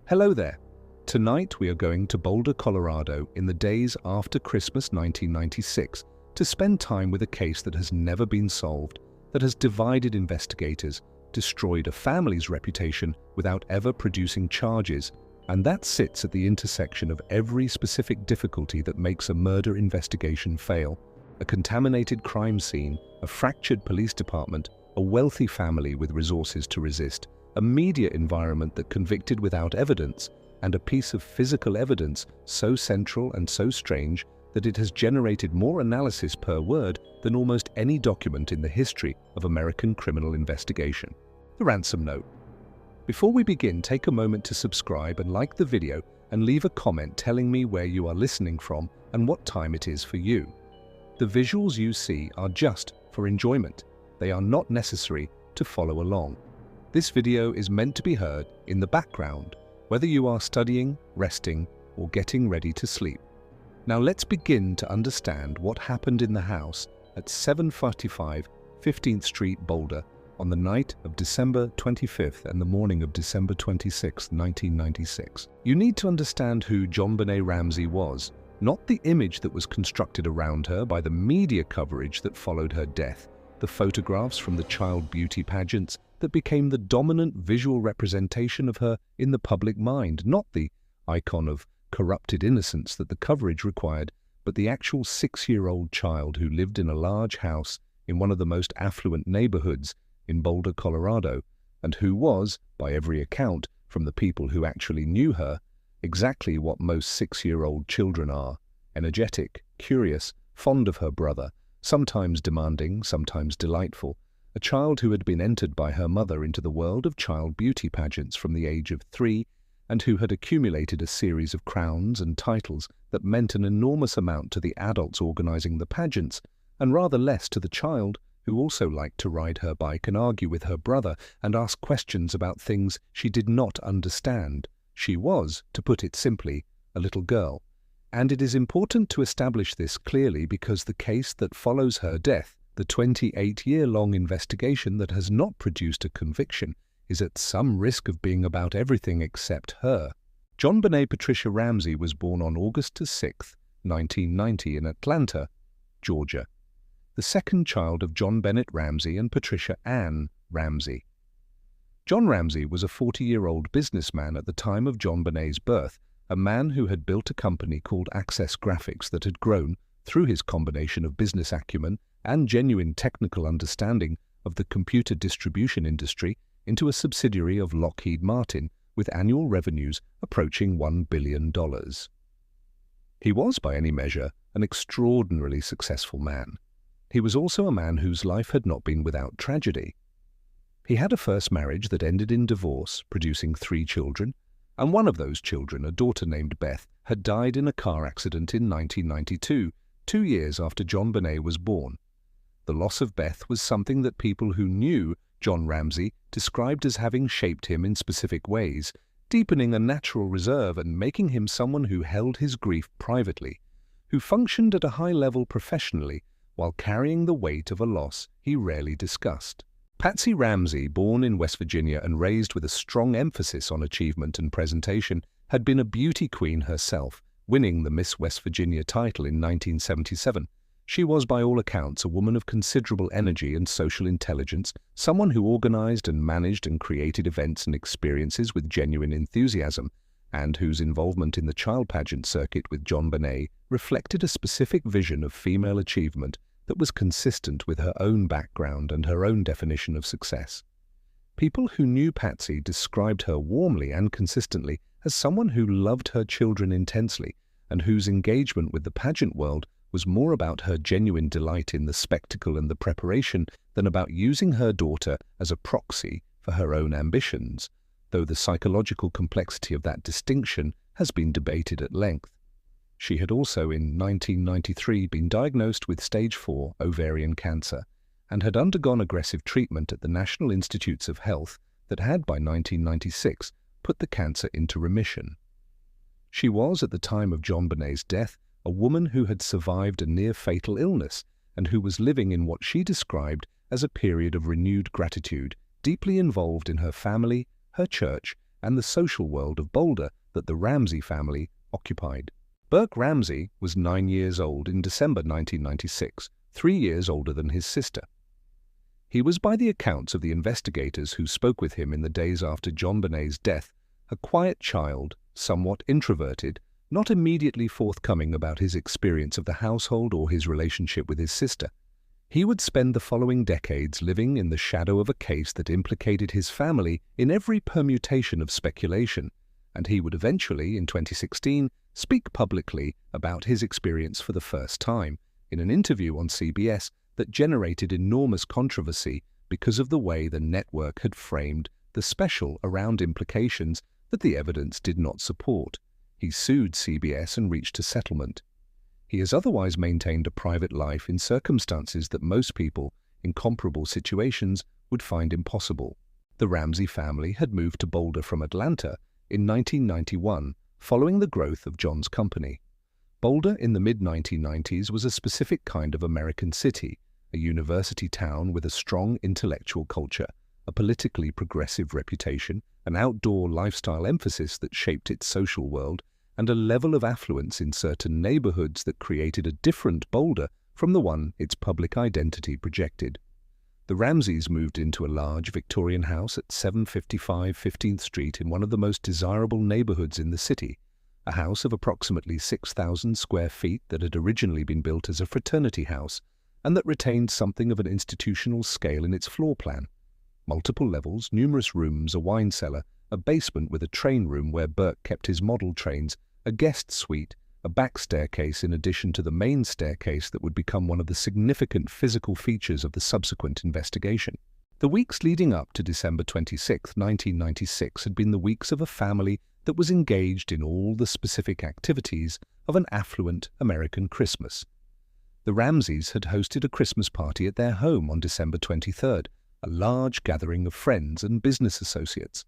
Hello there. Tonight we are going to Boulder, Colorado in the days after Christmas 1996 to spend time with a case that has never been solved, that has divided investigators, destroyed a family's reputation without ever producing charges, and that sits at the intersection of every specific difficulty that makes a murder investigation fail. A contaminated crime scene, a fractured police department, a wealthy family with resources to resist, a media environment that convicted without evidence, and a piece of physical evidence so central and so strange that it has generated more analysis per word than almost any document in the history of American criminal investigation. The ransom note. Before we begin, take a moment to subscribe and like the video and leave a comment telling me where you are listening from and what time it is for you. The visuals you see are just for enjoyment. They are not necessary to follow along. This video is meant to be heard in the background, whether you are studying, resting, or getting ready to sleep. Now let's begin to understand what happened in the house at 745 15th Street, Boulder, on the night of December 25th and the morning of December 26, 1996. You need to understand who JonBenét Ramsey was, not the image that was constructed around her by the media coverage that followed her death, the photographs from the child beauty pageants that became the dominant visual representation of her in the public mind, not the icon of corrupted innocence that the coverage required, but the actual 6-year-old child who lived in a large house in one of the most affluent neighborhoods in Boulder, Colorado, and who was, by every account, from the people who actually knew her, exactly what most 6-year-old children are: energetic, curious, fond of her brother, sometimes demanding, sometimes delightful, a child who had been entered by her mother into the world of child beauty pageants from the age of 3 and who had accumulated a series of crowns and titles that meant an enormous amount to the adults organizing the pageants and rather less to the child who also liked to ride her bike and argue with her brother and ask questions about things she did not understand. She was, to put it simply, a little girl. And it is important to establish this clearly because the case that follows her death, the 28-year-long investigation that has not produced a conviction, is at some risk of being about everything except her. JonBenét Patricia Ramsey was born on August 6, 1990 in Atlanta, Georgia, the second child of JonBenét Ramsey and Patricia Ann Ramsey. John Ramsey was a 40-year-old businessman at the time of JonBenét's birth, a man who had built a company called Access Graphics that had grown, through his combination of business acumen and genuine technical understanding of the computer distribution industry, into a subsidiary of Lockheed Martin with annual revenues approaching $1 billion. He was, by any measure, an extraordinarily successful man. He was also a man whose life had not been without tragedy. He had a first marriage that ended in divorce, producing 3 children, and one of those children, a daughter named Beth, had died in a car accident in 1992, 2 years after JonBenét was born. The loss of Beth was something that people who knew John Ramsey described as having shaped him in specific ways, deepening a natural reserve and making him someone who held his grief privately, who functioned at a high level professionally while carrying the weight of a loss he rarely discussed. Patsy Ramsey, born in West Virginia and raised with a strong emphasis on achievement and presentation, had been a beauty queen herself, winning the Miss West Virginia title in 1977. She was, by all accounts, a woman of considerable energy and social intelligence, someone who organized and managed and created events and experiences with genuine enthusiasm, and whose involvement in the child pageant circuit with JonBenét reflected a specific vision of female achievement that was consistent with her own background and her own definition of success. People who knew Patsy described her warmly and consistently as someone who loved her children intensely and whose engagement with the pageant world was more about her genuine delight in the spectacle and the preparation than about using her daughter as a proxy for her own ambitions, though the psychological complexity of that distinction has been debated at length. She had also in 1993 been diagnosed with stage 4 ovarian cancer and had undergone aggressive treatment at the National Institutes of Health that had by 1996 put the cancer into remission. She was, at the time of JonBenét's death, a woman who had survived a near-fatal illness and who was living in what she described as a period of renewed gratitude, deeply involved in her family, her church, and the social world of Boulder that the Ramsey family occupied. Burke Ramsey was 9 years old in December 1996, 3 years older than his sister. He was, by the accounts of the investigators who spoke with him in the days after JonBenét's death, a quiet child, somewhat introverted, not immediately forthcoming about his experience of the household or his relationship with his sister. He would spend the following decades living in the shadow of a case that implicated his family in every permutation of speculation, and he would eventually, in 2016, speak publicly about his experience for the first time in an interview on CBS that generated enormous controversy because of the way the network had framed the special around implications that the evidence did not support. He sued CBS and reached a settlement. He has otherwise maintained a private life in circumstances that most people in comparable situations would find impossible. The Ramsey family had moved to Boulder from Atlanta in 1991, following the growth of John's company. Boulder in the mid-1990s was a specific kind of American city, a university town with a strong intellectual culture, a politically progressive reputation, an outdoor lifestyle emphasis that shaped its social world, and a level of affluence in certain neighborhoods that created a different Boulder from the one its public identity projected. The Ramseys moved into a large Victorian house at 755 15th Street in one of the most desirable neighborhoods in the city, a house of approximately 6,000 square feet that had originally been built as a fraternity house and that retained something of an institutional scale in its floor plan. Multiple levels, numerous rooms, a wine cellar, a basement with a train room where Burke kept his model trains, a guest suite, a back staircase in addition to the main staircase that would become one of the significant physical features of the subsequent investigation. The weeks leading up to December 26, 1996 had been the weeks of a family that was engaged in all the specific activities of an affluent American Christmas. The Ramseys had hosted a Christmas party at their home on December 23rd, a large gathering of friends and business associates.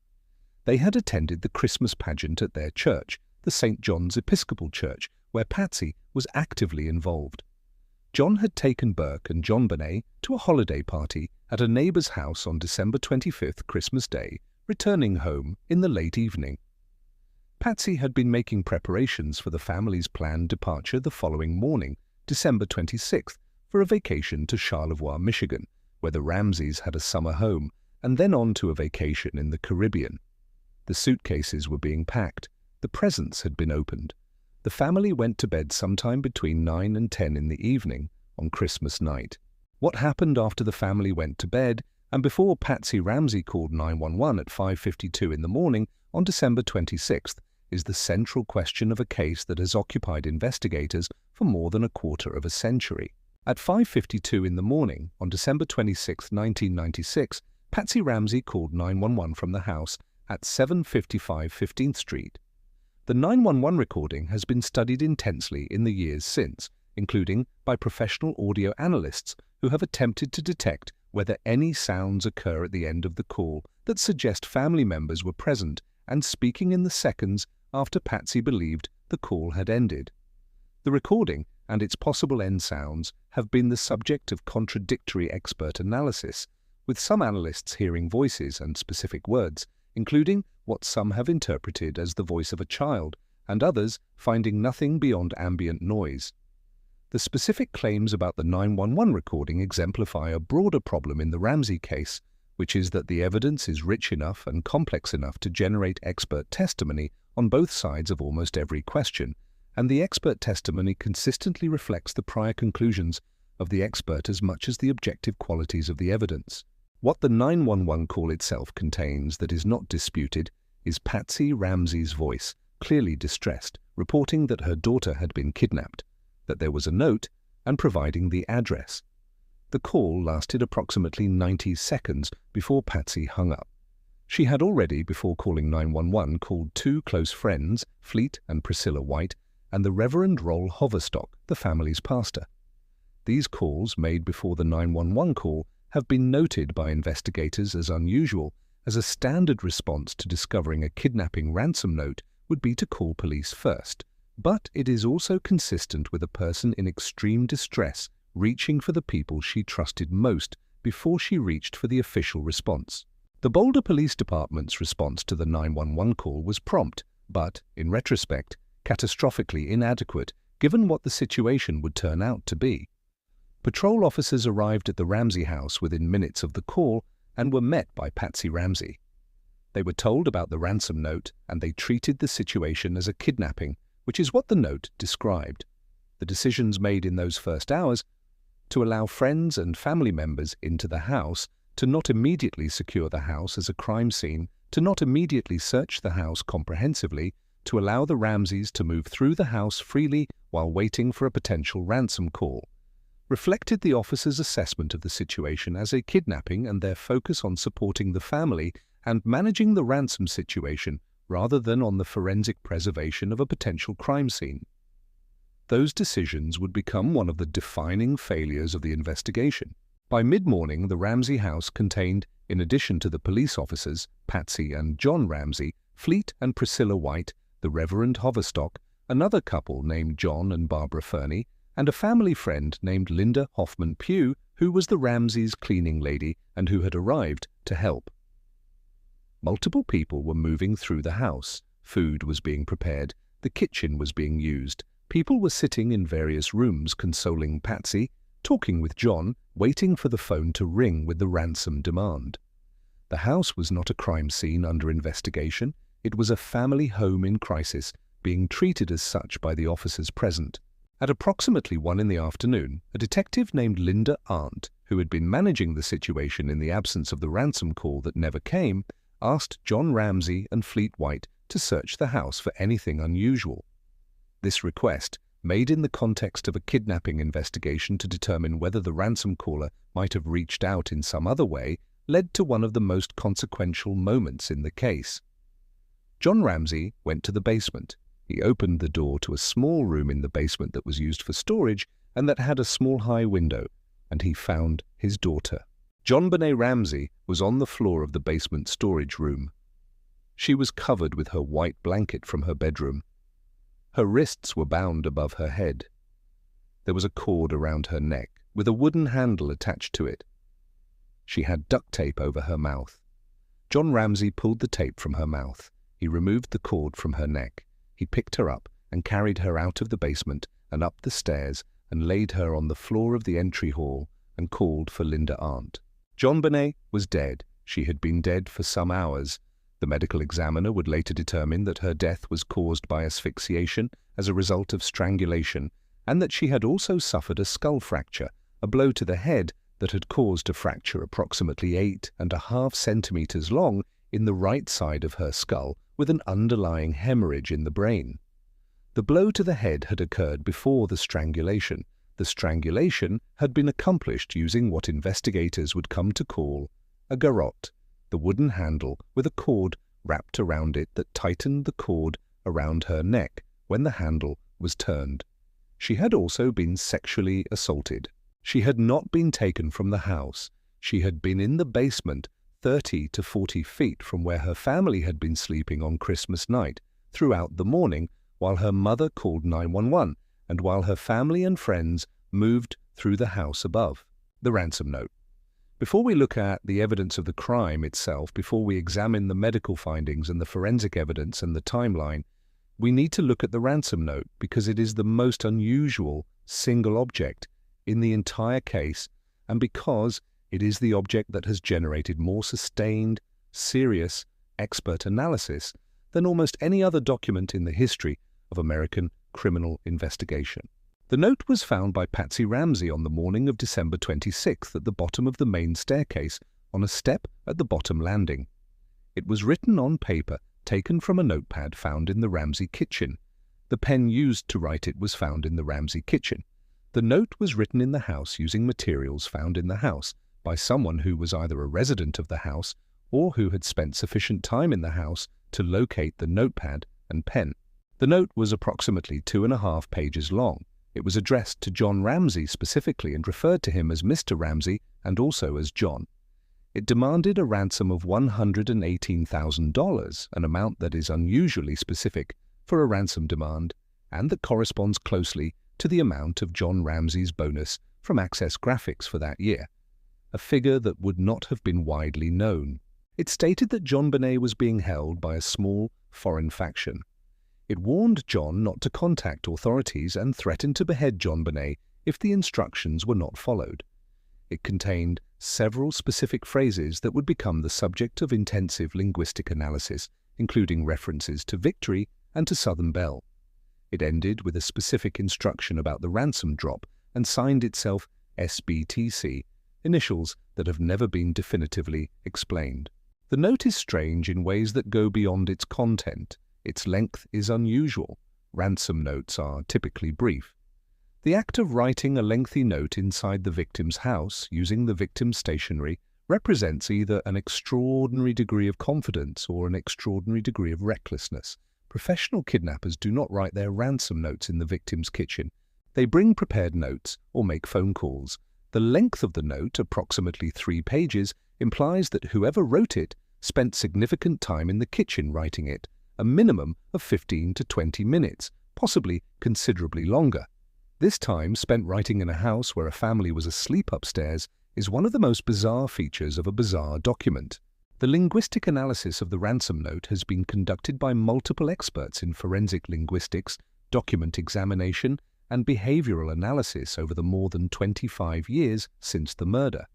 They had attended the Christmas pageant at their church, the St. John's Episcopal Church, where Patsy was actively involved. John had taken Burke and JonBenét to a holiday party at a neighbor's house on December 25th, Christmas Day, returning home in the late evening. Patsy had been making preparations for the family's planned departure the following morning, December 26th, for a vacation to Charlevoix, Michigan, where the Ramseys had a summer home, and then on to a vacation in the Caribbean. The suitcases were being packed. The presents had been opened. The family went to bed sometime between 9 and 10 in the evening on Christmas night. What happened after the family went to bed and before Patsy Ramsey called 911 at 5:52 in the morning on December 26th is the central question of a case that has occupied investigators for more than a quarter of a century. At 5:52 in the morning on December 26, 1996, Patsy Ramsey called 911 from the house at 755 15th Street. The 911 recording has been studied intensely in the years since, including by professional audio analysts who have attempted to detect whether any sounds occur at the end of the call that suggest family members were present and speaking in the seconds after Patsy believed the call had ended. The recording and its possible end sounds have been the subject of contradictory expert analysis, with some analysts hearing voices and specific words, including what some have interpreted as the voice of a child, and others finding nothing beyond ambient noise. The specific claims about the 911 recording exemplify a broader problem in the Ramsey case, which is that the evidence is rich enough and complex enough to generate expert testimony on both sides of almost every question, and the expert testimony consistently reflects the prior conclusions of the expert as much as the objective qualities of the evidence. What the 911 call itself contains that is not disputed is Patsy Ramsey's voice, clearly distressed, reporting that her daughter had been kidnapped, that there was a note, and providing the address. The call lasted approximately 90 seconds before Patsy hung up. She had already, before calling 911, called two close friends, Fleet and Priscilla White, and the Reverend Roll Hoverstock, the family's pastor. These calls, made before the 911 call, have been noted by investigators as unusual, as a standard response to discovering a kidnapping ransom note would be to call police first. But it is also consistent with a person in extreme distress reaching for the people she trusted most before she reached for the official response. The Boulder Police Department's response to the 911 call was prompt, but, in retrospect, catastrophically inadequate given what the situation would turn out to be. Patrol officers arrived at the Ramsey house within minutes of the call and were met by Patsy Ramsey. They were told about the ransom note and they treated the situation as a kidnapping, which is what the note described. The decisions made in those first hours to allow friends and family members into the house, to not immediately secure the house as a crime scene, to not immediately search the house comprehensively, to allow the Ramseys to move through the house freely while waiting for a potential ransom call, reflected the officers' assessment of the situation as a kidnapping and their focus on supporting the family and managing the ransom situation rather than on the forensic preservation of a potential crime scene. Those decisions would become one of the defining failures of the investigation. By mid-morning, the Ramsey house contained, in addition to the police officers, Patsy and John Ramsey, Fleet and Priscilla White, the Reverend Hoverstock, another couple named John and Barbara Fernie, and a family friend named Linda Hoffman Pugh, who was the Ramseys' cleaning lady and who had arrived to help. Multiple people were moving through the house. Food was being prepared. The kitchen was being used. People were sitting in various rooms consoling Patsy, talking with John, waiting for the phone to ring with the ransom demand. The house was not a crime scene under investigation. It was a family home in crisis, being treated as such by the officers present. At approximately 1 in the afternoon, a detective named Linda Arndt, who had been managing the situation in the absence of the ransom call that never came, asked John Ramsey and Fleet White to search the house for anything unusual. This request, made in the context of a kidnapping investigation to determine whether the ransom caller might have reached out in some other way, led to one of the most consequential moments in the case. John Ramsey went to the basement. He opened the door to a small room in the basement that was used for storage and that had a small high window, and he found his daughter. JonBenét Ramsey was on the floor of the basement storage room. She was covered with her white blanket from her bedroom. Her wrists were bound above her head. There was a cord around her neck with a wooden handle attached to it. She had duct tape over her mouth. John Ramsey pulled the tape from her mouth. He removed the cord from her neck. He picked her up and carried her out of the basement and up the stairs and laid her on the floor of the entry hall and called for Linda Arndt. JonBenét was dead. She had been dead for some hours. The medical examiner would later determine that her death was caused by asphyxiation as a result of strangulation, and that she had also suffered a skull fracture, a blow to the head that had caused a fracture approximately 8.5 centimeters long in the right side of her skull, with an underlying hemorrhage in the brain. The blow to the head had occurred before the strangulation. The strangulation had been accomplished using what investigators would come to call a garrote, the wooden handle with a cord wrapped around it that tightened the cord around her neck when the handle was turned. She had also been sexually assaulted. She had not been taken from the house. She had been in the basement 30 to 40 feet from where her family had been sleeping on Christmas night throughout the morning while her mother called 911 and while her family and friends moved through the house above. The ransom note. Before we look at the evidence of the crime itself, before we examine the medical findings and the forensic evidence and the timeline, we need to look at the ransom note because it is the most unusual single object in the entire case and because it is the object that has generated more sustained, serious, expert analysis than almost any other document in the history of American criminal investigation. The note was found by Patsy Ramsey on the morning of December 26th at the bottom of the main staircase on a step at the bottom landing. It was written on paper taken from a notepad found in the Ramsey kitchen. The pen used to write it was found in the Ramsey kitchen. The note was written in the house using materials found in the house by someone who was either a resident of the house or who had spent sufficient time in the house to locate the notepad and pen. The note was approximately 2.5 pages long. It was addressed to John Ramsey specifically and referred to him as Mr. Ramsey and also as John. It demanded a ransom of $118,000, an amount that is unusually specific for a ransom demand and that corresponds closely to the amount of John Ramsey's bonus from Access Graphics for that year, a figure that would not have been widely known. It stated that JonBenét was being held by a small foreign faction. It warned John not to contact authorities and threatened to behead JonBenét if the instructions were not followed. It contained several specific phrases that would become the subject of intensive linguistic analysis, including references to victory and to Southern Belle. It ended with a specific instruction about the ransom drop and signed itself SBTC, initials that have never been definitively explained. The note is strange in ways that go beyond its content. Its length is unusual. Ransom notes are typically brief. The act of writing a lengthy note inside the victim's house using the victim's stationery represents either an extraordinary degree of confidence or an extraordinary degree of recklessness. Professional kidnappers do not write their ransom notes in the victim's kitchen. They bring prepared notes or make phone calls. The length of the note, approximately 3 pages, implies that whoever wrote it spent significant time in the kitchen writing it, a minimum of 15 to 20 minutes, possibly considerably longer. This time spent writing in a house where a family was asleep upstairs is one of the most bizarre features of a bizarre document. The linguistic analysis of the ransom note has been conducted by multiple experts in forensic linguistics, document examination, and behavioral analysis over the more than 25 years since the murder.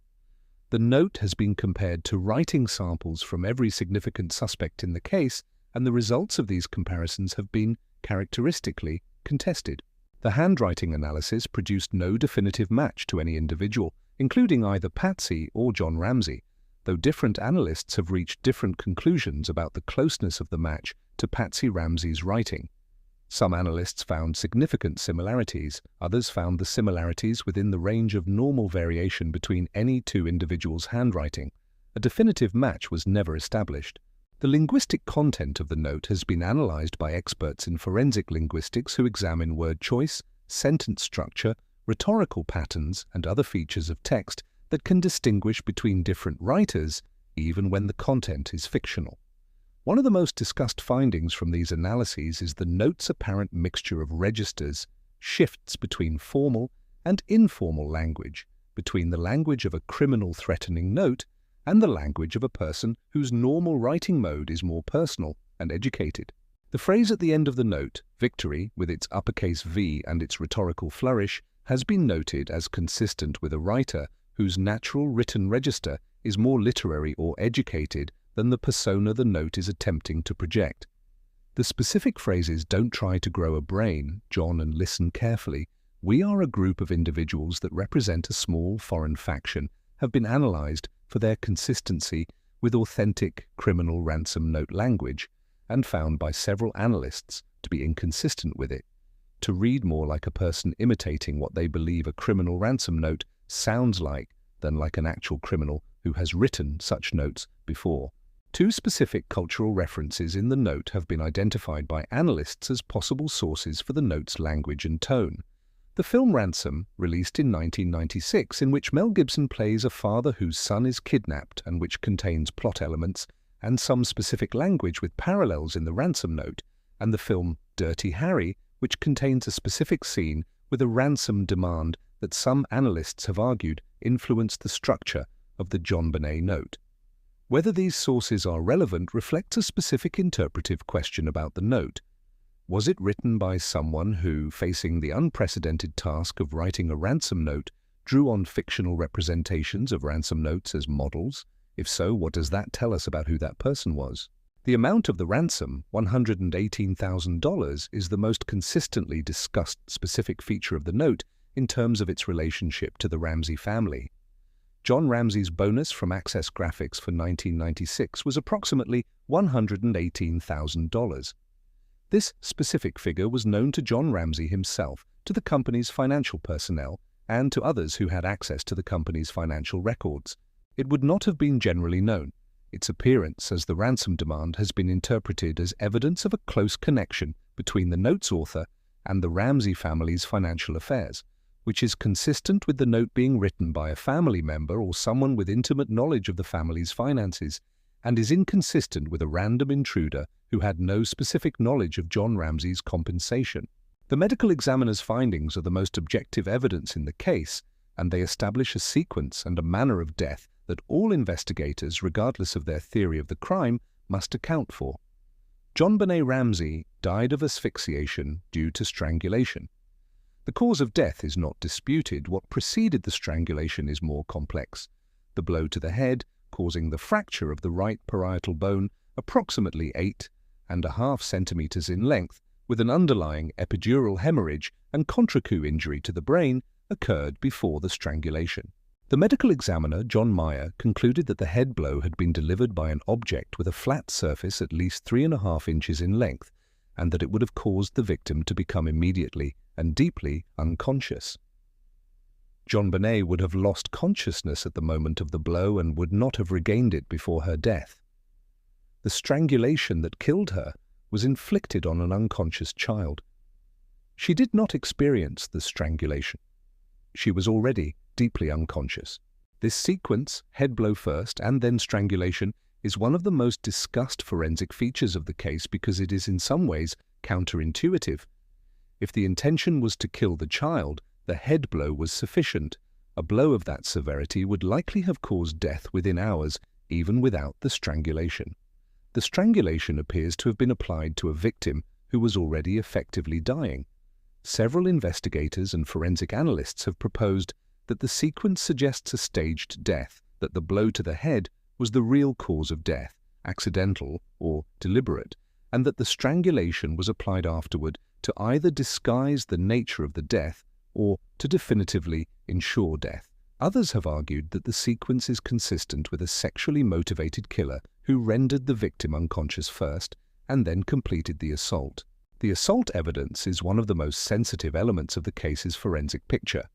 The note has been compared to writing samples from every significant suspect in the case, and the results of these comparisons have been characteristically contested. The handwriting analysis produced no definitive match to any individual, including either Patsy or John Ramsey, though different analysts have reached different conclusions about the closeness of the match to Patsy Ramsey's writing. Some analysts found significant similarities, others found the similarities within the range of normal variation between any two individuals' handwriting. A definitive match was never established. The linguistic content of the note has been analyzed by experts in forensic linguistics who examine word choice, sentence structure, rhetorical patterns, and other features of text that can distinguish between different writers, even when the content is fictional. One of the most discussed findings from these analyses is the note's apparent mixture of registers, shifts between formal and informal language, between the language of a criminal threatening note and the language of a person whose normal writing mode is more personal and educated. The phrase at the end of the note, victory, with its uppercase V and its rhetorical flourish, has been noted as consistent with a writer whose natural written register is more literary or educated than the persona the note is attempting to project. The specific phrases "don't try to grow a brain, John, and listen carefully," "we are a group of individuals that represent a small foreign faction," have been analyzed for their consistency with authentic criminal ransom note language and found by several analysts to be inconsistent with it, to read more like a person imitating what they believe a criminal ransom note sounds like than like an actual criminal who has written such notes before. 2 specific cultural references in the note have been identified by analysts as possible sources for the note's language and tone. The film Ransom, released in 1996, in which Mel Gibson plays a father whose son is kidnapped and which contains plot elements and some specific language with parallels in the ransom note, and the film Dirty Harry, which contains a specific scene with a ransom demand that some analysts have argued influenced the structure of the JonBenét note. Whether these sources are relevant reflects a specific interpretive question about the note. Was it written by someone who, facing the unprecedented task of writing a ransom note, drew on fictional representations of ransom notes as models? If so, what does that tell us about who that person was? The amount of the ransom, $118,000, is the most consistently discussed specific feature of the note in terms of its relationship to the Ramsey family. John Ramsey's bonus from Access Graphics for 1996 was approximately $118,000. This specific figure was known to John Ramsey himself, to the company's financial personnel, and to others who had access to the company's financial records. It would not have been generally known. Its appearance as the ransom demand has been interpreted as evidence of a close connection between the note's author and the Ramsey family's financial affairs, which is consistent with the note being written by a family member or someone with intimate knowledge of the family's finances, and is inconsistent with a random intruder who had no specific knowledge of John Ramsey's compensation. The medical examiner's findings are the most objective evidence in the case, and they establish a sequence and a manner of death that all investigators, regardless of their theory of the crime, must account for. JonBenét Ramsey died of asphyxiation due to strangulation. The cause of death is not disputed. What preceded the strangulation is more complex. The blow to the head, causing the fracture of the right parietal bone, approximately 8.5 centimeters in length, with an underlying epidural hemorrhage and contra-coup injury to the brain, occurred before the strangulation. The medical examiner, John Meyer, concluded that the head blow had been delivered by an object with a flat surface at least 3.5 inches in length, and that it would have caused the victim to become immediately and deeply unconscious. JonBenét would have lost consciousness at the moment of the blow and would not have regained it before her death. The strangulation that killed her was inflicted on an unconscious child. She did not experience the strangulation. She was already deeply unconscious. This sequence, head blow first and then strangulation, is one of the most discussed forensic features of the case because it is in some ways counterintuitive. If the intention was to kill the child, the head blow was sufficient. A blow of that severity would likely have caused death within hours, even without the strangulation. The strangulation appears to have been applied to a victim who was already effectively dying. Several investigators and forensic analysts have proposed that the sequence suggests a staged death, that the blow to the head was the real cause of death, accidental or deliberate, and that the strangulation was applied afterward to either disguise the nature of the death or to definitively ensure death. Others have argued that the sequence is consistent with a sexually motivated killer who rendered the victim unconscious first and then completed the assault. The assault evidence is one of the most sensitive elements of the case's forensic picture.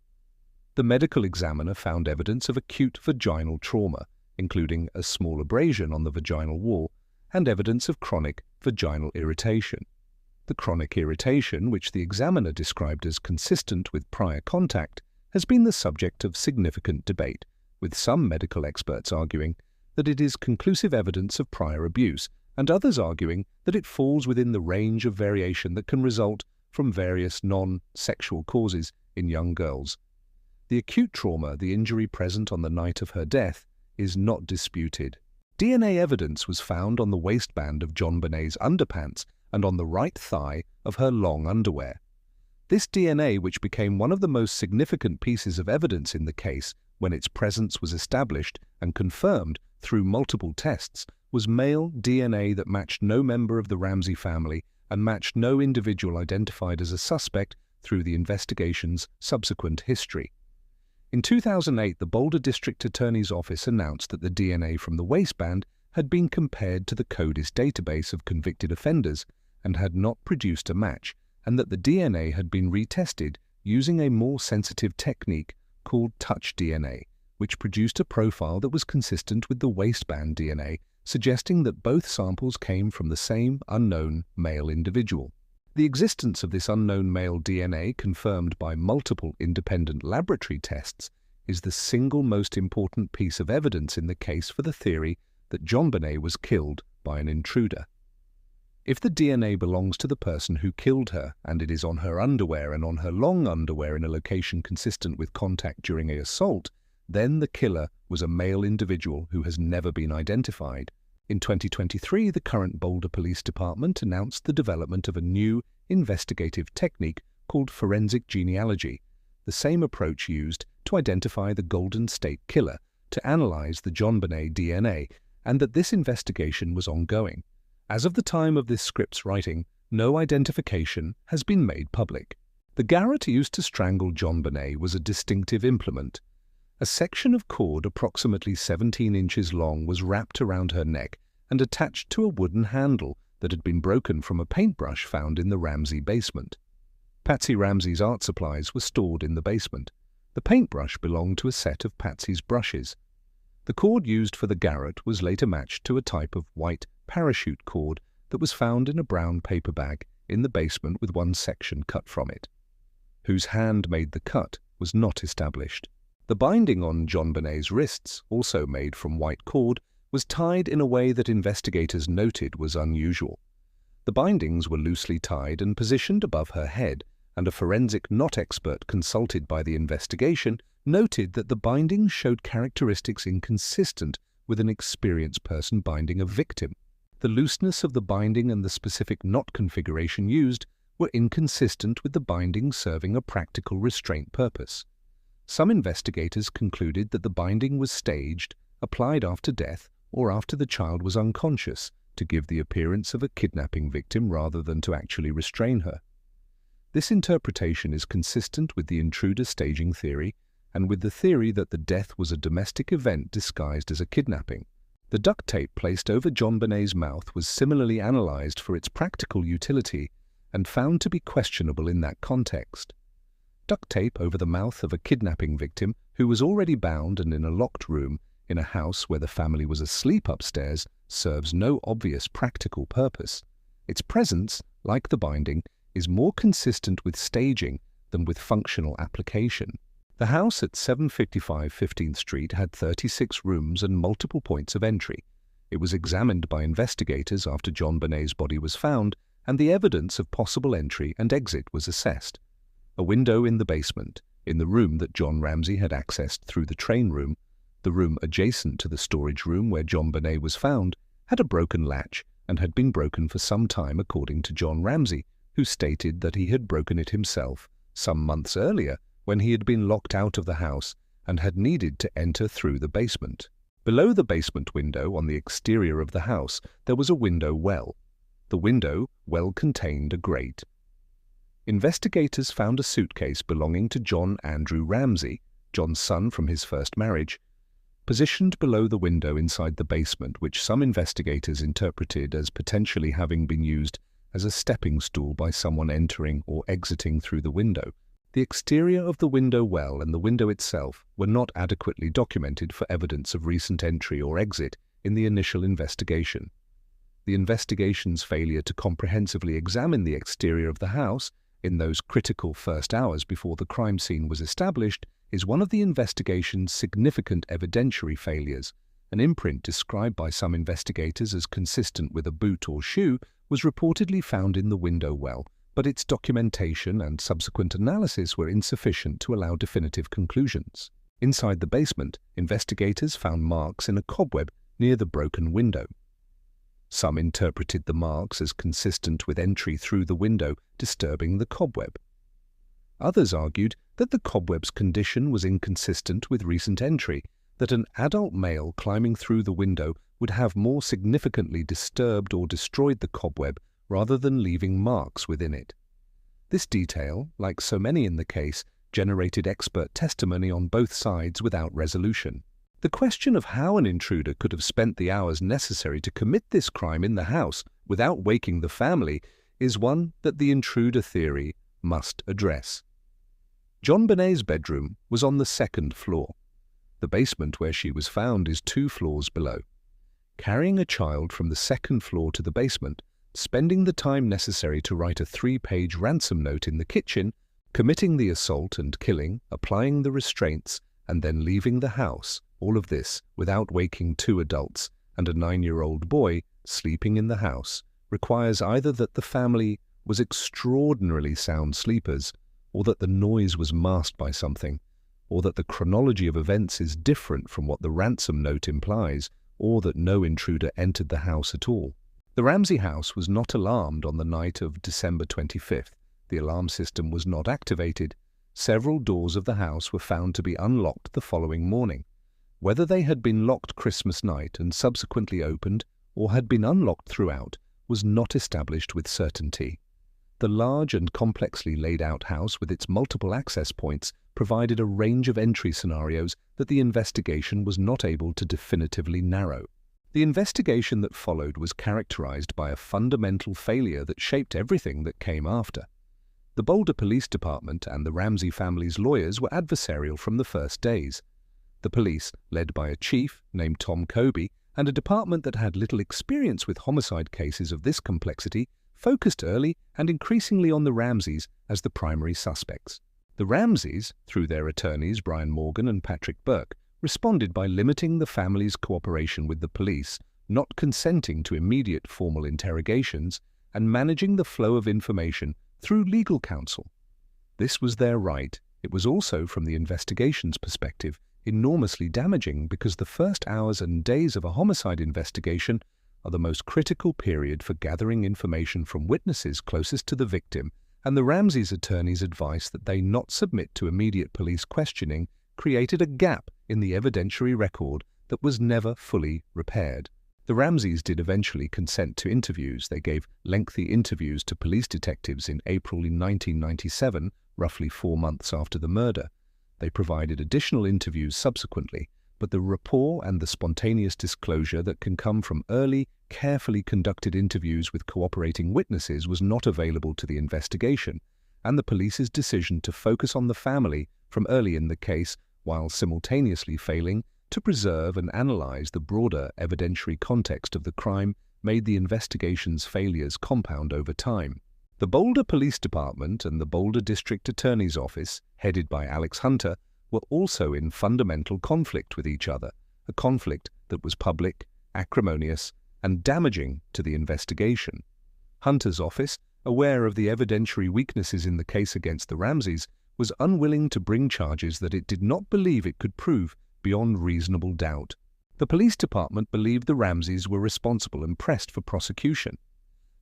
The medical examiner found evidence of acute vaginal trauma, including a small abrasion on the vaginal wall, and evidence of chronic vaginal irritation. The chronic irritation, which the examiner described as consistent with prior contact, has been the subject of significant debate, with some medical experts arguing that it is conclusive evidence of prior abuse, and others arguing that it falls within the range of variation that can result from various non-sexual causes in young girls. The acute trauma, the injury present on the night of her death, is not disputed. DNA evidence was found on the waistband of JonBenét's underpants and on the right thigh of her long underwear. This DNA, which became one of the most significant pieces of evidence in the case when its presence was established and confirmed through multiple tests, was male DNA that matched no member of the Ramsey family and matched no individual identified as a suspect through the investigation's subsequent history. In 2008, the Boulder District Attorney's Office announced that the DNA from the waistband had been compared to the CODIS database of convicted offenders and had not produced a match, and that the DNA had been retested using a more sensitive technique called touch DNA, which produced a profile that was consistent with the waistband DNA, suggesting that both samples came from the same unknown male individual. The existence of this unknown male DNA, confirmed by multiple independent laboratory tests, is the single most important piece of evidence in the case for the theory that JonBenét was killed by an intruder. If the DNA belongs to the person who killed her, and it is on her underwear and on her long underwear in a location consistent with contact during an assault, then the killer was a male individual who has never been identified. In 2023, the current Boulder Police Department announced the development of a new investigative technique called forensic genealogy, the same approach used to identify the Golden State Killer, to analyze the JonBenét DNA, and that this investigation was ongoing. As of the time of this script's writing, no identification has been made public. The garrote used to strangle JonBenét was a distinctive implement. A section of cord approximately 17 inches long was wrapped around her neck and attached to a wooden handle that had been broken from a paintbrush found in the Ramsey basement. Patsy Ramsey's art supplies were stored in the basement. The paintbrush belonged to a set of Patsy's brushes. The cord used for the garrote was later matched to a type of white parachute cord that was found in a brown paper bag in the basement with one section cut from it. Whose hand made the cut was not established. The binding on JonBenét's wrists, also made from white cord, was tied in a way that investigators noted was unusual. The bindings were loosely tied and positioned above her head, and a forensic not expert consulted by the investigation noted that the bindings showed characteristics inconsistent with an experienced person binding a victim. The looseness of the binding and the specific knot configuration used were inconsistent with the binding serving a practical restraint purpose. Some investigators concluded that the binding was staged, applied after death, or after the child was unconscious, to give the appearance of a kidnapping victim rather than to actually restrain her. This interpretation is consistent with the intruder staging theory and with the theory that the death was a domestic event disguised as a kidnapping. The duct tape placed over JonBenét's mouth was similarly analyzed for its practical utility and found to be questionable in that context. Duct tape over the mouth of a kidnapping victim who was already bound and in a locked room in a house where the family was asleep upstairs serves no obvious practical purpose. Its presence, like the binding, is more consistent with staging than with functional application. The house at 755 15th Street had 36 rooms and multiple points of entry. It was examined by investigators after JonBenét's body was found, and the evidence of possible entry and exit was assessed. A window in the basement, in the room that John Ramsey had accessed through the train room, the room adjacent to the storage room where JonBenet was found, had a broken latch and had been broken for some time according to John Ramsey, who stated that he had broken it himself some months earlier when he had been locked out of the house and had needed to enter through the basement. Below the basement window on the exterior of the house there was a window well. The window well contained a grate. Investigators found a suitcase belonging to John Andrew Ramsey, John's son from his first marriage, positioned below the window inside the basement, which some investigators interpreted as potentially having been used as a stepping stool by someone entering or exiting through the window. The exterior of the window well and the window itself were not adequately documented for evidence of recent entry or exit in the initial investigation. The investigation's failure to comprehensively examine the exterior of the house in those critical first hours before the crime scene was established is one of the investigation's significant evidentiary failures. An imprint described by some investigators as consistent with a boot or shoe was reportedly found in the window well, but its documentation and subsequent analysis were insufficient to allow definitive conclusions. Inside the basement, investigators found marks in a cobweb near the broken window. Some interpreted the marks as consistent with entry through the window, disturbing the cobweb. Others argued that the cobweb's condition was inconsistent with recent entry, that an adult male climbing through the window would have more significantly disturbed or destroyed the cobweb rather than leaving marks within it. This detail, like so many in the case, generated expert testimony on both sides without resolution. The question of how an intruder could have spent the hours necessary to commit this crime in the house without waking the family is one that the intruder theory must address. JonBenét's bedroom was on the second floor. The basement where she was found is 2 floors below. Carrying a child from the second floor to the basement, spending the time necessary to write a 3-page ransom note in the kitchen, committing the assault and killing, applying the restraints, and then leaving the house, all of this without waking 2 adults and a 9-year-old boy sleeping in the house, requires either that the family was extraordinarily sound sleepers, or that the noise was masked by something, or that the chronology of events is different from what the ransom note implies, or that no intruder entered the house at all. The Ramsey house was not alarmed on the night of December 25th. The alarm system was not activated. Several doors of the house were found to be unlocked the following morning. Whether they had been locked Christmas night and subsequently opened, or had been unlocked throughout, was not established with certainty. The large and complexly laid out house with its multiple access points provided a range of entry scenarios that the investigation was not able to definitively narrow. The investigation that followed was characterized by a fundamental failure that shaped everything that came after. The Boulder Police Department and the Ramsey family's lawyers were adversarial from the first days. The police, led by a chief named Tom Kobe, and a department that had little experience with homicide cases of this complexity, focused early and increasingly on the Ramseys as the primary suspects. The Ramseys, through their attorneys Brian Morgan and Patrick Burke, responded by limiting the family's cooperation with the police, not consenting to immediate formal interrogations, and managing the flow of information through legal counsel. This was their right. It was also, from the investigation's perspective, enormously damaging because the first hours and days of a homicide investigation are the most critical period for gathering information from witnesses closest to the victim, and the Ramseys' attorney's advice that they not submit to immediate police questioning created a gap in the evidentiary record that was never fully repaired. The Ramseys did eventually consent to interviews. They gave lengthy interviews to police detectives in April 1997, roughly 4 months after the murder. They provided additional interviews subsequently, but the rapport and the spontaneous disclosure that can come from early, carefully conducted interviews with cooperating witnesses was not available to the investigation, and the police's decision to focus on the family from early in the case while simultaneously failing to preserve and analyze the broader evidentiary context of the crime made the investigation's failures compound over time. The Boulder Police Department and the Boulder District Attorney's Office, headed by Alex Hunter, were also in fundamental conflict with each other, a conflict that was public, acrimonious, and damaging to the investigation. Hunter's office, aware of the evidentiary weaknesses in the case against the Ramseys, was unwilling to bring charges that it did not believe it could prove beyond reasonable doubt. The police department believed the Ramseys were responsible and pressed for prosecution.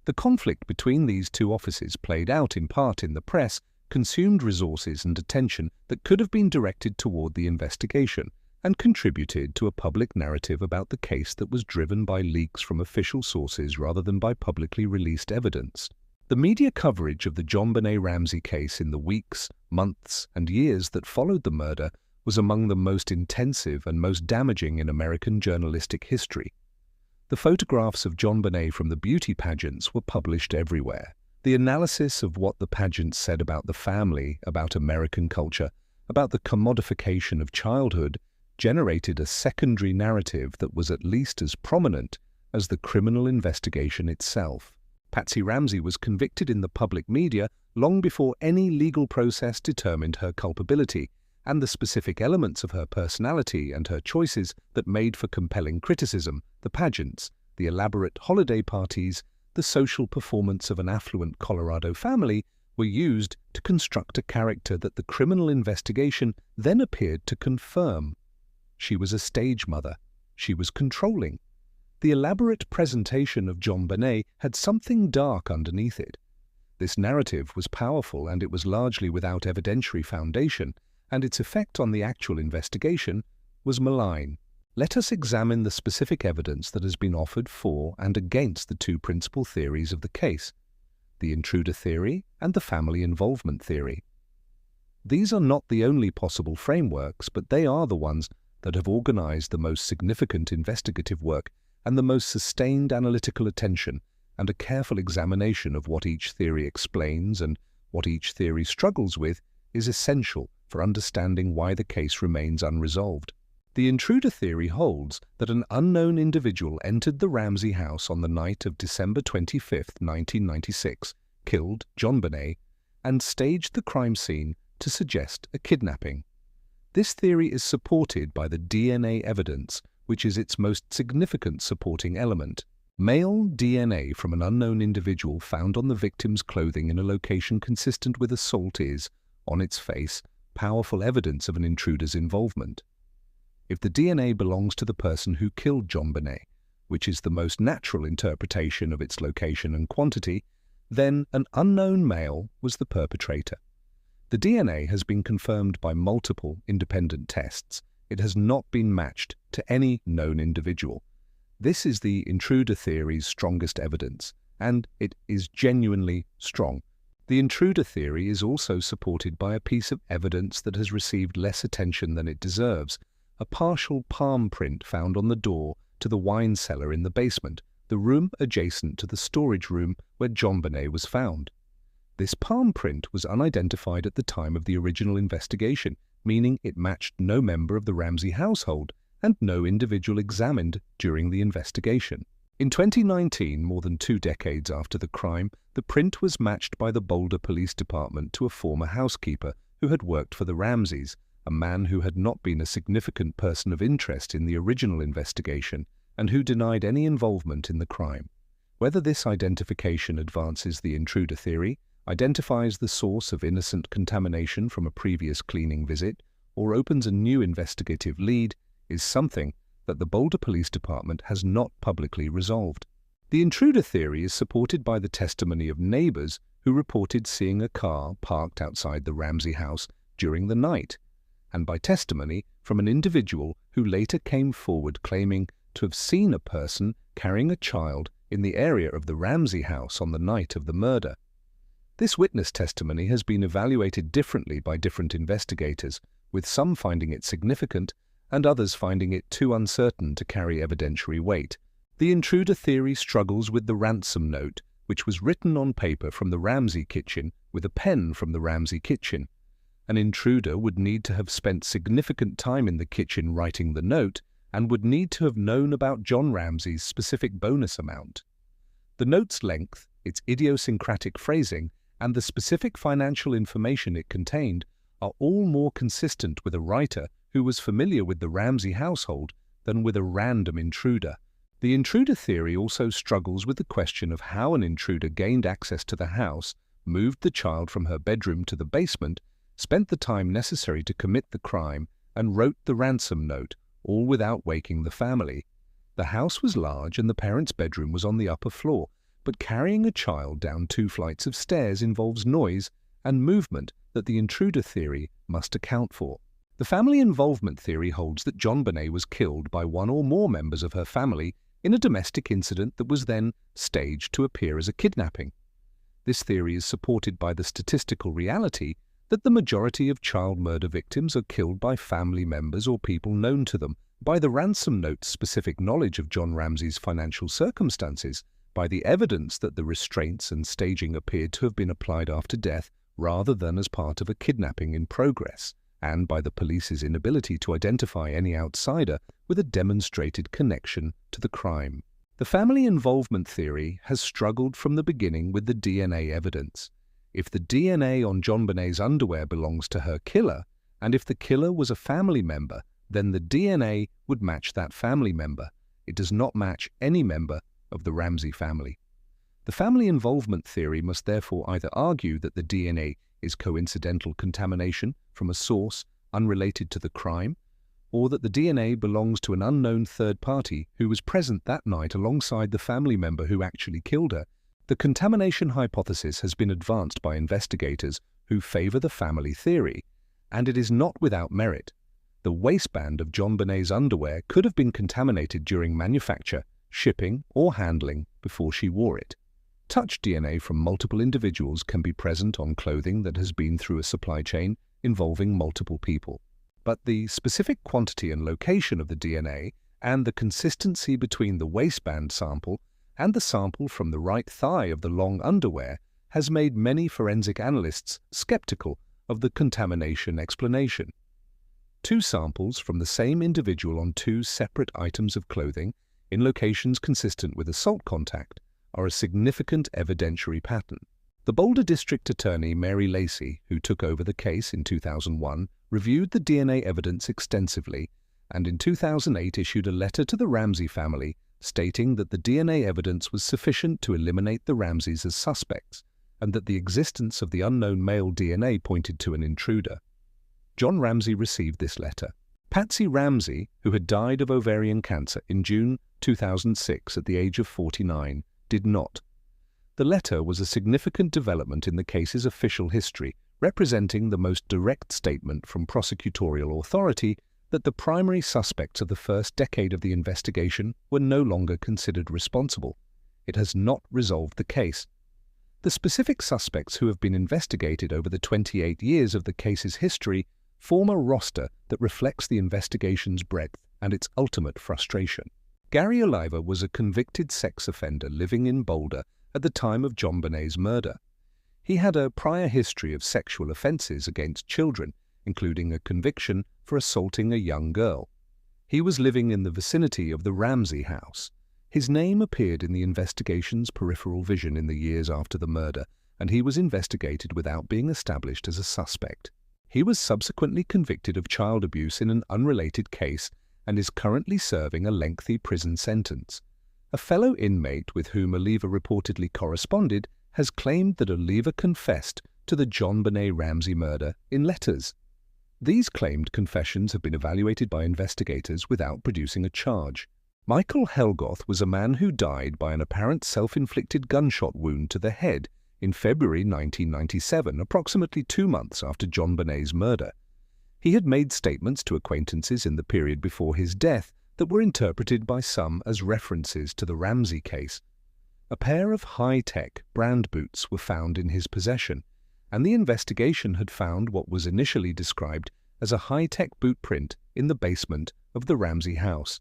The conflict between these two offices played out in part in the press, consumed resources and attention that could have been directed toward the investigation, and contributed to a public narrative about the case that was driven by leaks from official sources rather than by publicly released evidence. The media coverage of the JonBenét Ramsey case in the weeks, months, and years that followed the murder was among the most intensive and most damaging in American journalistic history. The photographs of JonBenét from the beauty pageants were published everywhere. The analysis of what the pageants said about the family, about American culture, about the commodification of childhood, generated a secondary narrative that was at least as prominent as the criminal investigation itself. Patsy Ramsey was convicted in the public media long before any legal process determined her culpability, and the specific elements of her personality and her choices that made for compelling criticism, the pageants, the elaborate holiday parties, the social performance of an affluent Colorado family, were used to construct a character that the criminal investigation then appeared to confirm. She was a stage mother. She was controlling. The elaborate presentation of JonBenét had something dark underneath it. This narrative was powerful, and it was largely without evidentiary foundation, and its effect on the actual investigation was malign. Let us examine the specific evidence that has been offered for and against the two principal theories of the case, the intruder theory and the family involvement theory. These are not the only possible frameworks, but they are the ones that have organized the most significant investigative work and the most sustained analytical attention and a careful examination of what each theory explains and what each theory struggles with is essential for understanding why the case remains unresolved. The intruder theory holds that an unknown individual entered the Ramsey house on the night of December 25, 1996, killed JonBenét, and staged the crime scene to suggest a kidnapping. This theory is supported by the DNA evidence, which is its most significant supporting element. Male DNA from an unknown individual found on the victim's clothing in a location consistent with assault is, on its face, powerful evidence of an intruder's involvement. If the DNA belongs to the person who killed JonBenét, which is the most natural interpretation of its location and quantity, then an unknown male was the perpetrator. The DNA has been confirmed by multiple independent tests. It has not been matched to any known individual. This is the intruder theory's strongest evidence, and it is genuinely strong. The intruder theory is also supported by a piece of evidence that has received less attention than it deserves, a partial palm print found on the door to the wine cellar in the basement, the room adjacent to the storage room where JonBenét was found. This palm print was unidentified at the time of the original investigation, meaning it matched no member of the Ramsey household and no individual examined during the investigation. In 2019, more than 2 decades after the crime, the print was matched by the Boulder Police Department to a former housekeeper who had worked for the Ramseys, a man who had not been a significant person of interest in the original investigation and who denied any involvement in the crime. Whether this identification advances the intruder theory identifies the source of innocent contamination from a previous cleaning visit, or opens a new investigative lead, is something that the Boulder Police Department has not publicly resolved. The intruder theory is supported by the testimony of neighbors who reported seeing a car parked outside the Ramsey house during the night, and by testimony from an individual who later came forward claiming to have seen a person carrying a child in the area of the Ramsey house on the night of the murder. This witness testimony has been evaluated differently by different investigators, with some finding it significant and others finding it too uncertain to carry evidentiary weight. The intruder theory struggles with the ransom note, which was written on paper from the Ramsey kitchen with a pen from the Ramsey kitchen. An intruder would need to have spent significant time in the kitchen writing the note and would need to have known about John Ramsey's specific bonus amount. The note's length, its idiosyncratic phrasing, and the specific financial information it contained are all more consistent with a writer who was familiar with the Ramsey household than with a random intruder. The intruder theory also struggles with the question of how an intruder gained access to the house, moved the child from her bedroom to the basement, spent the time necessary to commit the crime, and wrote the ransom note, all without waking the family. The house was large and the parents' bedroom was on the upper floor, but carrying a child down 2 flights of stairs involves noise and movement that the intruder theory must account for. The family involvement theory holds that JonBenét was killed by one or more members of her family in a domestic incident that was then staged to appear as a kidnapping. This theory is supported by the statistical reality that the majority of child murder victims are killed by family members or people known to them, by the ransom note's specific knowledge of John Ramsey's financial circumstances, by the evidence that the restraints and staging appeared to have been applied after death rather than as part of a kidnapping in progress, and by the police's inability to identify any outsider with a demonstrated connection to the crime. The family involvement theory has struggled from the beginning with the DNA evidence. If the DNA on JonBenét's underwear belongs to her killer, and if the killer was a family member, then the DNA would match that family member. It does not match any member of the Ramsey family. The family involvement theory must therefore either argue that the DNA is coincidental contamination from a source unrelated to the crime, or that the DNA belongs to an unknown third party who was present that night alongside the family member who actually killed her. The contamination hypothesis has been advanced by investigators who favor the family theory, and it is not without merit. The waistband of JonBenét's underwear could have been contaminated during manufacture, shipping, or handling before she wore it. Touch DNA from multiple individuals can be present on clothing that has been through a supply chain involving multiple people. But the specific quantity and location of the DNA and the consistency between the waistband sample and the sample from the right thigh of the long underwear has made many forensic analysts skeptical of the contamination explanation. 2 samples from the same individual on 2 separate items of clothing in locations consistent with assault contact are a significant evidentiary pattern. The Boulder District Attorney Mary Lacey, who took over the case in 2001, reviewed the DNA evidence extensively and in 2008 issued a letter to the Ramsey family stating that the DNA evidence was sufficient to eliminate the Ramseys as suspects and that the existence of the unknown male DNA pointed to an intruder. John Ramsey received this letter. Patsy Ramsey, who had died of ovarian cancer in June 2006 at the age of 49, did not. The letter was a significant development in the case's official history, representing the most direct statement from prosecutorial authority that the primary suspects of the first decade of the investigation were no longer considered responsible. It has not resolved the case. The specific suspects who have been investigated over the 28 years of the case's history form a roster that reflects the investigation's breadth and its ultimate frustration. Gary Oliva was a convicted sex offender living in Boulder at the time of JonBenét's murder. He had a prior history of sexual offenses against children, including a conviction for assaulting a young girl. He was living in the vicinity of the Ramsey house. His name appeared in the investigation's peripheral vision in the years after the murder, and he was investigated without being established as a suspect. He was subsequently convicted of child abuse in an unrelated case and is currently serving a lengthy prison sentence. A fellow inmate with whom Oliva reportedly corresponded has claimed that Oliva confessed to the JonBenét Ramsey murder in letters. These claimed confessions have been evaluated by investigators without producing a charge. Michael Helgoth was a man who died by an apparent self-inflicted gunshot wound to the head in February 1997, approximately 2 months after JonBenét's murder. He had made statements to acquaintances in the period before his death that were interpreted by some as references to the Ramsey case. A pair of high-tech brand boots were found in his possession, and the investigation had found what was initially described as a high-tech boot print in the basement of the Ramsey house.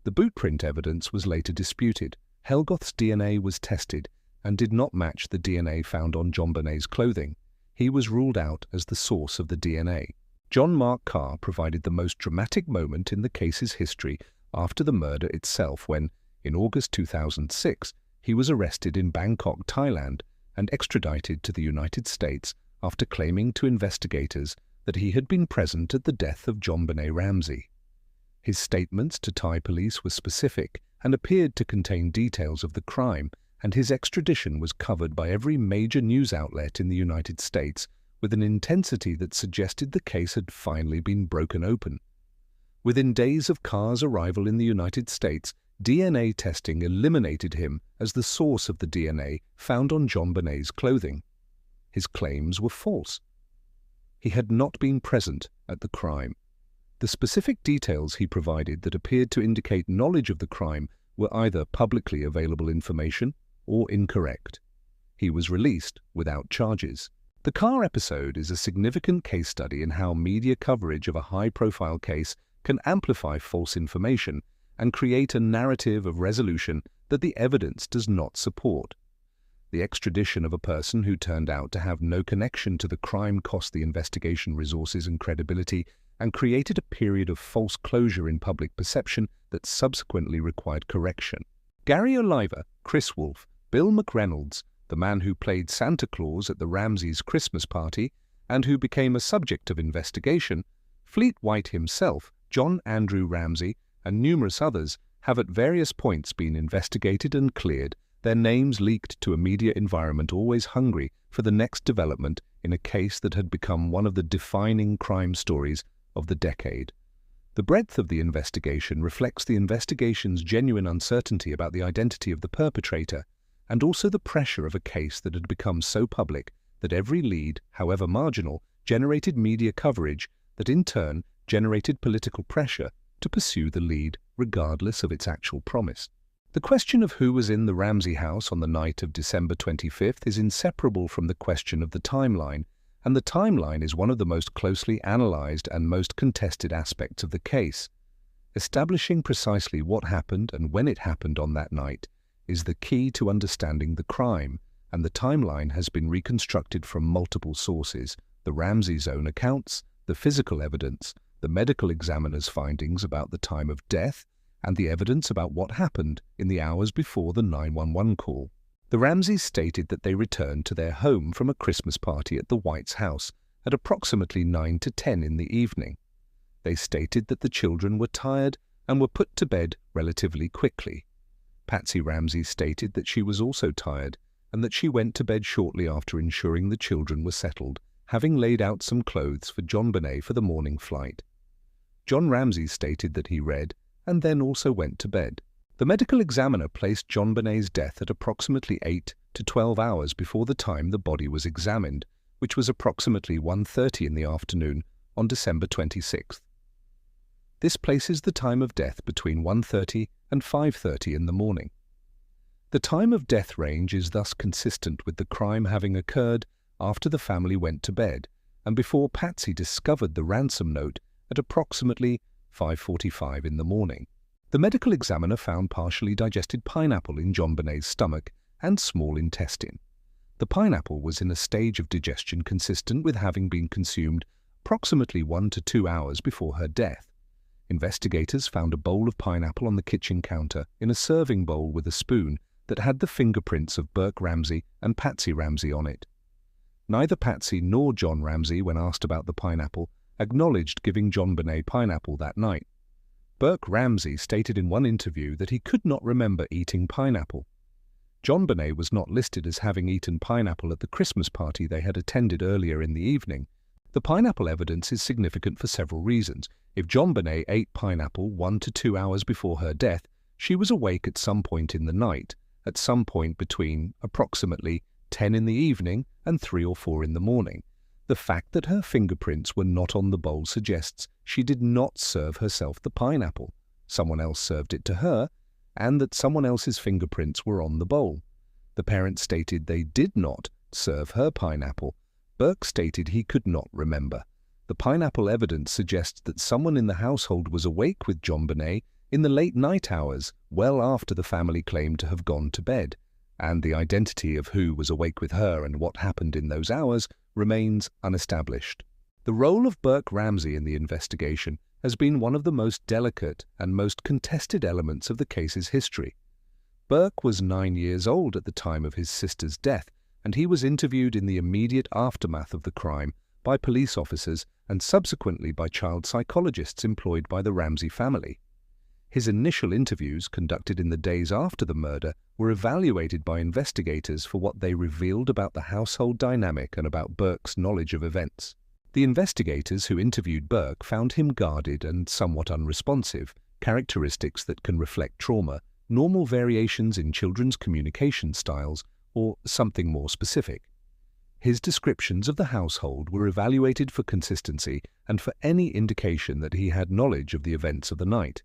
The boot print evidence was later disputed. Helgoth's DNA was tested and did not match the DNA found on JonBenét's clothing. He was ruled out as the source of the DNA. John Mark Carr provided the most dramatic moment in the case's history after the murder itself when, in August 2006, he was arrested in Bangkok, Thailand, and extradited to the United States after claiming to investigators that he had been present at the death of JonBenét Ramsey. His statements to Thai police were specific and appeared to contain details of the crime, and his extradition was covered by every major news outlet in the United States with an intensity that suggested the case had finally been broken open. Within days of Carr's arrival in the United States, DNA testing eliminated him as the source of the DNA found on JonBenét's clothing. His claims were false. He had not been present at the crime. The specific details he provided that appeared to indicate knowledge of the crime were either publicly available information or incorrect. He was released without charges. The Carr episode is a significant case study in how media coverage of a high-profile case can amplify false information and create a narrative of resolution that the evidence does not support. The extradition of a person who turned out to have no connection to the crime cost the investigation resources and credibility and created a period of false closure in public perception that subsequently required correction. Gary Oliva, Chris Wolfe, Bill McReynolds, the man who played Santa Claus at the Ramseys' Christmas party and who became a subject of investigation, Fleet White himself, John Andrew Ramsey, and numerous others have at various points been investigated and cleared, their names leaked to a media environment always hungry for the next development in a case that had become one of the defining crime stories of the decade. The breadth of the investigation reflects the investigation's genuine uncertainty about the identity of the perpetrator, and also the pressure of a case that had become so public that every lead, however marginal, generated media coverage that in turn generated political pressure to pursue the lead regardless of its actual promise. The question of who was in the Ramsey house on the night of December 25th is inseparable from the question of the timeline, and the timeline is one of the most closely analyzed and most contested aspects of the case. Establishing precisely what happened and when it happened on that night is the key to understanding the crime, and the timeline has been reconstructed from multiple sources: the Ramseys' own accounts, the physical evidence, the medical examiner's findings about the time of death, and the evidence about what happened in the hours before the 911 call. The Ramseys stated that they returned to their home from a Christmas party at the White's house at approximately 9 to 10 in the evening. They stated that the children were tired and were put to bed relatively quickly. Patsy Ramsey stated that she was also tired and that she went to bed shortly after ensuring the children were settled, having laid out some clothes for JonBenét for the morning flight. John Ramsey stated that he read and then also went to bed. The medical examiner placed JonBenét's death at approximately 8 to 12 hours before the time the body was examined, which was approximately 1:30 in the afternoon on December 26th. This places the time of death between 1:30 and 5:30 in the morning. The time of death range is thus consistent with the crime having occurred after the family went to bed and before Patsy discovered the ransom note at approximately 5:45 in the morning. The medical examiner found partially digested pineapple in JonBenét's stomach and small intestine. The pineapple was in a stage of digestion consistent with having been consumed approximately 1 to 2 hours before her death. Investigators found a bowl of pineapple on the kitchen counter in a serving bowl with a spoon that had the fingerprints of Burke Ramsey and Patsy Ramsey on it. Neither Patsy nor John Ramsey, when asked about the pineapple, acknowledged giving JonBenét pineapple that night. Burke Ramsey stated in one interview that he could not remember eating pineapple. JonBenét was not listed as having eaten pineapple at the Christmas party they had attended earlier in the evening. The pineapple evidence is significant for several reasons. If JonBenét ate pineapple 1 to 2 hours before her death, she was awake at some point in the night, at some point between approximately 10 in the evening and 3 or 4 in the morning. The fact that her fingerprints were not on the bowl suggests she did not serve herself the pineapple. Someone else served it to her, and that someone else's fingerprints were on the bowl. The parents stated they did not serve her pineapple. Burke stated he could not remember. The pineapple evidence suggests that someone in the household was awake with JonBenét in the late night hours, well after the family claimed to have gone to bed, and the identity of who was awake with her and what happened in those hours remains unestablished. The role of Burke Ramsey in the investigation has been one of the most delicate and most contested elements of the case's history. Burke was 9 years old at the time of his sister's death, and he was interviewed in the immediate aftermath of the crime by police officers and subsequently by child psychologists employed by the Ramsey family. His initial interviews, conducted in the days after the murder, were evaluated by investigators for what they revealed about the household dynamic and about Burke's knowledge of events. The investigators who interviewed Burke found him guarded and somewhat unresponsive, characteristics that can reflect trauma, normal variations in children's communication styles, or something more specific. His descriptions of the household were evaluated for consistency and for any indication that he had knowledge of the events of the night.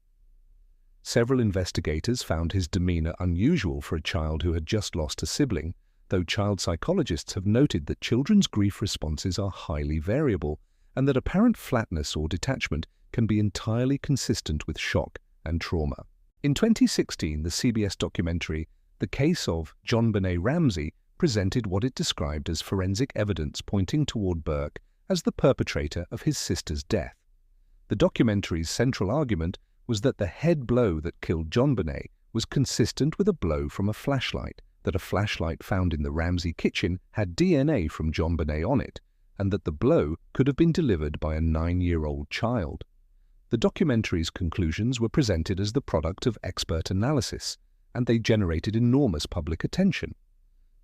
Several investigators found his demeanor unusual for a child who had just lost a sibling, though child psychologists have noted that children's grief responses are highly variable and that apparent flatness or detachment can be entirely consistent with shock and trauma. In 2016, the CBS documentary The Case of JonBenét Ramsey presented what it described as forensic evidence pointing toward Burke as the perpetrator of his sister's death. The documentary's central argument was that the head blow that killed JonBenét was consistent with a blow from a flashlight, that a flashlight found in the Ramsey kitchen had DNA from JonBenét on it, and that the blow could have been delivered by a 9-year-old child. The documentary's conclusions were presented as the product of expert analysis, and they generated enormous public attention.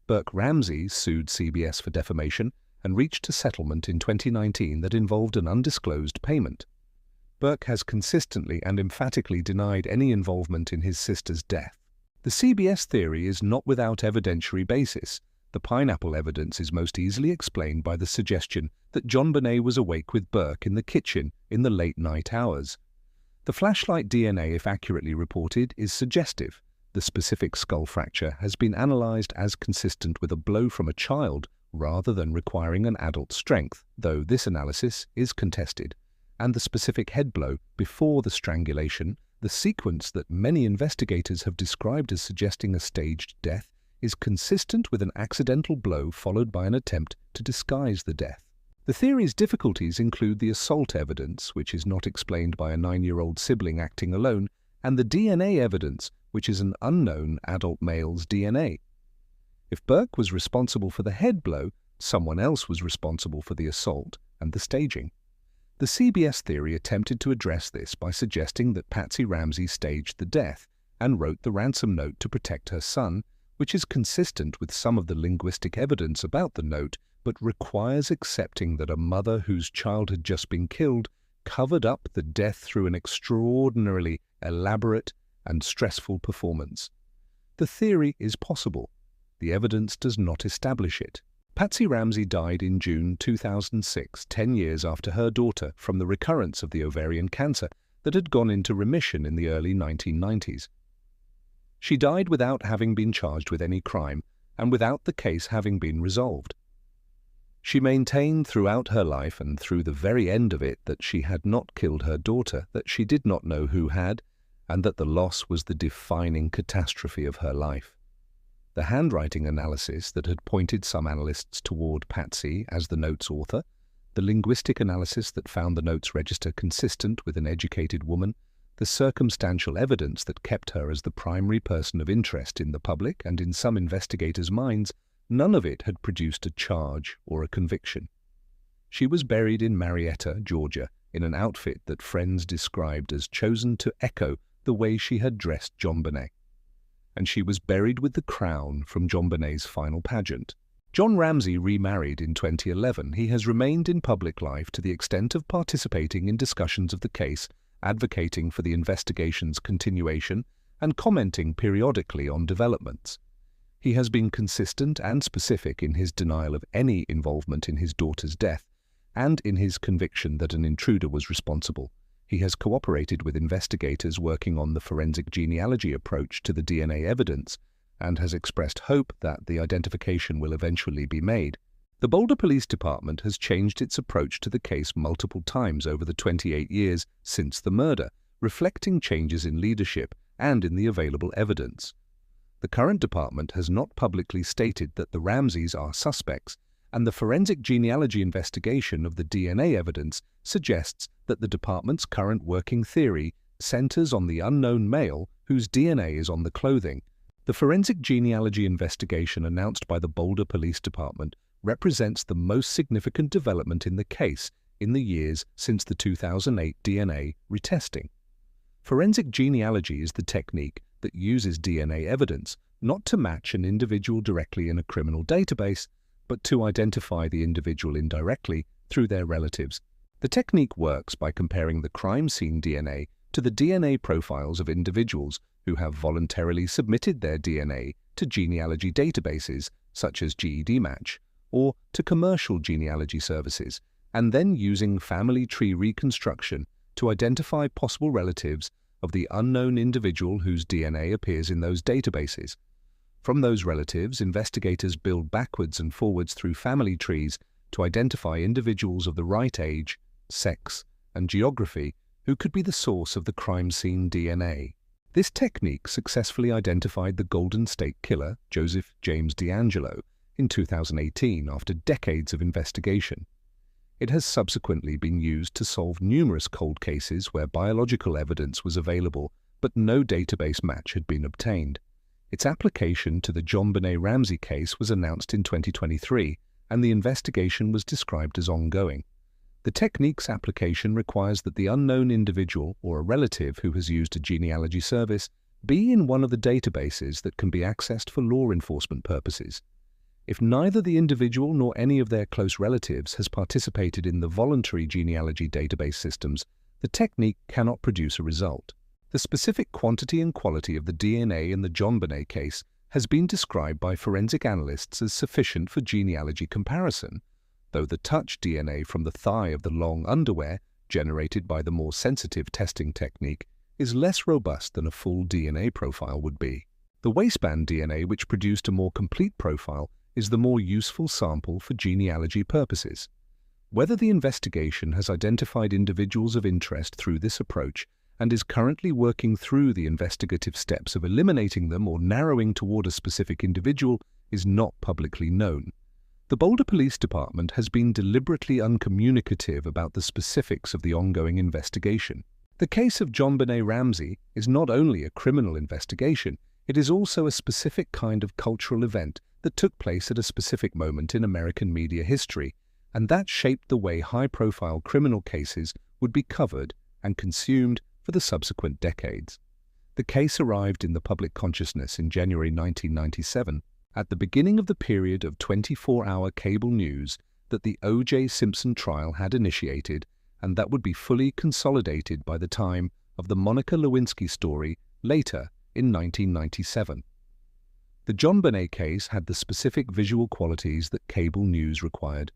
Burke Ramsey sued CBS for defamation and reached a settlement in 2019 that involved an undisclosed payment. Burke has consistently and emphatically denied any involvement in his sister's death. The CBS theory is not without evidentiary basis. The pineapple evidence is most easily explained by the suggestion that JonBenét was awake with Burke in the kitchen in the late night hours. The flashlight DNA, if accurately reported, is suggestive. The specific skull fracture has been analyzed as consistent with a blow from a child rather than requiring an adult strength, though this analysis is contested. And the specific head blow before the strangulation, the sequence that many investigators have described as suggesting a staged death, is consistent with an accidental blow followed by an attempt to disguise the death. The theory's difficulties include the assault evidence, which is not explained by a 9-year-old sibling acting alone, and the DNA evidence, which is an unknown adult male's DNA. If Burke was responsible for the head blow, someone else was responsible for the assault and the staging. The CBS theory attempted to address this by suggesting that Patsy Ramsey staged the death and wrote the ransom note to protect her son, which is consistent with some of the linguistic evidence about the note, but requires accepting that a mother whose child had just been killed covered up the death through an extraordinarily elaborate and stressful performance. The theory is possible. The evidence does not establish it. Patsy Ramsey died in June 2006, 10 years after her daughter, from the recurrence of the ovarian cancer that had gone into remission in the early 1990s. She died without having been charged with any crime and without the case having been resolved. She maintained throughout her life and through the very end of it that she had not killed her daughter, that she did not know who had, and that the loss was the defining catastrophe of her life. The handwriting analysis that had pointed some analysts toward Patsy as the note's author, the linguistic analysis that found the note's register consistent with an educated woman, the circumstantial evidence that kept her as the primary person of interest in the public and in some investigators' minds, none of it had produced a charge or a conviction. She was buried in Marietta, Georgia, in an outfit that friends described as chosen to echo the way she had dressed JonBenét. and she was buried with the crown from JonBenét's final pageant. Jon Ramsey remarried in 2011. He has remained in public life to the extent of participating in discussions of the case, advocating for the investigation's continuation, and commenting periodically on developments. He has been consistent and specific in his denial of any involvement in his daughter's death, and in his conviction that an intruder was responsible. He has cooperated with investigators working on the forensic genealogy approach to the DNA evidence, and has expressed hope that the identification will eventually be made. The Boulder Police Department has changed its approach to the case multiple times over the 28 years since the murder, reflecting changes in leadership and in the available evidence. The current department has not publicly stated that the Ramseys are suspects, and the forensic genealogy investigation of the DNA evidence suggests that the department's current working theory centers on the unknown male whose DNA is on the clothing. The forensic genealogy investigation announced by the Boulder Police Department represents the most significant development in the case in the years since the 2008 DNA retesting. Forensic genealogy is the technique that uses DNA evidence not to match an individual directly in a criminal database, but to identify the individual indirectly through their relatives. The technique works by comparing the crime scene DNA to the DNA profiles of individuals who have voluntarily submitted their DNA to genealogy databases such as GEDmatch, or to commercial genealogy services, and then using family tree reconstruction to identify possible relatives of the unknown individual whose DNA appears in those databases. From those relatives, investigators build backwards and forwards through family trees to identify individuals of the right age, sex, and geography who could be the source of the crime scene DNA. This technique successfully identified the Golden State Killer, Joseph James DeAngelo, in 2018 after decades of investigation. It has subsequently been used to solve numerous cold cases where biological evidence was available but no database match had been obtained. Its application to the JonBenét Ramsey case was announced in 2023, and the investigation was described as ongoing. The technique's application requires that the unknown individual or a relative who has used a genealogy service be in one of the databases that can be accessed for law enforcement purposes. If neither the individual nor any of their close relatives has participated in the voluntary genealogy database systems, the technique cannot produce a result. The specific quantity and quality of the DNA in the JonBenét case has been described by forensic analysts as sufficient for genealogy comparison, though the touch DNA from the thigh of the long underwear, generated by the more sensitive testing technique, is less robust than a full DNA profile would be. The waistband DNA, which produced a more complete profile, is the more useful sample for genealogy purposes. Whether the investigation has identified individuals of interest through this approach and is currently working through the investigative steps of eliminating them or narrowing toward a specific individual is not publicly known. The Boulder Police Department has been deliberately uncommunicative about the specifics of the ongoing investigation. The case of JonBenét Ramsey is not only a criminal investigation, it is also a specific kind of cultural event that took place at a specific moment in American media history, and that shaped the way high-profile criminal cases would be covered and consumed for the subsequent decades. The case arrived in the public consciousness in January 1997, at the beginning of the period of 24-hour cable news that the O.J. Simpson trial had initiated, and that would be fully consolidated by the time of the Monica Lewinsky story later in 1997. The JonBenét case had the specific visual qualities that cable news required: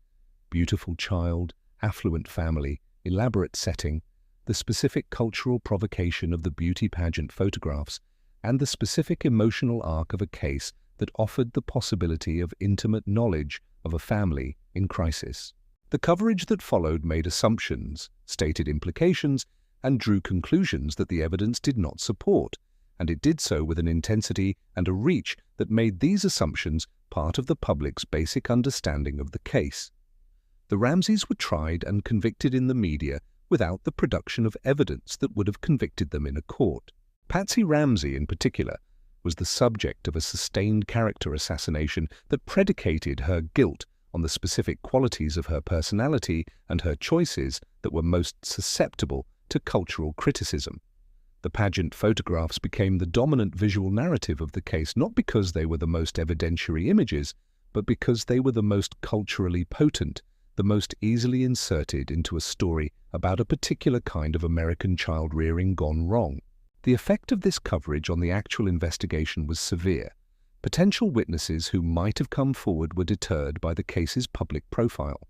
beautiful child, affluent family, elaborate setting, the specific cultural provocation of the beauty pageant photographs, and the specific emotional arc of a case that offered the possibility of intimate knowledge of a family in crisis. The coverage that followed made assumptions, stated implications, and drew conclusions that the evidence did not support, and it did so with an intensity and a reach that made these assumptions part of the public's basic understanding of the case. The Ramseys were tried and convicted in the media without the production of evidence that would have convicted them in a court. Patsy Ramsey, in particular, was the subject of a sustained character assassination that predicated her guilt on the specific qualities of her personality and her choices that were most susceptible to cultural criticism. The The pageant photographs became the dominant visual narrative of the case, not because they were the most evidentiary images, but because they were the most culturally potent, the most easily inserted into a story about a particular kind of American child rearing gone wrong. The effect of this coverage on the actual investigation was severe. Potential witnesses who might have come forward were deterred by the case's public profile.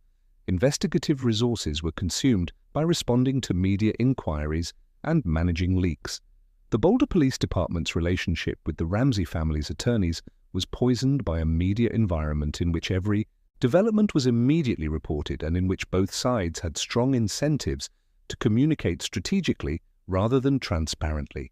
Investigative resources were consumed by responding to media inquiries and managing leaks. The Boulder Police Department's relationship with the Ramsey family's attorneys was poisoned by a media environment in which every development was immediately reported and in which both sides had strong incentives to communicate strategically rather than transparently.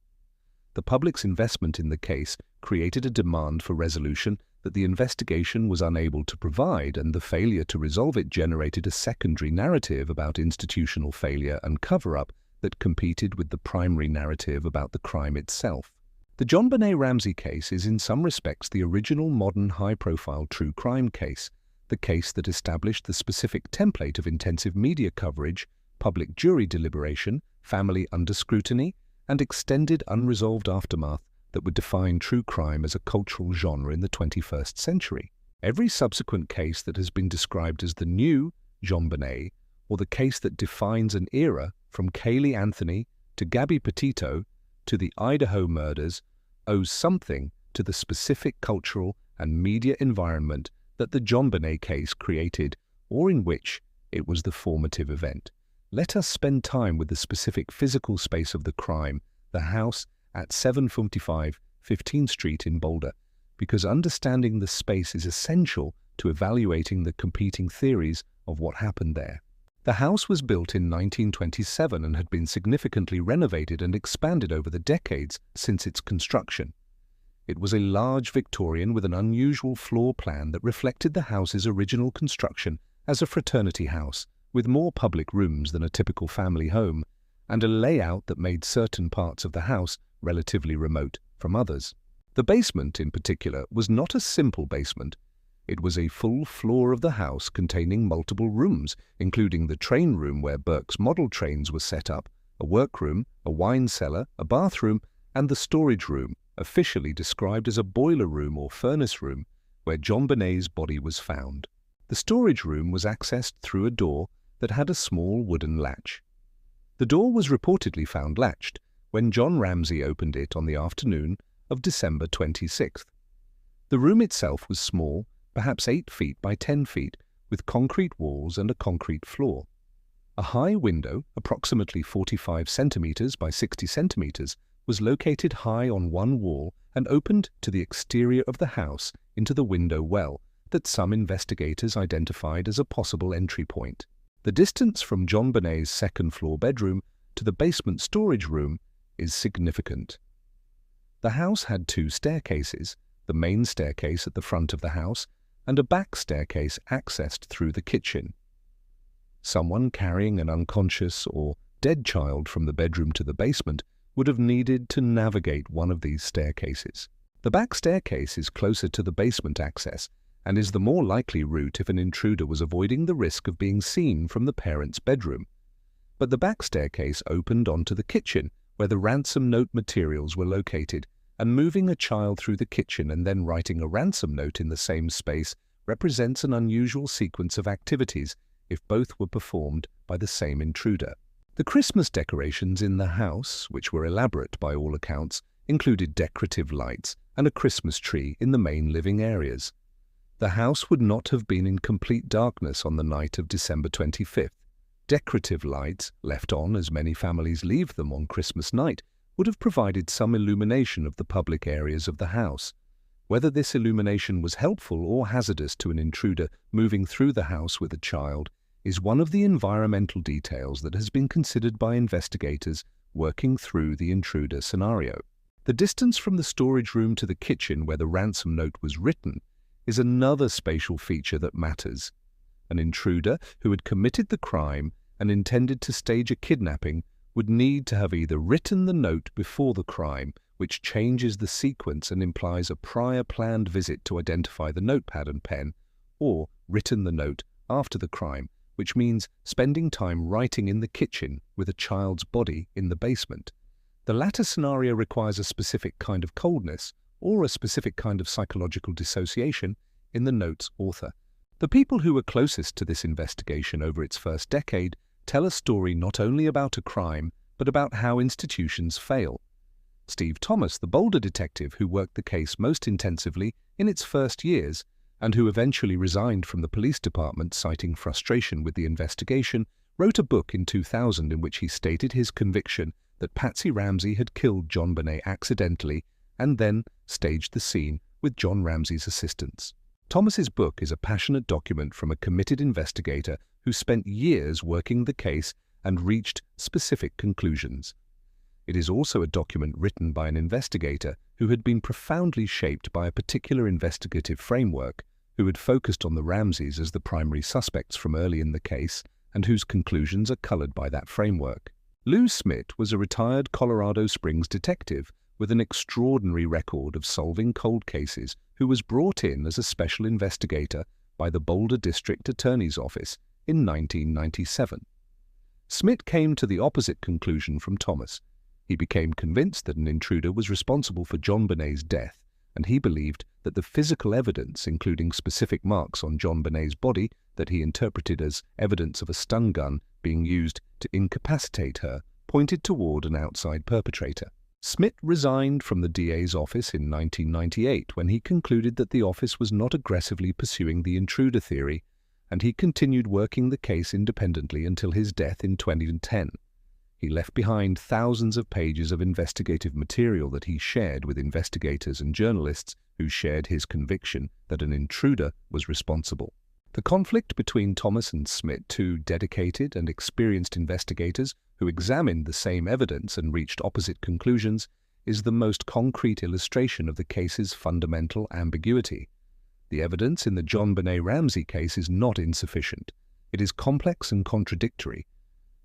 The public's investment in the case created a demand for resolution that the investigation was unable to provide, and the failure to resolve it generated a secondary narrative about institutional failure and cover-up that competed with the primary narrative about the crime itself. The JonBenét Ramsey case is in some respects the original modern high-profile true crime case, the case that established the specific template of intensive media coverage, public jury deliberation, family under scrutiny, and extended unresolved aftermath that would define true crime as a cultural genre in the 21st century. Every subsequent case that has been described as the new JonBenét, or the case that defines an era from Caylee Anthony to Gabby Petito to the Idaho murders, owes something to the specific cultural and media environment that the JonBenét case created, or in which it was the formative event. Let us spend time with the specific physical space of the crime, the house at 755 15th Street in Boulder, because understanding the space is essential to evaluating the competing theories of what happened there. The house was built in 1927 and had been significantly renovated and expanded over the decades since its construction. It was a large Victorian with an unusual floor plan that reflected the house's original construction as a fraternity house, with more public rooms than a typical family home, and a layout that made certain parts of the house relatively remote from others. The basement, in particular, was not a simple basement. It was a full floor of the house containing multiple rooms, including the train room where Burke's model trains were set up, a workroom, a wine cellar, a bathroom, and the storage room, officially described as a boiler room or furnace room, where JonBenét's body was found. The storage room was accessed through a door that had a small wooden latch. The door was reportedly found latched when John Ramsey opened it on the afternoon of December 26th. The room itself was small, perhaps 8 feet by 10 feet, with concrete walls and a concrete floor. A high window, approximately 45 centimeters by 60 centimeters, was located high on one wall and opened to the exterior of the house into the window well that some investigators identified as a possible entry point. The distance from JonBenét's second-floor bedroom to the basement storage room is significant. The house had 2 staircases, the main staircase at the front of the house and a back staircase accessed through the kitchen. Someone carrying an unconscious or dead child from the bedroom to the basement would have needed to navigate one of these staircases. The back staircase is closer to the basement access and is the more likely route if an intruder was avoiding the risk of being seen from the parents' bedroom. But the back staircase opened onto the kitchen, where the ransom note materials were located, and moving a child through the kitchen and then writing a ransom note in the same space represents an unusual sequence of activities if both were performed by the same intruder. The Christmas decorations in the house, which were elaborate by all accounts, included decorative lights and a Christmas tree in the main living areas. The house would not have been in complete darkness on the night of December 25th. Decorative lights, left on as many families leave them on Christmas night, would have provided some illumination of the public areas of the house. Whether this illumination was helpful or hazardous to an intruder moving through the house with a child is one of the environmental details that has been considered by investigators working through the intruder scenario. The distance from the storage room to the kitchen where the ransom note was written is another spatial feature that matters. An intruder who had committed the crime and intended to stage a kidnapping would need to have either written the note before the crime, which changes the sequence and implies a prior planned visit to identify the notepad and pen, or written the note after the crime, which means spending time writing in the kitchen with a child's body in the basement. The latter scenario requires a specific kind of coldness or a specific kind of psychological dissociation in the note's author. The people who were closest to this investigation over its first decade tell a story not only about a crime, but about how institutions fail. Steve Thomas, the Boulder detective who worked the case most intensively in its first years, and who eventually resigned from the police department citing frustration with the investigation, wrote a book in 2000 in which he stated his conviction that Patsy Ramsey had killed JonBenét accidentally and then staged the scene with John Ramsey's assistance. Thomas's book is a passionate document from a committed investigator who spent years working the case and reached specific conclusions. It is also a document written by an investigator who had been profoundly shaped by a particular investigative framework, who had focused on the Ramseys as the primary suspects from early in the case, and whose conclusions are colored by that framework. Lou Smith was a retired Colorado Springs detective with an extraordinary record of solving cold cases who was brought in as a special investigator by the Boulder District Attorney's Office in 1997. Smith came to the opposite conclusion from Thomas. He became convinced that an intruder was responsible for JonBenét's death, and he believed that the physical evidence, including specific marks on JonBenét's body that he interpreted as evidence of a stun gun being used to incapacitate her, pointed toward an outside perpetrator. Smith resigned from the DA's office in 1998 when he concluded that the office was not aggressively pursuing the intruder theory, and he continued working the case independently until his death in 2010. He left behind thousands of pages of investigative material that he shared with investigators and journalists who shared his conviction that an intruder was responsible. The conflict between Thomas and Smith, two dedicated and experienced investigators who examined the same evidence and reached opposite conclusions, is the most concrete illustration of the case's fundamental ambiguity. The evidence in the JonBenét Ramsey case is not insufficient. It is complex and contradictory,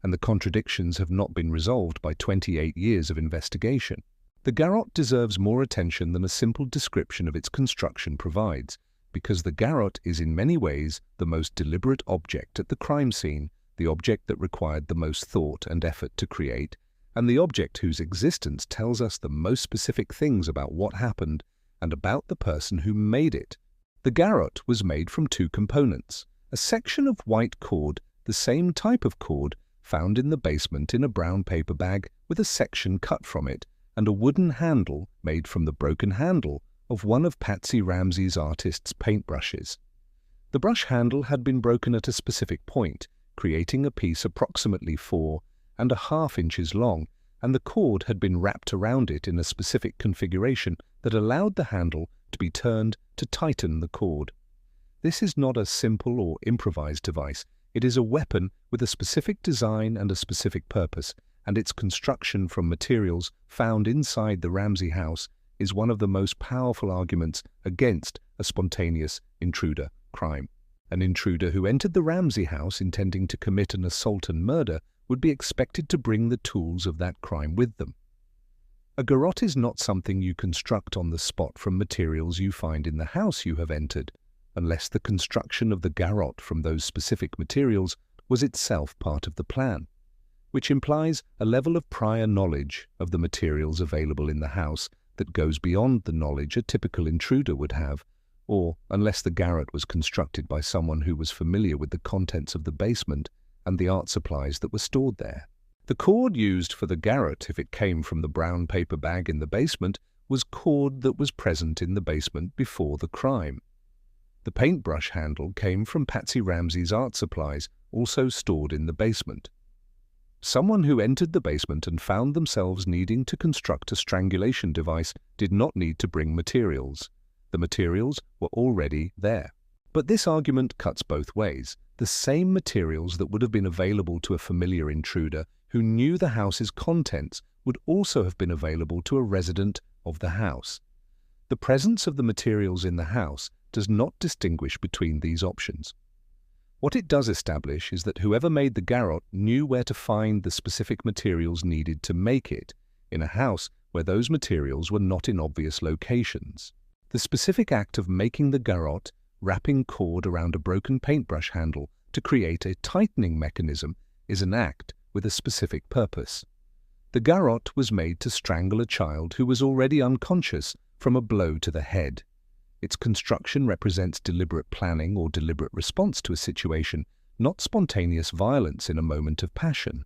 and the contradictions have not been resolved by 28 years of investigation. The garrote deserves more attention than a simple description of its construction provides, because the garrote is in many ways the most deliberate object at the crime scene, the object that required the most thought and effort to create, and the object whose existence tells us the most specific things about what happened and about the person who made it. The garrote was made from two components: a section of white cord, the same type of cord found in the basement in a brown paper bag with a section cut from it, and a wooden handle made from the broken handle of one of Patsy Ramsey's artist's paintbrushes. The brush handle had been broken at a specific point, creating a piece approximately 4.5 inches long, and the cord had been wrapped around it in a specific configuration that allowed the handle to be turned to tighten the cord. This is not a simple or improvised device. It is a weapon with a specific design and a specific purpose, and its construction from materials found inside the Ramsey house is one of the most powerful arguments against a spontaneous intruder crime. An intruder who entered the Ramsey house intending to commit an assault and murder would be expected to bring the tools of that crime with them. A garrote is not something you construct on the spot from materials you find in the house you have entered, unless the construction of the garrote from those specific materials was itself part of the plan, which implies a level of prior knowledge of the materials available in the house that goes beyond the knowledge a typical intruder would have, or unless the garrote was constructed by someone who was familiar with the contents of the basement and the art supplies that were stored there. The cord used for the garrote, if it came from the brown paper bag in the basement, was cord that was present in the basement before the crime. The paintbrush handle came from Patsy Ramsey's art supplies, also stored in the basement. Someone who entered the basement and found themselves needing to construct a strangulation device did not need to bring materials. The materials were already there. But this argument cuts both ways. The same materials that would have been available to a familiar intruder who knew the house's contents would also have been available to a resident of the house. The presence of the materials in the house does not distinguish between these options. What it does establish is that whoever made the garrote knew where to find the specific materials needed to make it, in a house where those materials were not in obvious locations. The specific act of making the garrote, wrapping cord around a broken paintbrush handle to create a tightening mechanism, is an act with a specific purpose. The garrote was made to strangle a child who was already unconscious from a blow to the head. Its construction represents deliberate planning or deliberate response to a situation, not spontaneous violence in a moment of passion.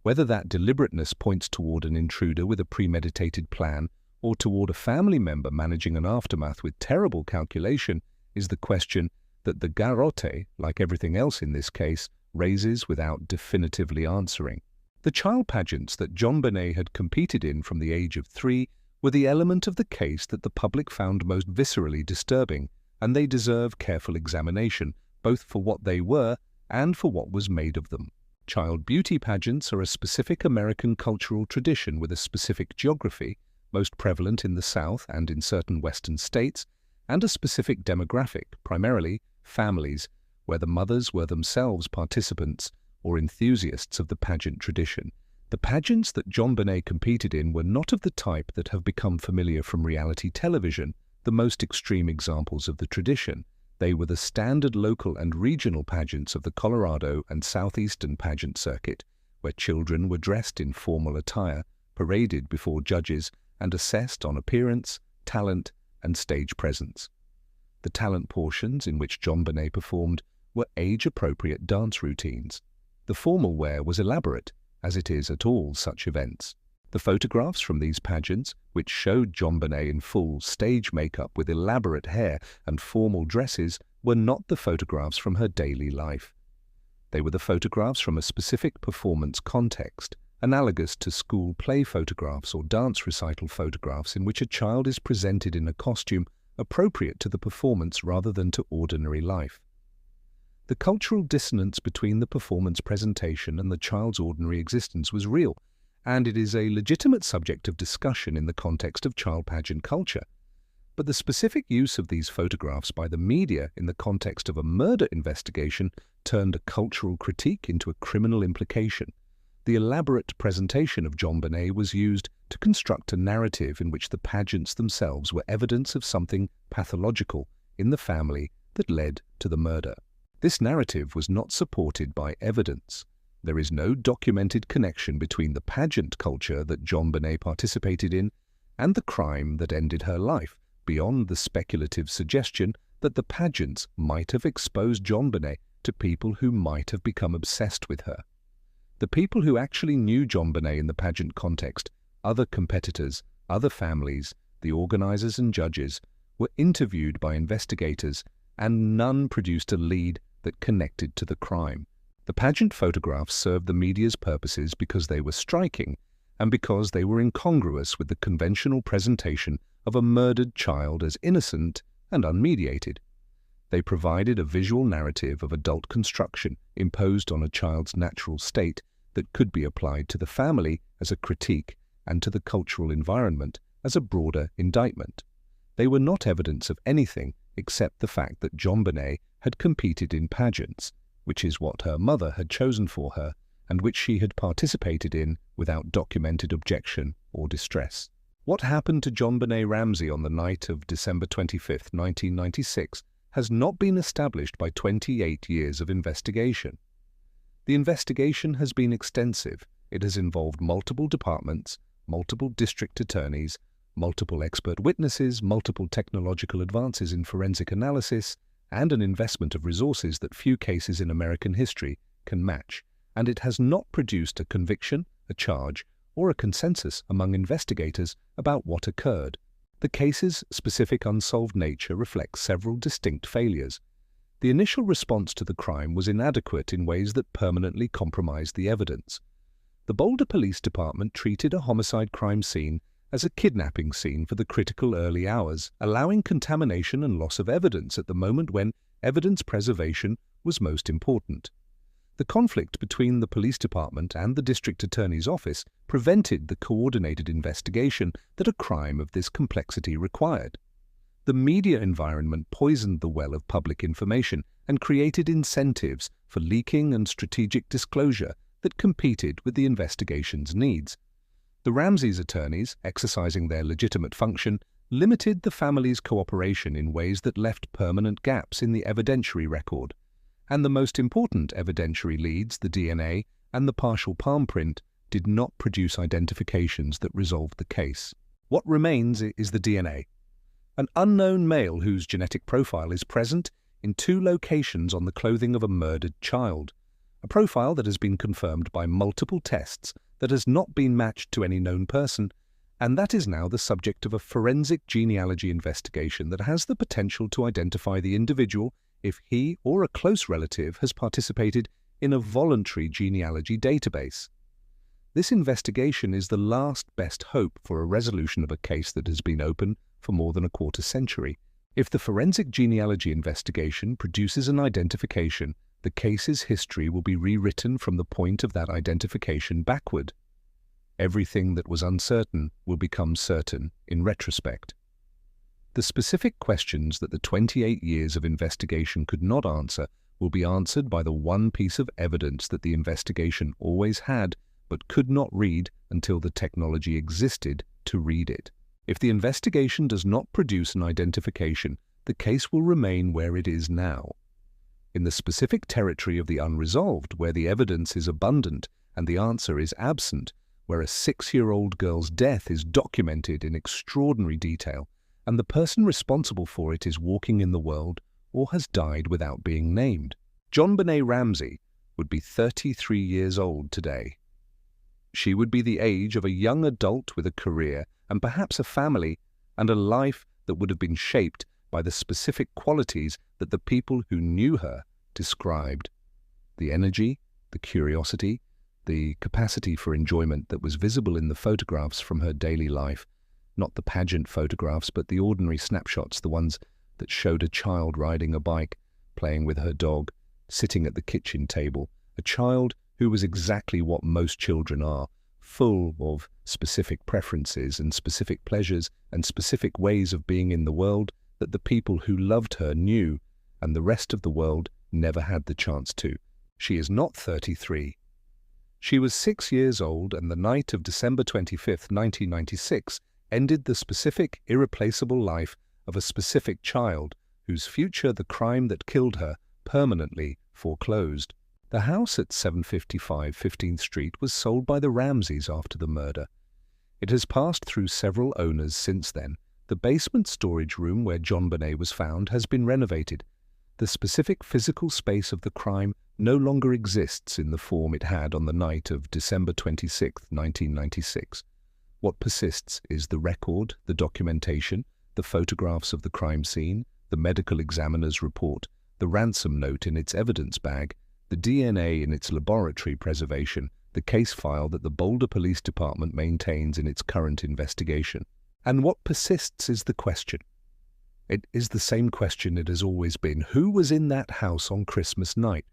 Whether that deliberateness points toward an intruder with a premeditated plan or toward a family member managing an aftermath with terrible calculation is the question that the garrote, like everything else in this case, raises without definitively answering. The child pageants that JonBenét had competed in from the age of 3 were the element of the case that the public found most viscerally disturbing, and they deserve careful examination, both for what they were and for what was made of them. Child beauty pageants are a specific American cultural tradition with a specific geography, most prevalent in the South and in certain Western states, and a specific demographic, primarily families, where the mothers were themselves participants or enthusiasts of the pageant tradition. The pageants that JonBenét competed in were not of the type that have become familiar from reality television, the most extreme examples of the tradition. They were the standard local and regional pageants of the Colorado and southeastern pageant circuit, where children were dressed in formal attire, paraded before judges, and assessed on appearance, talent, and stage presence. The talent portions in which JonBenét performed were age-appropriate dance routines. The formal wear was elaborate, as it is at all such events. The photographs from these pageants, which showed JonBenét in full stage makeup with elaborate hair and formal dresses, were not the photographs from her daily life. They were the photographs from a specific performance context, analogous to school play photographs or dance recital photographs in which a child is presented in a costume appropriate to the performance rather than to ordinary life. The cultural dissonance between the performance presentation and the child's ordinary existence was real, and it is a legitimate subject of discussion in the context of child pageant culture. But the specific use of these photographs by the media in the context of a murder investigation turned a cultural critique into a criminal implication. The elaborate presentation of JonBenét was used to construct a narrative in which the pageants themselves were evidence of something pathological in the family that led to the murder. This narrative was not supported by evidence. There is no documented connection between the pageant culture that JonBenét participated in and the crime that ended her life, beyond the speculative suggestion that the pageants might have exposed JonBenét to people who might have become obsessed with her. The people who actually knew JonBenét in the pageant context, other competitors, other families, the organizers and judges, were interviewed by investigators, and none produced a lead that connected to the crime. The pageant photographs served the media's purposes because they were striking and because they were incongruous with the conventional presentation of a murdered child as innocent and unmediated. They provided a visual narrative of adult construction imposed on a child's natural state that could be applied to the family as a critique and to the cultural environment as a broader indictment. They were not evidence of anything except the fact that JonBenét had competed in pageants, which is what her mother had chosen for her and which she had participated in without documented objection or distress. What happened to JonBenét Ramsey on the night of December 25, 1996, has not been established by 28 years of investigation. The investigation has been extensive. It has involved multiple departments, multiple district attorneys, multiple expert witnesses, multiple technological advances in forensic analysis, and an investment of resources that few cases in American history can match, and it has not produced a conviction, a charge, or a consensus among investigators about what occurred. The case's specific unsolved nature reflects several distinct failures. The initial response to the crime was inadequate in ways that permanently compromised the evidence. The Boulder Police Department treated a homicide crime scene as a kidnapping scene for the critical early hours, allowing contamination and loss of evidence at the moment when evidence preservation was most important. The conflict between the police department and the district attorney's office prevented the coordinated investigation that a crime of this complexity required. The media environment poisoned the well of public information and created incentives for leaking and strategic disclosure that competed with the investigation's needs. The Ramseys' attorneys, exercising their legitimate function, limited the family's cooperation in ways that left permanent gaps in the evidentiary record, and the most important evidentiary leads, the DNA and the partial palm print, did not produce identifications that resolved the case. What remains is the DNA. An unknown male whose genetic profile is present in 2 locations on the clothing of a murdered child. A profile that has been confirmed by multiple tests, that has not been matched to any known person, and that is now the subject of a forensic genealogy investigation that has the potential to identify the individual if he or a close relative has participated in a voluntary genealogy database. This investigation is the last best hope for a resolution of a case that has been open for more than a quarter century. If the forensic genealogy investigation produces an identification, the case's history will be rewritten from the point of that identification backward. Everything that was uncertain will become certain in retrospect. The specific questions that the 28 years of investigation could not answer will be answered by the one piece of evidence that the investigation always had but could not read until the technology existed to read it. If the investigation does not produce an identification, the case will remain where it is now. In the specific territory of the unresolved, where the evidence is abundant and the answer is absent, where a 6-year-old girl's death is documented in extraordinary detail, and the person responsible for it is walking in the world or has died without being named. JonBenét Ramsey would be 33 years old today. She would be the age of a young adult with a career and perhaps a family and a life that would have been shaped by the specific qualities that the people who knew her described. The energy, the curiosity, the capacity for enjoyment that was visible in the photographs from her daily life, not the pageant photographs, but the ordinary snapshots, the ones that showed a child riding a bike, playing with her dog, sitting at the kitchen table, a child who was exactly what most children are, full of specific preferences and specific pleasures and specific ways of being in the world that the people who loved her knew, and the rest of the world never had the chance to. She is not 33. She was 6 years old, and the night of December 25th, 1996, ended the specific, irreplaceable life of a specific child whose future the crime that killed her permanently foreclosed. The house at 755 15th Street was sold by the Ramseys after the murder. It has passed through several owners since then. The basement storage room where JonBenét was found has been renovated. The specific physical space of the crime no longer exists in the form it had on the night of December 26, 1996. What persists is the record, the documentation, the photographs of the crime scene, the medical examiner's report, the ransom note in its evidence bag, the DNA in its laboratory preservation, the case file that the Boulder Police Department maintains in its current investigation. And what persists is the question. It is the same question it has always been. Who was in that house on Christmas night?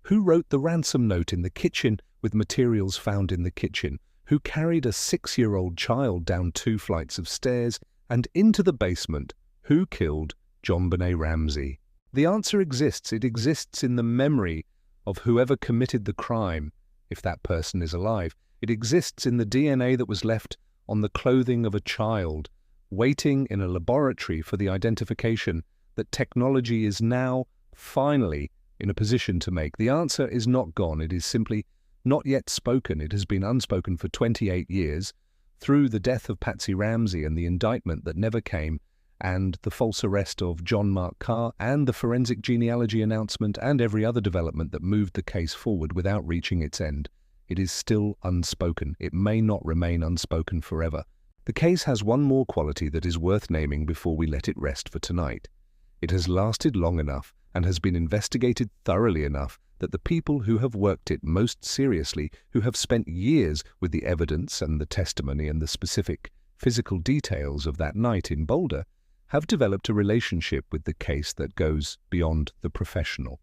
Who wrote the ransom note in the kitchen with materials found in the kitchen? Who carried a 6-year-old child down 2 flights of stairs and into the basement? Who killed JonBenét Ramsey? The answer exists. It exists in the memory of whoever committed the crime, if that person is alive. It exists in the DNA that was left on the clothing of a child, waiting in a laboratory for the identification that technology is now, finally, in a position to make. The answer is not gone. It is simply not yet spoken. It has been unspoken for 28 years, through the death of Patsy Ramsey and the indictment that never came, and the false arrest of John Mark Carr, and the forensic genealogy announcement, and every other development that moved the case forward without reaching its end. It is still unspoken. It may not remain unspoken forever. The case has one more quality that is worth naming before we let it rest for tonight. It has lasted long enough and has been investigated thoroughly enough that the people who have worked it most seriously, who have spent years with the evidence and the testimony and the specific physical details of that night in Boulder, have developed a relationship with the case that goes beyond the professional.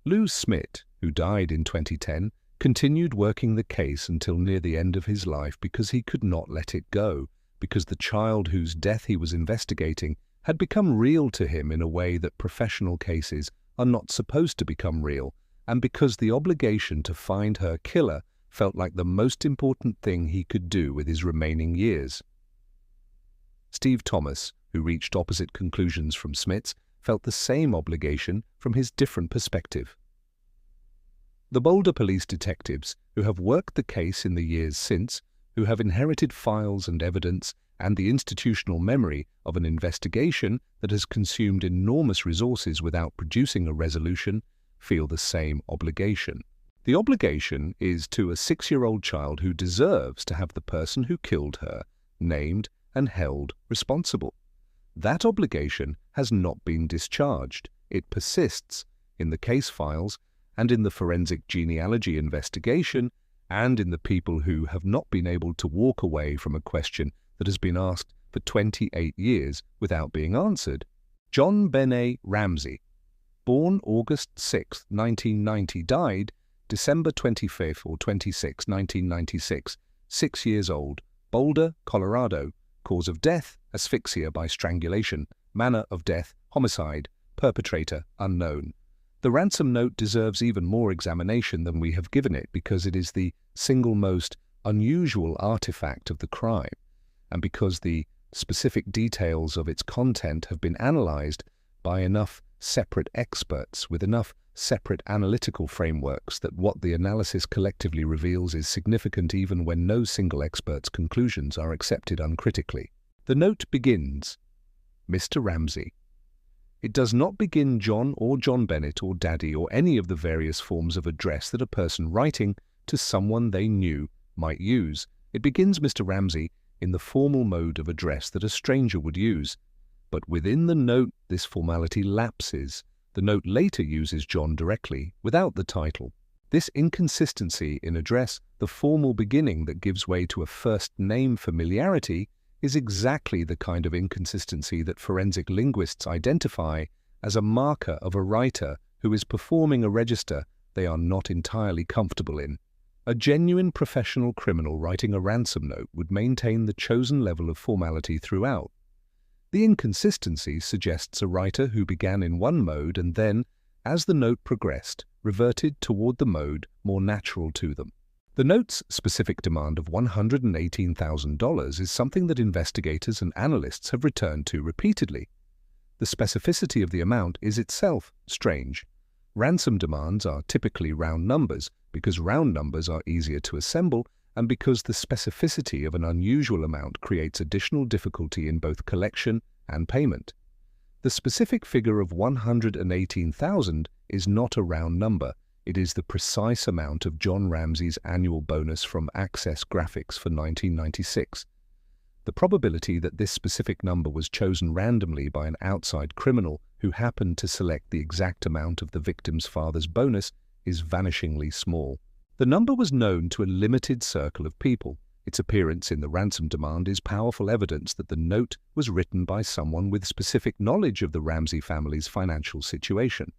Lou Smith, who died in 2010, continued working the case until near the end of his life because he could not let it go, because the child whose death he was investigating had become real to him in a way that professional cases are not supposed to become real, and because the obligation to find her killer felt like the most important thing he could do with his remaining years. Steve Thomas, who reached opposite conclusions from Smith's, felt the same obligation from his different perspective. The Boulder police detectives, who have worked the case in the years since, who have inherited files and evidence and the institutional memory of an investigation that has consumed enormous resources without producing a resolution, feel the same obligation. The obligation is to a 6-year-old child who deserves to have the person who killed her named and held responsible. That obligation has not been discharged. It persists in the case files and in the forensic genealogy investigation and in the people who have not been able to walk away from a question that has been asked for 28 years without being answered. JonBenét Ramsey, born August 6, 1990, died December 25 or 26, 1996, 6 years old, Boulder, Colorado. Cause of death, asphyxia by strangulation. Manner of death, homicide. Perpetrator, unknown. The ransom note deserves even more examination than we have given it because it is the single most unusual artifact of the crime, and because the specific details of its content have been analyzed by enough separate experts with enough separate analytical frameworks that what the analysis collectively reveals is significant even when no single expert's conclusions are accepted uncritically. The note begins, Mr. Ramsey. It does not begin John or JonBenét or Daddy or any of the various forms of address that a person writing to someone they knew might use. It begins Mr. Ramsey in the formal mode of address that a stranger would use. But within the note, this formality lapses. The note later uses John directly, without the title. This inconsistency in address, the formal beginning that gives way to a first-name familiarity, is exactly the kind of inconsistency that forensic linguists identify as a marker of a writer who is performing a register they are not entirely comfortable in. A genuine professional criminal writing a ransom note would maintain the chosen level of formality throughout. The inconsistency suggests a writer who began in one mode and then, as the note progressed, reverted toward the mode more natural to them. The note's specific demand of $118,000 is something that investigators and analysts have returned to repeatedly. The specificity of the amount is itself strange. Ransom demands are typically round numbers because round numbers are easier to assemble and because the specificity of an unusual amount creates additional difficulty in both collection and payment. The specific figure of $118,000 is not a round number. It is the precise amount of John Ramsey's annual bonus from Access Graphics for 1996. The probability that this specific number was chosen randomly by an outside criminal who happened to select the exact amount of the victim's father's bonus is vanishingly small. The number was known to a limited circle of people. Its appearance in the ransom demand is powerful evidence that the note was written by someone with specific knowledge of the Ramsey family's financial situation.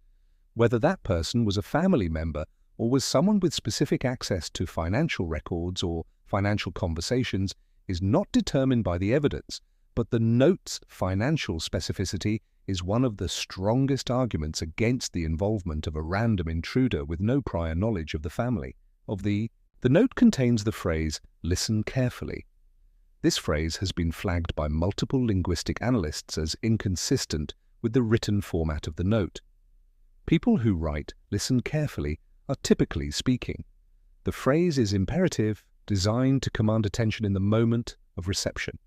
Whether that person was a family member or was someone with specific access to financial records or financial conversations is not determined by the evidence, but the note's financial specificity is one of the strongest arguments against the involvement of a random intruder with no prior knowledge of the family. The note contains the phrase, "Listen carefully." This phrase has been flagged by multiple linguistic analysts as inconsistent with the written format of the note. People who write, "Listen carefully," are typically speaking. The phrase is imperative, designed to command attention in the moment of reception.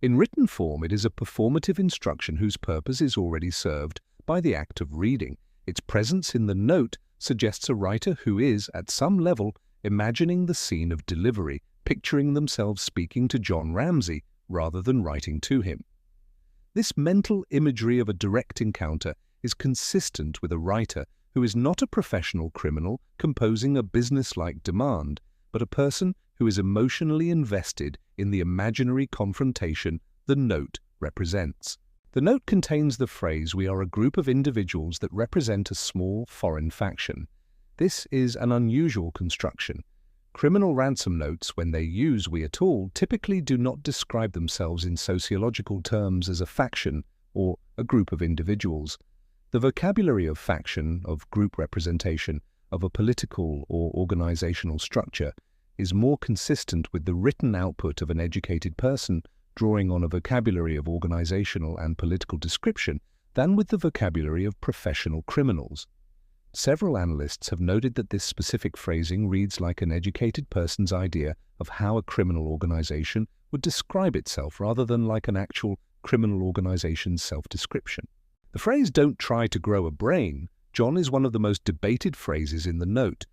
In written form, it is a performative instruction whose purpose is already served by the act of reading. Its presence in the note suggests a writer who is, at some level, imagining the scene of delivery, picturing themselves speaking to John Ramsey rather than writing to him. This mental imagery of a direct encounter is consistent with a writer who is not a professional criminal composing a business-like demand, but a person who is emotionally invested in the imaginary confrontation the note represents. The note contains the phrase, "We are a group of individuals that represent a small foreign faction." This is an unusual construction. Criminal ransom notes, when they use "we" at all, typically do not describe themselves in sociological terms as a faction or a group of individuals. The vocabulary of faction, of group representation, of a political or organizational structure is more consistent with the written output of an educated person drawing on a vocabulary of organizational and political description than with the vocabulary of professional criminals. Several analysts have noted that this specific phrasing reads like an educated person's idea of how a criminal organization would describe itself rather than like an actual criminal organization's self-description. The phrase "don't try to grow a brain," John, is one of the most debated phrases in the note.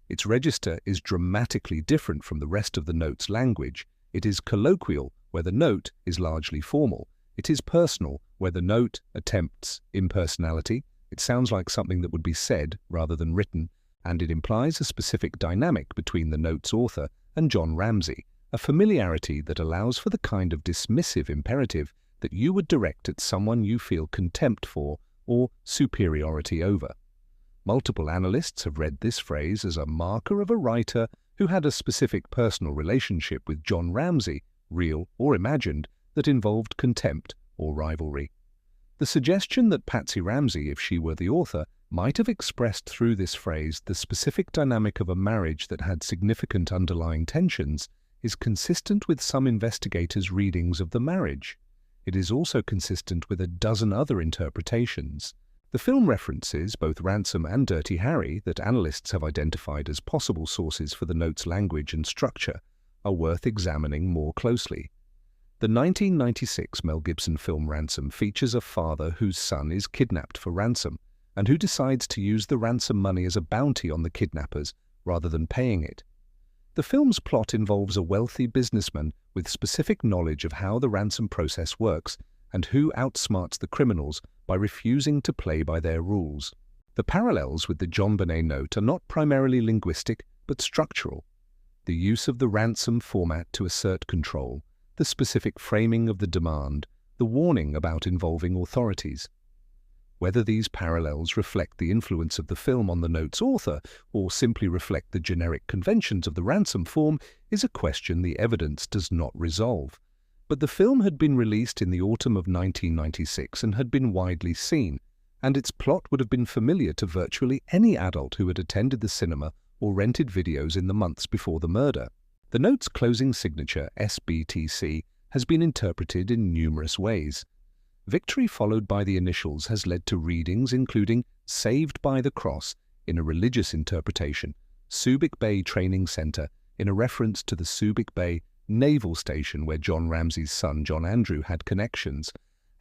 Its register is dramatically different from the rest of the note's language. It is colloquial, where the note is largely formal. It is personal, where the note attempts impersonality. It sounds like something that would be said rather than written, and it implies a specific dynamic between the note's author and John Ramsey, a familiarity that allows for the kind of dismissive imperative that you would direct at someone you feel contempt for or superiority over. Multiple analysts have read this phrase as a marker of a writer who had a specific personal relationship with John Ramsey, real or imagined, that involved contempt or rivalry. The suggestion that Patsy Ramsey, if she were the author, might have expressed through this phrase the specific dynamic of a marriage that had significant underlying tensions is consistent with some investigators' readings of the marriage. It is also consistent with a dozen other interpretations. The film references both Ransom and Dirty Harry that analysts have identified as possible sources for the note's language and structure are worth examining more closely. The 1996 Mel Gibson film Ransom features a father whose son is kidnapped for ransom and who decides to use the ransom money as a bounty on the kidnappers rather than paying it. The film's plot involves a wealthy businessman with specific knowledge of how the ransom process works and who outsmarts the criminals by refusing to play by their rules. The parallels with the JonBenét note are not primarily linguistic but structural. The use of the ransom format to assert control, the specific framing of the demand, the warning about involving authorities. Whether these parallels reflect the influence of the film on the note's author or simply reflect the generic conventions of the ransom form is a question the evidence does not resolve. But the film had been released in the autumn of 1996 and had been widely seen, and its plot would have been familiar to virtually any adult who had attended the cinema or rented videos in the months before the murder. The note's closing signature, SBTC, has been interpreted in numerous ways. Victory followed by the initials has led to readings including Saved by the Cross in a religious interpretation, Subic Bay Training Center in a reference to the Subic Bay Naval Station where John Ramsey's son John Andrew had connections,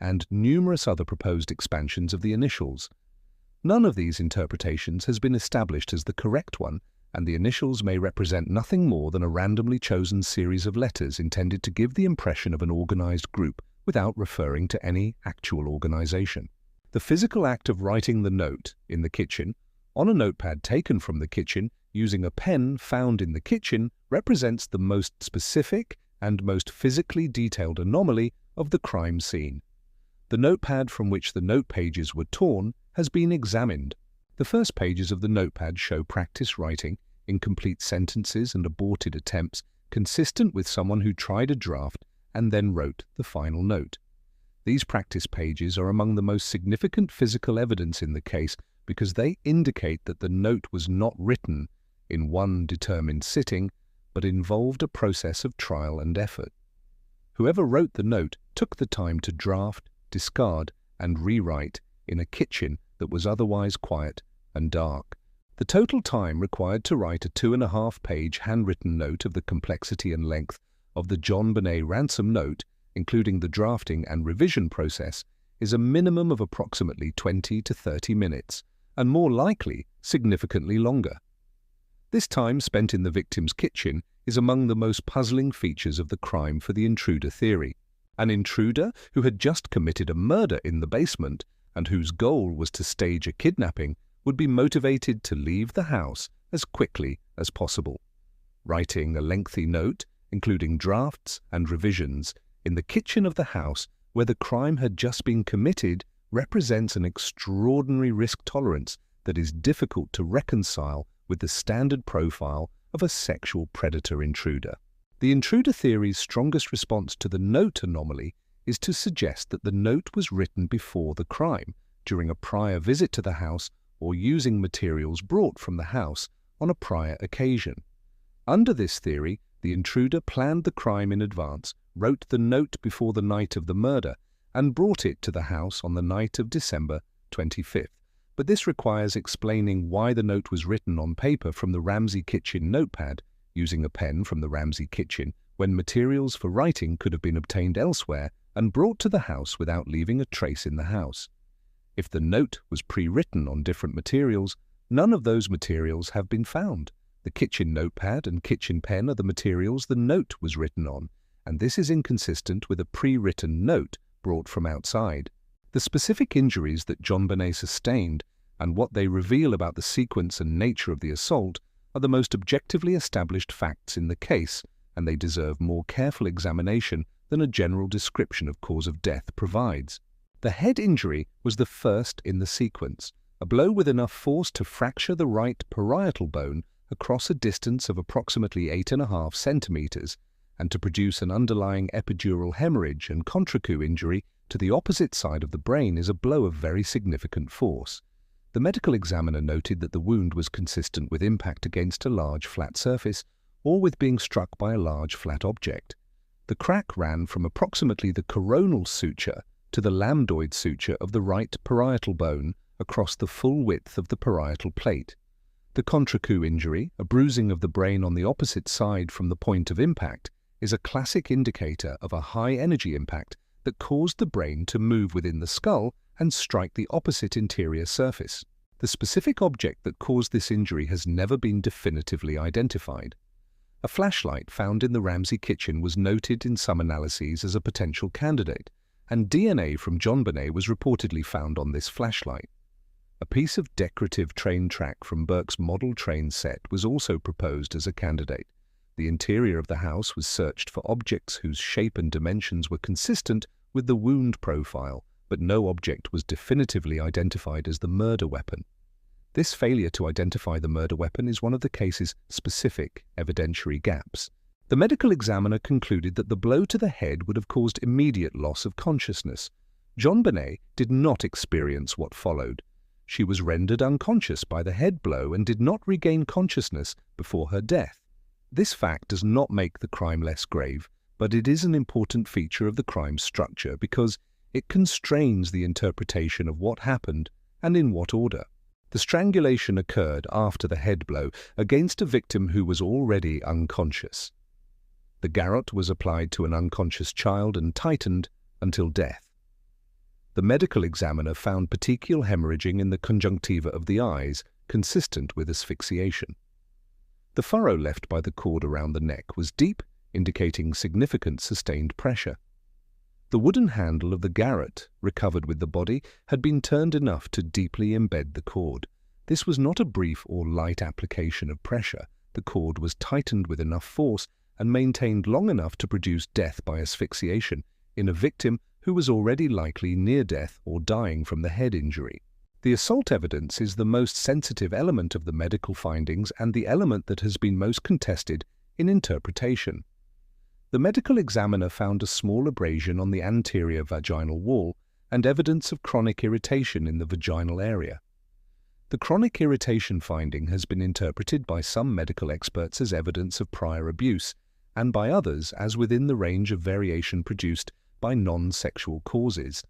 and numerous other proposed expansions of the initials. None of these interpretations has been established as the correct one, and the initials may represent nothing more than a randomly chosen series of letters intended to give the impression of an organized group without referring to any actual organization. The physical act of writing the note in the kitchen, on a notepad taken from the kitchen, using a pen found in the kitchen, represents the most specific and most physically detailed anomaly of the crime scene. The notepad from which the note pages were torn has been examined. The first pages of the notepad show practice writing, incomplete sentences and aborted attempts, consistent with someone who tried a draft and then wrote the final note. These practice pages are among the most significant physical evidence in the case because they indicate that the note was not written in one determined sitting, but involved a process of trial and effort. Whoever wrote the note took the time to draft, discard, and rewrite in a kitchen that was otherwise quiet and dark. The total time required to write a 2.5-page handwritten note of the complexity and length of the JonBenét ransom note, including the drafting and revision process, is a minimum of approximately 20 to 30 minutes, and more likely, significantly longer. This time spent in the victim's kitchen is among the most puzzling features of the crime for the intruder theory. An intruder who had just committed a murder in the basement and whose goal was to stage a kidnapping would be motivated to leave the house as quickly as possible. Writing a lengthy note, including drafts and revisions, in the kitchen of the house where the crime had just been committed represents an extraordinary risk tolerance that is difficult to reconcile with the standard profile of a sexual predator intruder. The intruder theory's strongest response to the note anomaly is to suggest that the note was written before the crime, during a prior visit to the house, or using materials brought from the house on a prior occasion. Under this theory, the intruder planned the crime in advance, wrote the note before the night of the murder, and brought it to the house on the night of December 25th, but this requires explaining why the note was written on paper from the Ramsey kitchen notepad, using a pen from the Ramsey kitchen, when materials for writing could have been obtained elsewhere and brought to the house without leaving a trace in the house. If the note was pre-written on different materials, none of those materials have been found. The kitchen notepad and kitchen pen are the materials the note was written on, and this is inconsistent with a pre-written note brought from outside. The specific injuries that JonBenét sustained and what they reveal about the sequence and nature of the assault are the most objectively established facts in the case, and they deserve more careful examination than a general description of cause of death provides. The head injury was the first in the sequence, a blow with enough force to fracture the right parietal bone across a distance of approximately 8.5 centimeters, and to produce an underlying epidural hemorrhage and contrecoup injury to the opposite side of the brain is a blow of very significant force. The medical examiner noted that the wound was consistent with impact against a large flat surface or with being struck by a large flat object. The crack ran from approximately the coronal suture to the lambdoid suture of the right parietal bone across the full width of the parietal plate. The contrecoup injury, a bruising of the brain on the opposite side from the point of impact, is a classic indicator of a high-energy impact that caused the brain to move within the skull and strike the opposite interior surface. The specific object that caused this injury has never been definitively identified. A flashlight found in the Ramsey kitchen was noted in some analyses as a potential candidate, and DNA from JonBenét was reportedly found on this flashlight. A piece of decorative train track from Burke's model train set was also proposed as a candidate. The interior of the house was searched for objects whose shape and dimensions were consistent with the wound profile, but no object was definitively identified as the murder weapon. This failure to identify the murder weapon is one of the case's specific evidentiary gaps. The medical examiner concluded that the blow to the head would have caused immediate loss of consciousness. JonBenét did not experience what followed. She was rendered unconscious by the head blow and did not regain consciousness before her death. This fact does not make the crime less grave, but it is an important feature of the crime's structure because it constrains the interpretation of what happened and in what order. The strangulation occurred after the head blow against a victim who was already unconscious. The garrote was applied to an unconscious child and tightened until death. The medical examiner found petechial hemorrhaging in the conjunctiva of the eyes, consistent with asphyxiation. The furrow left by the cord around the neck was deep, indicating significant sustained pressure. The wooden handle of the garrote, recovered with the body, had been turned enough to deeply embed the cord. This was not a brief or light application of pressure. The cord was tightened with enough force and maintained long enough to produce death by asphyxiation in a victim who was already likely near death or dying from the head injury. The assault evidence is the most sensitive element of the medical findings and the element that has been most contested in interpretation. The medical examiner found a small abrasion on the anterior vaginal wall and evidence of chronic irritation in the vaginal area. The chronic irritation finding has been interpreted by some medical experts as evidence of prior abuse, and by others as within the range of variation produced by non-sexual causes.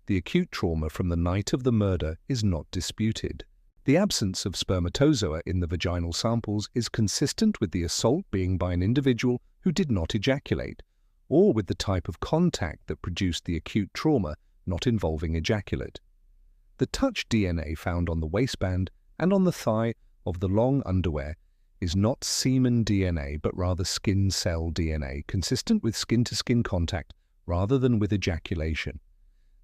The acute trauma from the night of the murder is not disputed. The absence of spermatozoa in the vaginal samples is consistent with the assault being by an individual who did not ejaculate, or with the type of contact that produced the acute trauma not involving ejaculate. The touch DNA found on the waistband and on the thigh of the long underwear is not semen DNA but rather skin cell DNA, consistent with skin-to-skin contact rather than with ejaculation.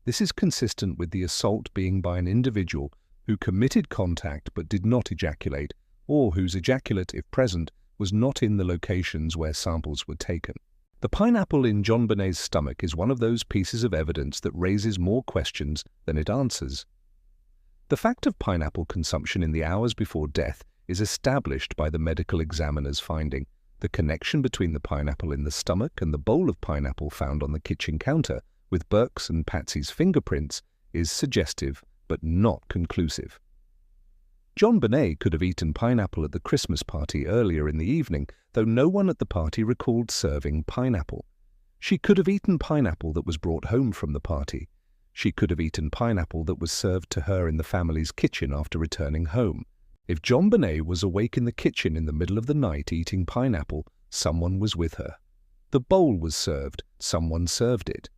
This is consistent with the assault being by an individual who committed contact but did not ejaculate, or whose ejaculate, if present, was not in the locations where samples were taken. The pineapple in JonBenét's stomach is one of those pieces of evidence that raises more questions than it answers. The fact of pineapple consumption in the hours before death is established by the medical examiner's finding. The connection between the pineapple in the stomach and the bowl of pineapple found on the kitchen counter with Burke's and Patsy's fingerprints is suggestive but not conclusive. JonBenét could have eaten pineapple at the Christmas party earlier in the evening, though no one at the party recalled serving pineapple. She could have eaten pineapple that was brought home from the party. She could have eaten pineapple that was served to her in the family's kitchen after returning home. If JonBenét was awake in the kitchen in the middle of the night eating pineapple, someone was with her. The bowl was served, someone served it.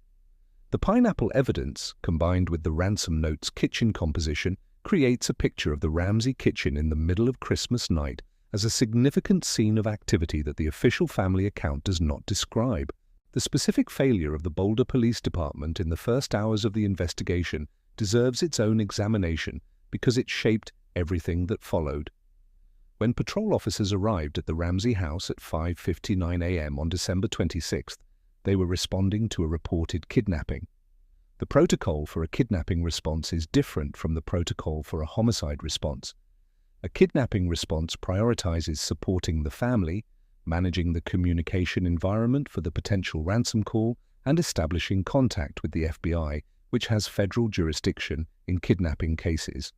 The pineapple evidence, combined with the ransom note's kitchen composition, creates a picture of the Ramsey kitchen in the middle of Christmas night as a significant scene of activity that the official family account does not describe. The specific failure of the Boulder Police Department in the first hours of the investigation deserves its own examination because it shaped everything that followed. When patrol officers arrived at the Ramsey house at 5:59 a.m. on December 26th, they were responding to a reported kidnapping. The protocol for a kidnapping response is different from the protocol for a homicide response. A kidnapping response prioritizes supporting the family, managing the communication environment for the potential ransom call, and establishing contact with the FBI, which has federal jurisdiction in kidnapping cases.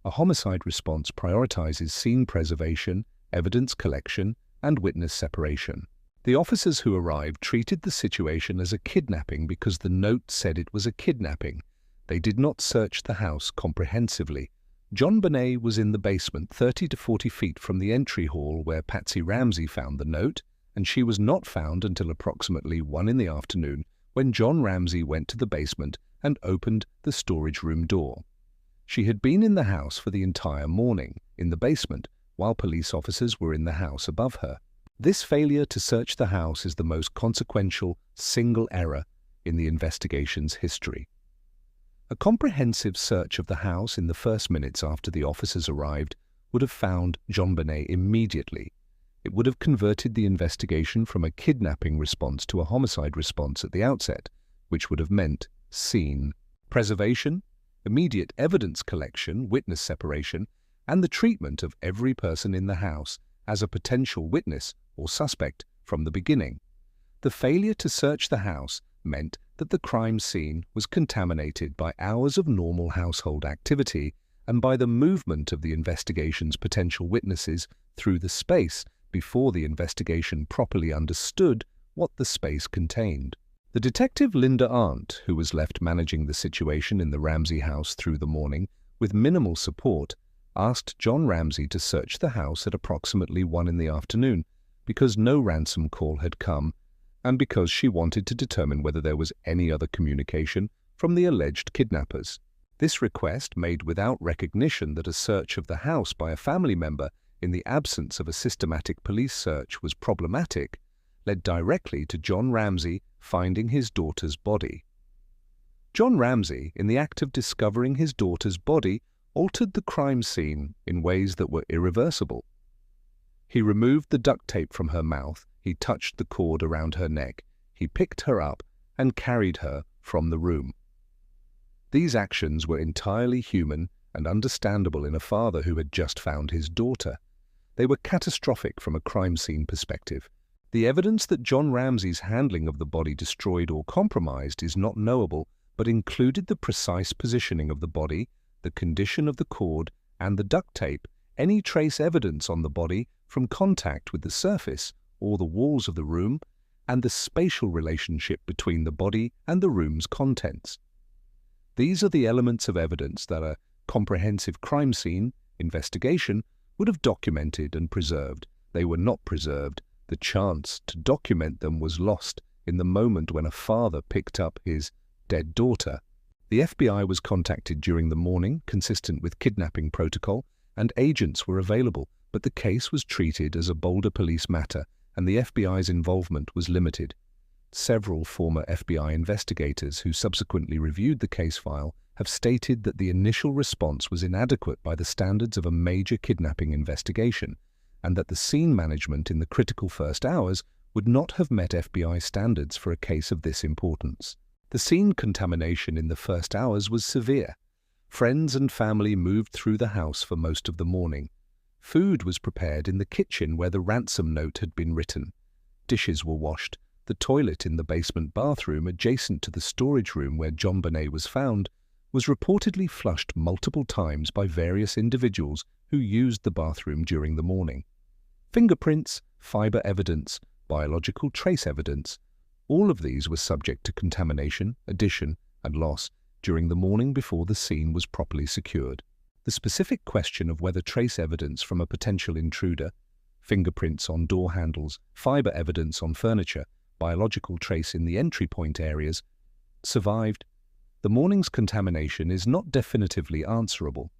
A homicide response prioritizes scene preservation, evidence collection, and witness separation. The officers who arrived treated the situation as a kidnapping because the note said it was a kidnapping. They did not search the house comprehensively. JonBenét was in the basement 30 to 40 feet from the entry hall where Patsy Ramsey found the note, and she was not found until approximately 1 in the afternoon when John Ramsey went to the basement and opened the storage room door. She had been in the house for the entire morning, in the basement, while police officers were in the house above her. This failure to search the house is the most consequential single error in the investigation's history. A comprehensive search of the house in the first minutes after the officers arrived would have found JonBenét immediately. It would have converted the investigation from a kidnapping response to a homicide response at the outset, which would have meant scene preservation, immediate evidence collection, witness separation, and the treatment of every person in the house as a potential witness or suspect from the beginning. The failure to search the house meant that the crime scene was contaminated by hours of normal household activity and by the movement of the investigation's potential witnesses through the space before the investigation properly understood what the space contained. The detective Linda Arndt, who was left managing the situation in the Ramsey house through the morning with minimal support, asked John Ramsey to search the house at approximately 1 in the afternoon because no ransom call had come and because she wanted to determine whether there was any other communication from the alleged kidnappers. This request, made without recognition that a search of the house by a family member in the absence of a systematic police search was problematic, led directly to John Ramsey finding his daughter's body. John Ramsey, in the act of discovering his daughter's body, altered the crime scene in ways that were irreversible. He removed the duct tape from her mouth, he touched the cord around her neck, he picked her up and carried her from the room. These actions were entirely human and understandable in a father who had just found his daughter. They were catastrophic from a crime scene perspective. The evidence that John Ramsey's handling of the body destroyed or compromised is not knowable, but included the precise positioning of the body, the condition of the cord, and the duct tape, any trace evidence on the body from contact with the surface or the walls of the room, and the spatial relationship between the body and the room's contents. These are the elements of evidence that a comprehensive crime scene investigation would have documented and preserved. They were not preserved. The chance to document them was lost in the moment when a father picked up his dead daughter. The FBI was contacted during the morning, consistent with kidnapping protocol, and agents were available, but the case was treated as a Boulder police matter, and the FBI's involvement was limited. Several former FBI investigators who subsequently reviewed the case file have stated that the initial response was inadequate by the standards of a major kidnapping investigation, and that the scene management in the critical first hours would not have met FBI standards for a case of this importance. The scene contamination in the first hours was severe. Friends and family moved through the house for most of the morning. Food was prepared in the kitchen where the ransom note had been written. Dishes were washed. The toilet in the basement bathroom adjacent to the storage room where JonBenét was found was reportedly flushed multiple times by various individuals who used the bathroom during the morning. Fingerprints, fiber evidence, biological trace evidence, all of these were subject to contamination, addition, and loss during the morning before the scene was properly secured. The specific question of whether trace evidence from a potential intruder, fingerprints on door handles, fiber evidence on furniture, biological trace in the entry point areas, survived, the morning's contamination is not definitively answerable.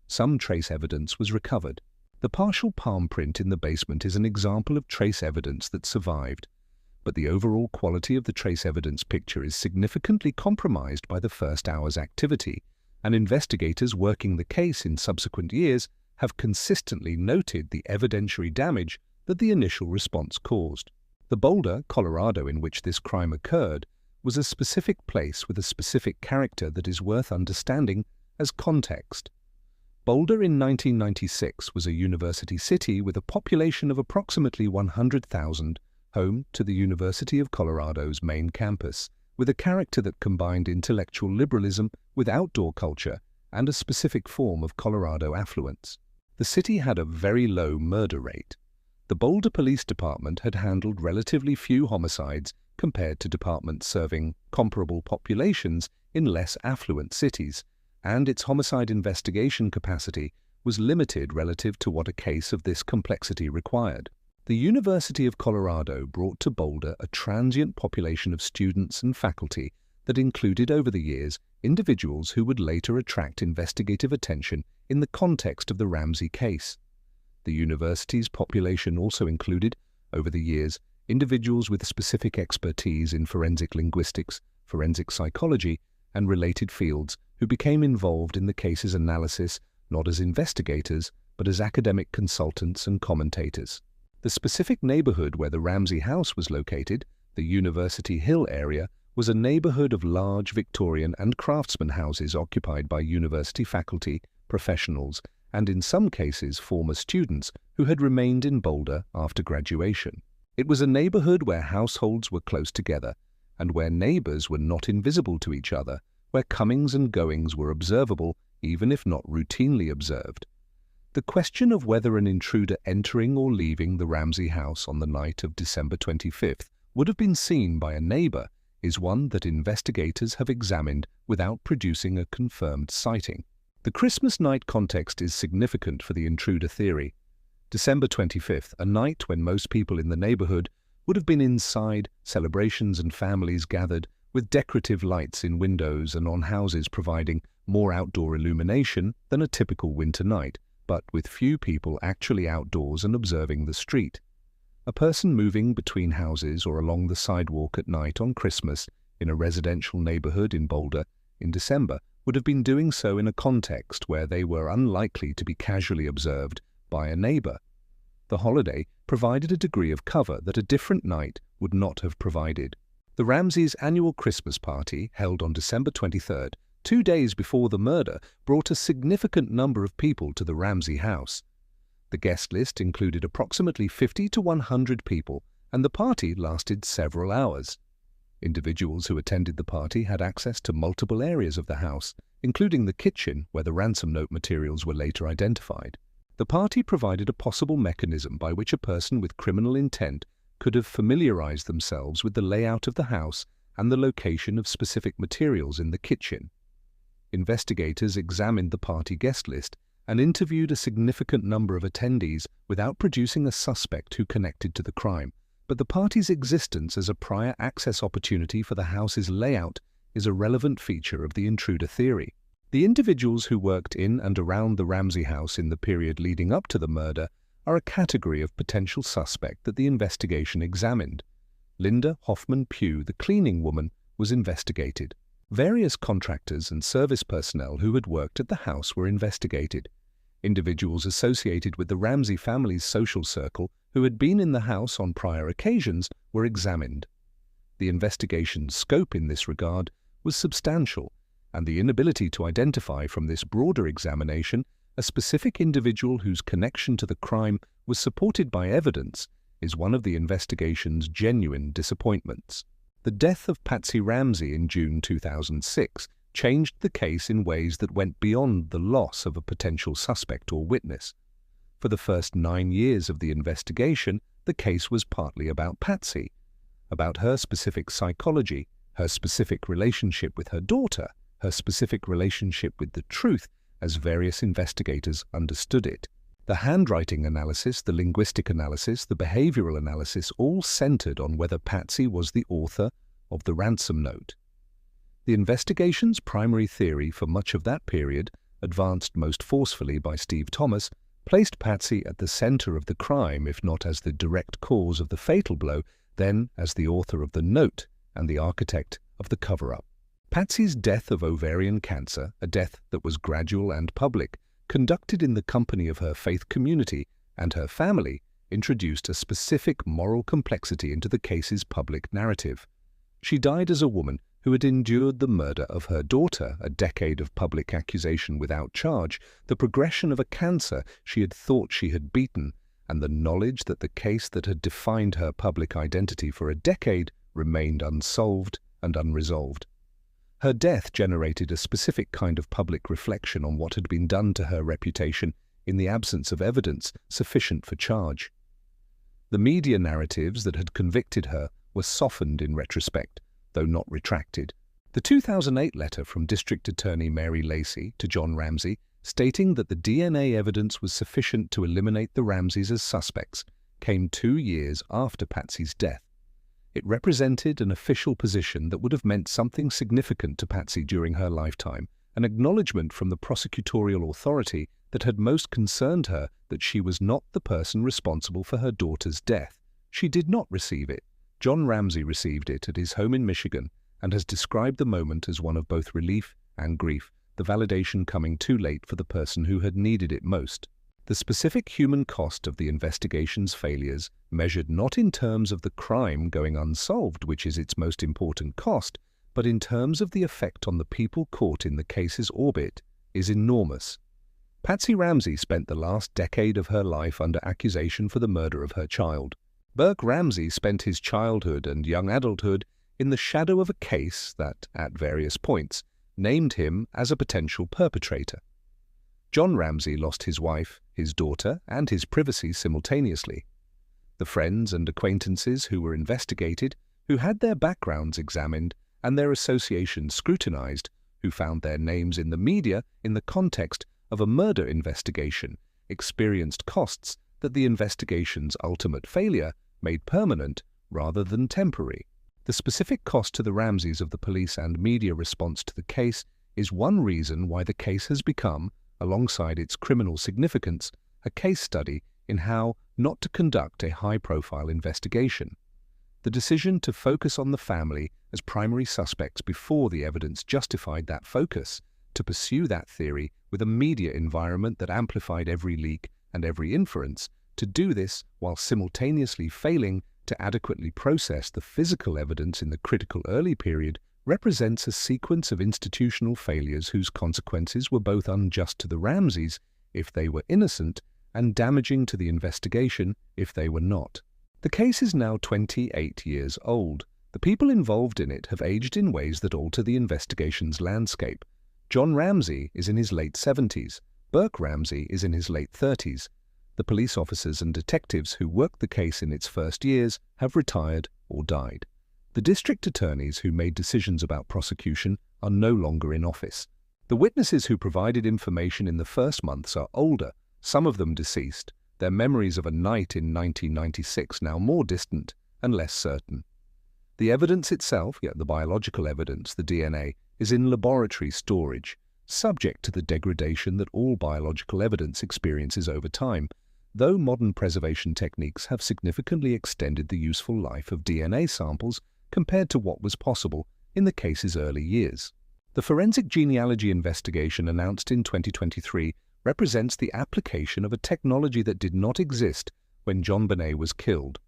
Some trace evidence was recovered. The partial palm print in the basement is an example of trace evidence that survived, but the overall quality of the trace evidence picture is significantly compromised by the first hour's activity, and investigators working the case in subsequent years have consistently noted the evidentiary damage that the initial response caused. The Boulder, Colorado, in which this crime occurred, was a specific place with a specific character that is worth understanding as context. Boulder in 1996 was a university city with a population of approximately 100,000, home to the University of Colorado's main campus, with a character that combined intellectual liberalism with outdoor culture and a specific form of Colorado affluence. The city had a very low murder rate. The Boulder Police Department had handled relatively few homicides compared to departments serving comparable populations in less affluent cities, and its homicide investigation capacity was limited relative to what a case of this complexity required. The University of Colorado brought to Boulder a transient population of students and faculty that included over the years individuals who would later attract investigative attention in the context of the Ramsey case. The university's population also included, over the years, individuals with specific expertise in forensic linguistics, forensic psychology, and related fields who became involved in the case's analysis not as investigators but as academic consultants and commentators. The specific neighborhood where the Ramsey house was located, the University Hill area, was a neighborhood of large Victorian and craftsman houses occupied by university faculty, professionals, and in some cases former students who had remained in Boulder after graduation. It was a neighborhood where households were close together and where neighbors were not invisible to each other, where comings and goings were observable even if not routinely observed. The question of whether an intruder entering or leaving the Ramsey house on the night of December 25th would have been seen by a neighbor is one that investigators have examined without producing a confirmed sighting. The Christmas night context is significant for the intruder theory. December 25th, a night when most people in the neighborhood would have been inside, celebrations and families gathered, with decorative lights in windows and on houses providing more outdoor illumination than a typical winter night, but with few people actually outdoors and observing the street. A person moving between houses or along the sidewalk at night on Christmas in a residential neighborhood in Boulder in December would have been doing so in a context where they were unlikely to be casually observed by a neighbor. The holiday provided a degree of cover that a different night would not have provided. The Ramseys' annual Christmas party, held on December 23rd, 2 days before the murder, brought a significant number of people to the Ramsey house. The guest list included approximately 50 to 100 people, and the party lasted several hours. Individuals who attended the party had access to multiple areas of the house, including the kitchen where the ransom note materials were later identified. The party provided a possible mechanism by which a person with criminal intent could have familiarized themselves with the layout of the house and the location of specific materials in the kitchen. Investigators examined the party guest list and interviewed a significant number of attendees without producing a suspect who connected to the crime, but the party's existence as a prior access opportunity for the house's layout is a relevant feature of the intruder theory. The individuals who worked in and around the Ramsey house in the period leading up to the murder are a category of potential suspect that the investigation examined. Linda Hoffman Pugh, the cleaning woman, was investigated. Various contractors and service personnel who had worked at the house were investigated. Individuals associated with the Ramsey family's social circle who had been in the house on prior occasions were examined. The investigation's scope in this regard was substantial, and the inability to identify from this broader examination a specific individual whose connection to the crime was supported by evidence is one of the investigation's genuine disappointments. The death of Patsy Ramsey in June 2006 changed the case in ways that went beyond the loss of a potential suspect or witness. For the first 9 years of the investigation, the case was partly about Patsy, about her specific psychology, her specific relationship with her daughter, her specific relationship with the truth as various investigators understood it. The handwriting analysis, the linguistic analysis, the behavioral analysis all centered on whether Patsy was the author of the ransom note. The investigation's primary theory for much of that period, advanced most forcefully by Steve Thomas, placed Patsy at the center of the crime, if not as the direct cause of the fatal blow, then as the author of the note and the architect of the cover-up. Patsy's death of ovarian cancer, a death that was gradual and public, conducted in the company of her faith community and her family, introduced a specific moral complexity into the case's public narrative. She died as a woman who had endured the murder of her daughter, a decade of public accusation without charge, the progression of a cancer she had thought she had beaten, and the knowledge that the case that had defined her public identity for a decade remained unsolved and unresolved. Her death generated a specific kind of public reflection on what had been done to her reputation in the absence of evidence sufficient for charge. The media narratives that had convicted her were softened in retrospect, though not retracted. The 2008 letter from District Attorney Mary Lacey to John Ramsey, stating that the DNA evidence was sufficient to eliminate the Ramseys as suspects, came 2 years after Patsy's death. It represented an official position that would have meant something significant to Patsy during her lifetime, an acknowledgement from the prosecutorial authority that had most concerned her that she was not the person responsible for her daughter's death. She did not receive it. John Ramsey received it at his home in Michigan and has described the moment as one of both relief and grief, the validation coming too late for the person who had needed it most. The specific human cost of the investigation's failures, measured not in terms of the crime going unsolved, which is its most important cost, but in terms of the effect on the people caught in the case's orbit, is enormous. Patsy Ramsey spent the last decade of her life under accusation for the murder of her child. Burke Ramsey spent his childhood and young adulthood in the shadow of a case that, at various points, named him as a potential perpetrator. John Ramsey lost his wife, his daughter, and his privacy simultaneously. The friends and acquaintances who were investigated, who had their backgrounds examined and their associations scrutinized, who found their names in the media in the context of a murder investigation, experienced costs that the investigation's ultimate failure made permanent rather than temporary. The specific cost to the Ramseys of the police and media response to the case is one reason why the case has become, alongside its criminal significance, a case study in how not to conduct a high-profile investigation. The decision to focus on the family as primary suspects before the evidence justified that focus, to pursue that theory with a media environment that amplified every leak and every inference, to do this while simultaneously failing to adequately process the physical evidence in the critical early period, represents a sequence of institutional failures whose consequences were both unjust to the Ramseys, if they were innocent, and damaging to the investigation, if they were not. The case is now 28 years old. The people involved in it have aged in ways that alter the investigation's landscape. John Ramsey is in his late 70s. Burke Ramsey is in his late 30s. The police officers and detectives who worked the case in its first years have retired or died. The district attorneys who made decisions about prosecution are no longer in office. The witnesses who provided information in the first months are older, some of them deceased, their memories of a night in 1996 now more distant and less certain. The evidence itself, yet the biological evidence, the DNA, is in laboratory storage, subject to the degradation that all biological evidence experiences over time, though modern preservation techniques have significantly extended the useful life of DNA samples compared to what was possible in the case's early years. The forensic genealogy investigation announced in 2023 represents the application of a technology that did not exist when JonBenét was killed.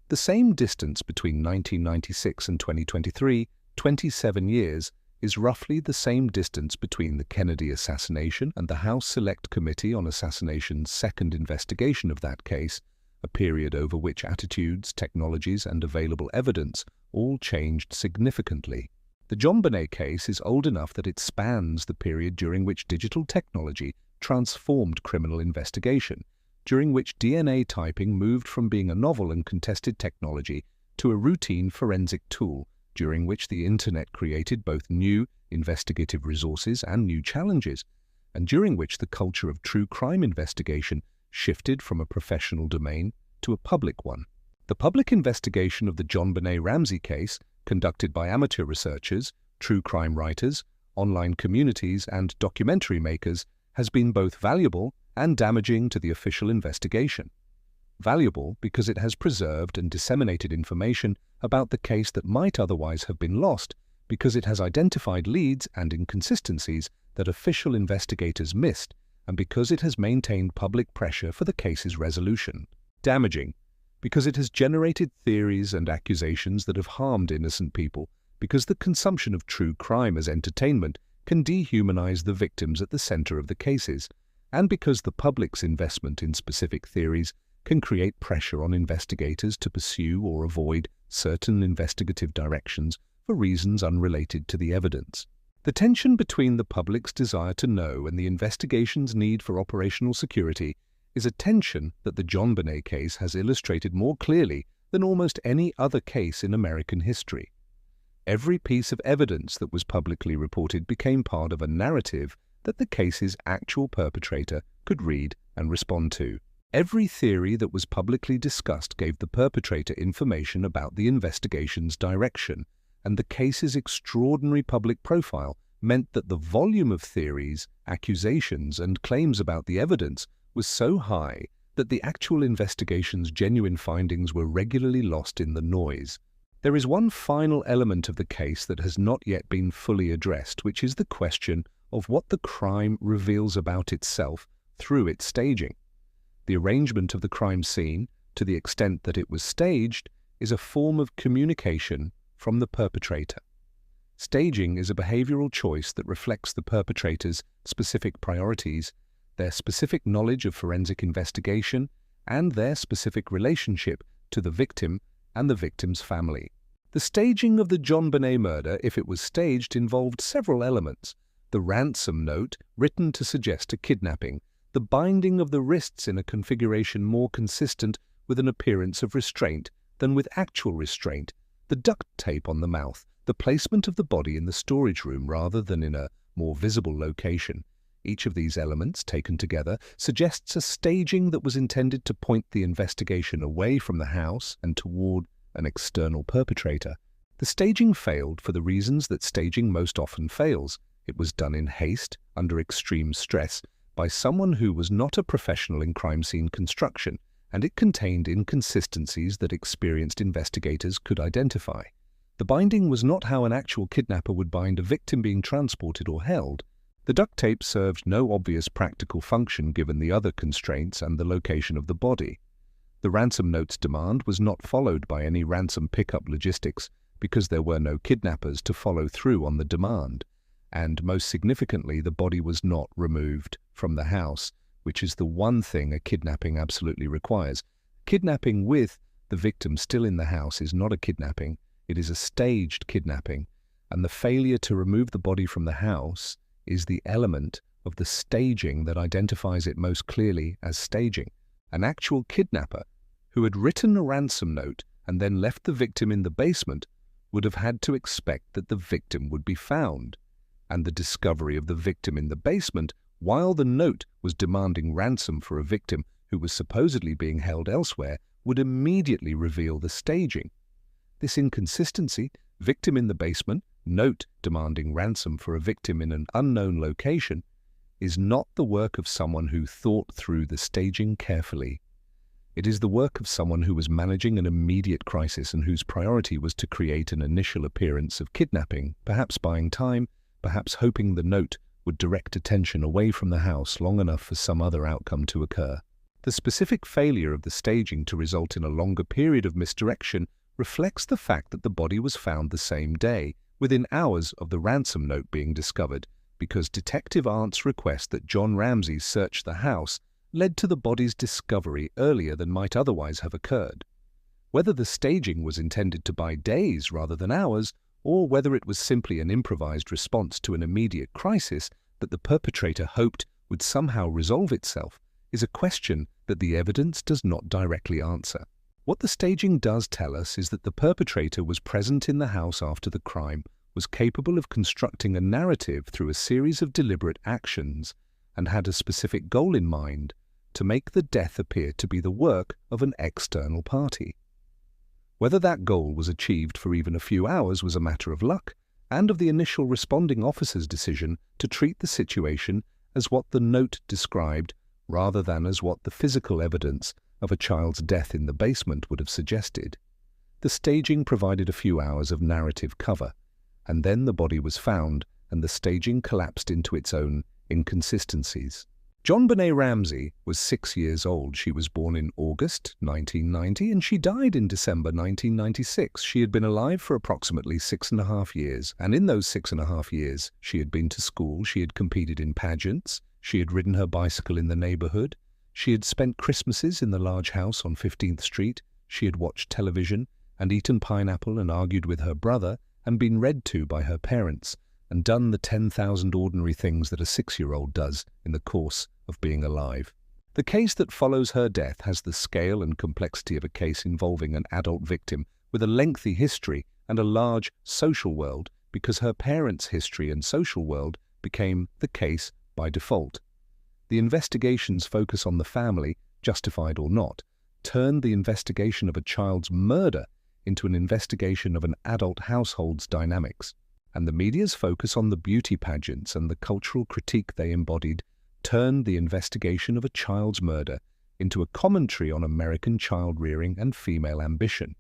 The same distance between 1996 and 2023, 27 years, is roughly the same distance between the Kennedy assassination and the House Select Committee on Assassination's second investigation of that case, a period over which attitudes, technologies, and available evidence all changed significantly. The JonBenét case is old enough that it spans the period during which digital technology transformed criminal investigation, during which DNA typing moved from being a novel and contested technology to a routine forensic tool, during which the Internet created both new, investigative resources, and new challenges, and during which the culture of true crime investigation shifted from a professional domain to a public one. The public investigation of the JonBenét Ramsey case, conducted by amateur researchers, true crime writers, online communities, and documentary makers, has been both valuable and damaging to the official investigation. Valuable because it has preserved and disseminated information about the case that might otherwise have been lost, because it has identified leads and inconsistencies that official investigators missed, and because it has maintained public pressure for the case's resolution. Damaging because it has generated theories and accusations that have harmed innocent people, because the consumption of true crime as entertainment can dehumanize the victims at the center of the cases, and because the public's investment in specific theories can create pressure on investigators to pursue or avoid certain investigative directions for reasons unrelated to the evidence. The tension between the public's desire to know and the investigation's need for operational security is a tension that the JonBenét case has illustrated more clearly than almost any other case in American history. Every piece of evidence that was publicly reported became part of a narrative that the case's actual perpetrator could read and respond to. Every theory that was publicly discussed gave the perpetrator information about the investigation's direction, and the case's extraordinary public profile meant that the volume of theories, accusations, and claims about the evidence was so high that the actual investigation's genuine findings were regularly lost in the noise. There is one final element of the case that has not yet been fully addressed, which is the question of what the crime reveals about itself through its staging. The arrangement of the crime scene, to the extent that it was staged, is a form of communication from the perpetrator. Staging is a behavioral choice that reflects the perpetrator's specific priorities, their specific knowledge of forensic investigation, and their specific relationship to the victim and the victim's family. The staging of the JonBenét murder, if it was staged, involved several elements: the ransom note written to suggest a kidnapping, the binding of the wrists in a configuration more consistent with an appearance of restraint than with actual restraint, the duct tape on the mouth, the placement of the body in the storage room rather than in a more visible location. Each of these elements, taken together, suggests a staging that was intended to point the investigation away from the house and toward an external perpetrator. The staging failed for the reasons that staging most often fails. It was done in haste, under extreme stress, by someone who was not a professional in crime scene construction, and it contained inconsistencies that experienced investigators could identify. The binding was not how an actual kidnapper would bind a victim being transported or held. The duct tape served no obvious practical function given the other constraints and the location of the body. The ransom note's demand was not followed by any ransom pickup logistics because there were no kidnappers to follow through on the demand. And most significantly, the body was not removed from the house, which is the one thing a kidnapping absolutely requires. Kidnapping with the victim still in the house is not a kidnapping, it is a staged kidnapping, and the failure to remove the body from the house is the element of the staging that identifies it most clearly as staging. An actual kidnapper who had written a ransom note and then left the victim in the basement would have had to expect that the victim would be found, and the discovery of the victim in the basement while the note was demanding ransom for a victim who was supposedly being held elsewhere would immediately reveal the staging. This inconsistency, victim in the basement, note demanding ransom for a victim in an unknown location, is not the work of someone who thought through the staging carefully. It is the work of someone who was managing an immediate crisis and whose priority was to create an initial appearance of kidnapping, perhaps buying time, perhaps hoping the note would direct attention away from the house long enough for some other outcome to occur. The specific failure of the staging to result in a longer period of misdirection reflects the fact that the body was found the same day, within hours of the ransom note being discovered, because Detective Arndt's request that John Ramsey search the house led to the body's discovery earlier than might otherwise have occurred. Whether the staging was intended to buy days rather than hours, or whether it was simply an improvised response to an immediate crisis that the perpetrator hoped would somehow resolve itself, is a question that the evidence does not directly answer. What the staging does tell us is that the perpetrator was present in the house after the crime, was capable of constructing a narrative through a series of deliberate actions and had a specific goal in mind: to make the death appear to be the work of an external party. Whether that goal was achieved for even a few hours was a matter of luck and of the initial responding officer's decision to treat the situation as what the note described rather than as what the physical evidence of a child's death in the basement would have suggested. The staging provided a few hours of narrative cover, and then the body was found and the staging collapsed into its own inconsistencies. JonBenét Ramsey was 6 years old. She was born in August 1990 and she died in December 1996. She had been alive for approximately 6.5 years, and in those 6.5 years she had been to school, she had competed in pageants, she had ridden her bicycle in the neighborhood, she had spent Christmases in the large house on 15th Street, she had watched television and eaten pineapple and argued with her brother and been read to by her parents and done the 10,000 ordinary things that a 6-year-old does in the course of being alive. The case that follows her death has the scale and complexity of a case involving an adult victim with a lengthy history and a large social world, because her parents' history and social world became the case by default. The investigation's focus on the family, justified or not, turned the investigation of a child's murder into an investigation of an adult household's dynamics, and the media's focus on the beauty pageants and the cultural critique they embodied turned the investigation of a child's murder into a commentary on American child-rearing and female ambition.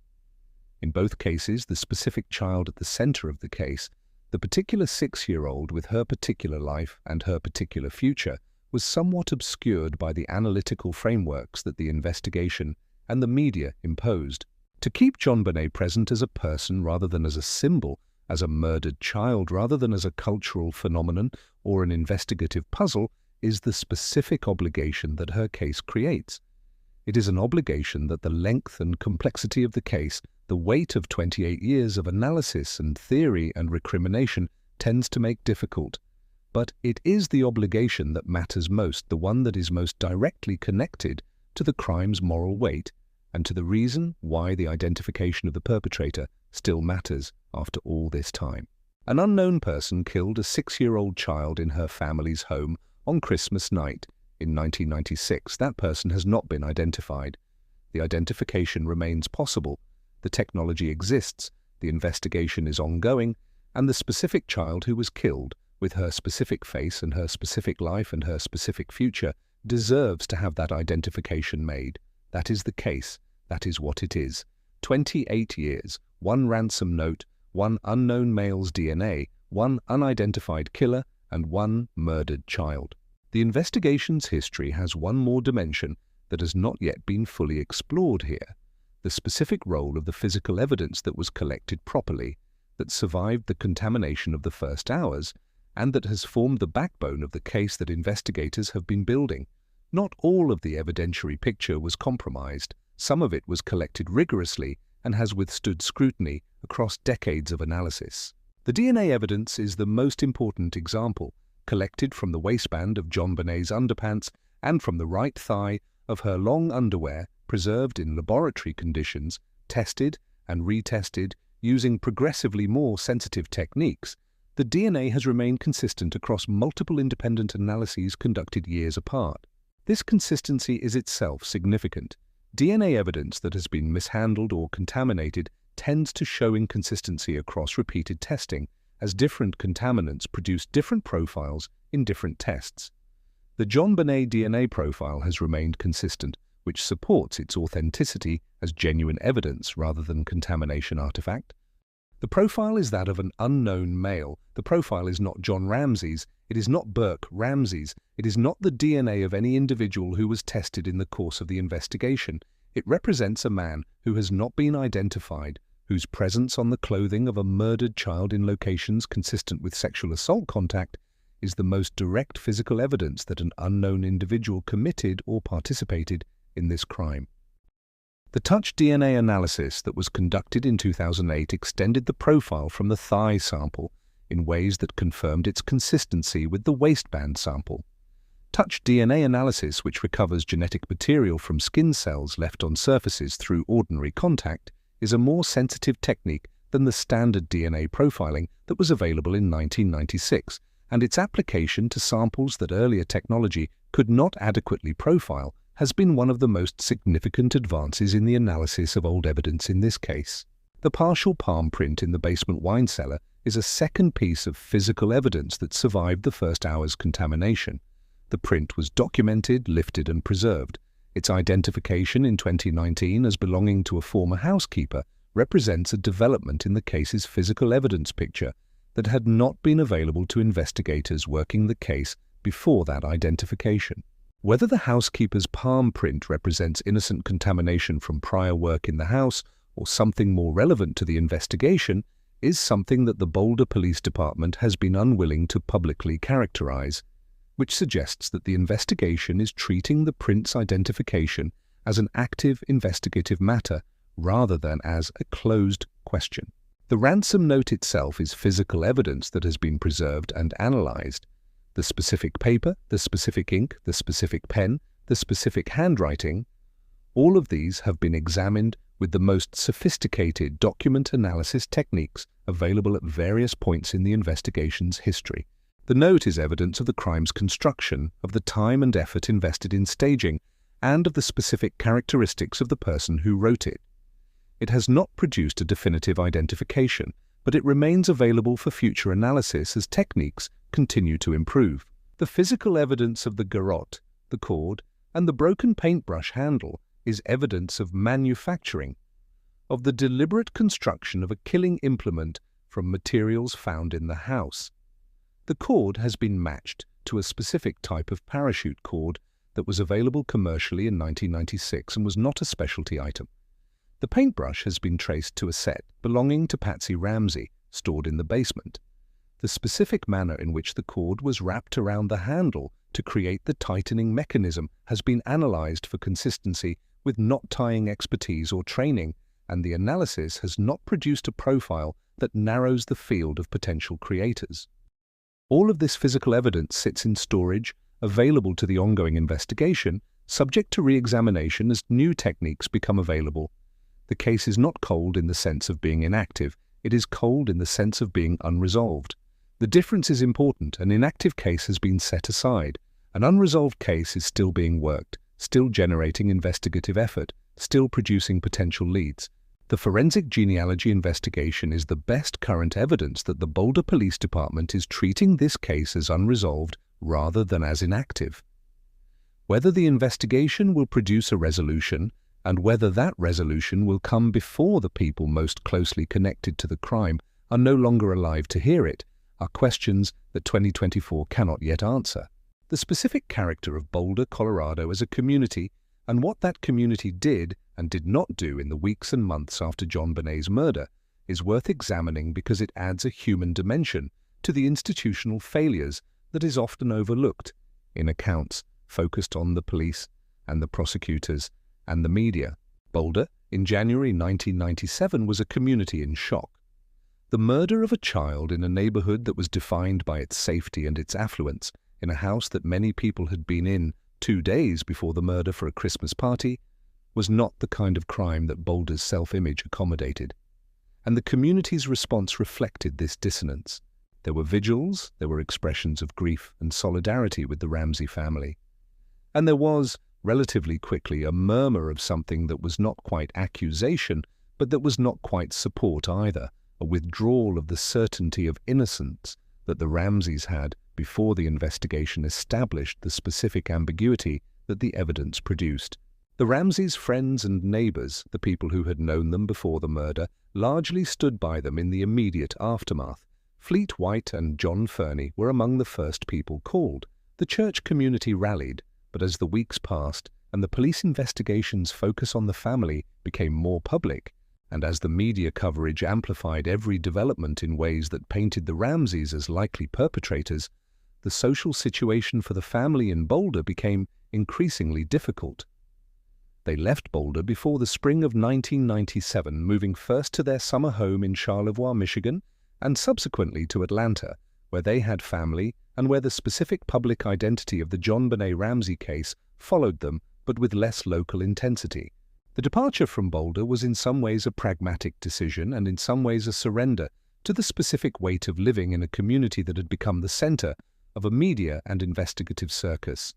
In both cases, the specific child at the center of the case, the particular 6-year-old with her particular life and her particular future, was somewhat obscured by the analytical frameworks that the investigation and the media imposed. To keep JonBenét present as a person rather than as a symbol, as a murdered child rather than as a cultural phenomenon or an investigative puzzle, is the specific obligation that her case creates. It is an obligation that the length and complexity of the case, the weight of 28 years of analysis and theory and recrimination, tends to make difficult. But it is the obligation that matters most, the one that is most directly connected to the crime's moral weight and to the reason why the identification of the perpetrator still matters after all this time. An unknown person killed a 6-year-old child in her family's home on Christmas night in 1996. That person has not been identified. The identification remains possible. The technology exists, the investigation is ongoing, and the specific child who was killed, with her specific face and her specific life and her specific future, deserves to have that identification made. That is the case. That is what it is. 28 years, 1 ransom note, 1 unknown male's DNA, 1 unidentified killer, and 1 murdered child. The investigation's history has one more dimension that has not yet been fully explored here: the specific role of the physical evidence that was collected properly, that survived the contamination of the first hours, and that has formed the backbone of the case that investigators have been building. Not all of the evidentiary picture was compromised. Some of it was collected rigorously and has withstood scrutiny across decades of analysis. The DNA evidence is the most important example, collected from the waistband of JonBenét's underpants and from the right thigh of her long underwear, preserved in laboratory conditions, tested and retested using progressively more sensitive techniques. The DNA has remained consistent across multiple independent analyses conducted years apart. This consistency is itself significant. DNA evidence that has been mishandled or contaminated tends to show inconsistency across repeated testing, as different contaminants produce different profiles in different tests. The JonBenét DNA profile has remained consistent, which supports its authenticity as genuine evidence rather than contamination artifact. The profile is that of an unknown male. The profile is not John Ramsey's, it is not Burke Ramsey's, it is not the DNA of any individual who was tested in the course of the investigation. It represents a man who has not been identified, whose presence on the clothing of a murdered child in locations consistent with sexual assault contact is the most direct physical evidence that an unknown individual committed or participated in this crime. The touch DNA analysis that was conducted in 2008 extended the profile from the thigh sample in ways that confirmed its consistency with the waistband sample. Touch DNA analysis, which recovers genetic material from skin cells left on surfaces through ordinary contact, is a more sensitive technique than the standard DNA profiling that was available in 1996, and its application to samples that earlier technology could not adequately profile has been one of the most significant advances in the analysis of old evidence in this case. The partial palm print in the basement wine cellar is a second piece of physical evidence that survived the first hour's contamination. The print was documented, lifted, and preserved. Its identification in 2019 as belonging to a former housekeeper represents a development in the case's physical evidence picture that had not been available to investigators working the case before that identification. Whether the housekeeper's palm print represents innocent contamination from prior work in the house or something more relevant to the investigation is something that the Boulder Police Department has been unwilling to publicly characterize, which suggests that the investigation is treating the print's identification as an active investigative matter rather than as a closed question. The ransom note itself is physical evidence that has been preserved and analyzed. The specific paper, the specific ink, the specific pen, the specific handwriting, all of these have been examined with the most sophisticated document analysis techniques available at various points in the investigation's history. The note is evidence of the crime's construction, of the time and effort invested in staging, and of the specific characteristics of the person who wrote it. It has not produced a definitive identification, but it remains available for future analysis as techniques continue to improve. The physical evidence of the garrote, the cord, and the broken paintbrush handle is evidence of manufacturing, of the deliberate construction of a killing implement from materials found in the house. The cord has been matched to a specific type of parachute cord that was available commercially in 1996 and was not a specialty item. The paintbrush has been traced to a set belonging to Patsy Ramsey, stored in the basement. The specific manner in which the cord was wrapped around the handle to create the tightening mechanism has been analyzed for consistency with knot-tying expertise or training, and the analysis has not produced a profile that narrows the field of potential creators. All of this physical evidence sits in storage, available to the ongoing investigation, subject to re-examination as new techniques become available. The case is not cold in the sense of being inactive, it is cold in the sense of being unresolved. The difference is important. An inactive case has been set aside. An unresolved case is still being worked, still generating investigative effort, still producing potential leads. The forensic genealogy investigation is the best current evidence that the Boulder Police Department is treating this case as unresolved rather than as inactive. Whether the investigation will produce a resolution, and whether that resolution will come before the people most closely connected to the crime are no longer alive to hear it, are questions that 2024 cannot yet answer. The specific character of Boulder, Colorado as a community, and what that community did and did not do in the weeks and months after JonBenét's murder, is worth examining because it adds a human dimension to the institutional failures that is often overlooked in accounts focused on the police and the prosecutors and the media. Boulder, in January 1997, was a community in shock. The murder of a child in a neighborhood that was defined by its safety and its affluence, in a house that many people had been in 2 days before the murder for a Christmas party, was not the kind of crime that Boulder's self-image accommodated. And the community's response reflected this dissonance. There were vigils, there were expressions of grief and solidarity with the Ramsey family. And there was, relatively quickly, a murmur of something that was not quite accusation, but that was not quite support either, a withdrawal of the certainty of innocence that the Ramseys had before the investigation established the specific ambiguity that the evidence produced. The Ramseys' friends and neighbors, the people who had known them before the murder, largely stood by them in the immediate aftermath. Fleet White and John Fernie were among the first people called. The church community rallied, but as the weeks passed and the police investigation's focus on the family became more public, and as the media coverage amplified every development in ways that painted the Ramseys as likely perpetrators, the social situation for the family in Boulder became increasingly difficult. They left Boulder before the spring of 1997, moving first to their summer home in Charlevoix, Michigan, and subsequently to Atlanta, where they had family and where the specific public identity of the JonBenét Ramsey case followed them, but with less local intensity. The departure from Boulder was in some ways a pragmatic decision and in some ways a surrender to the specific weight of living in a community that had become the center of a media and investigative circus.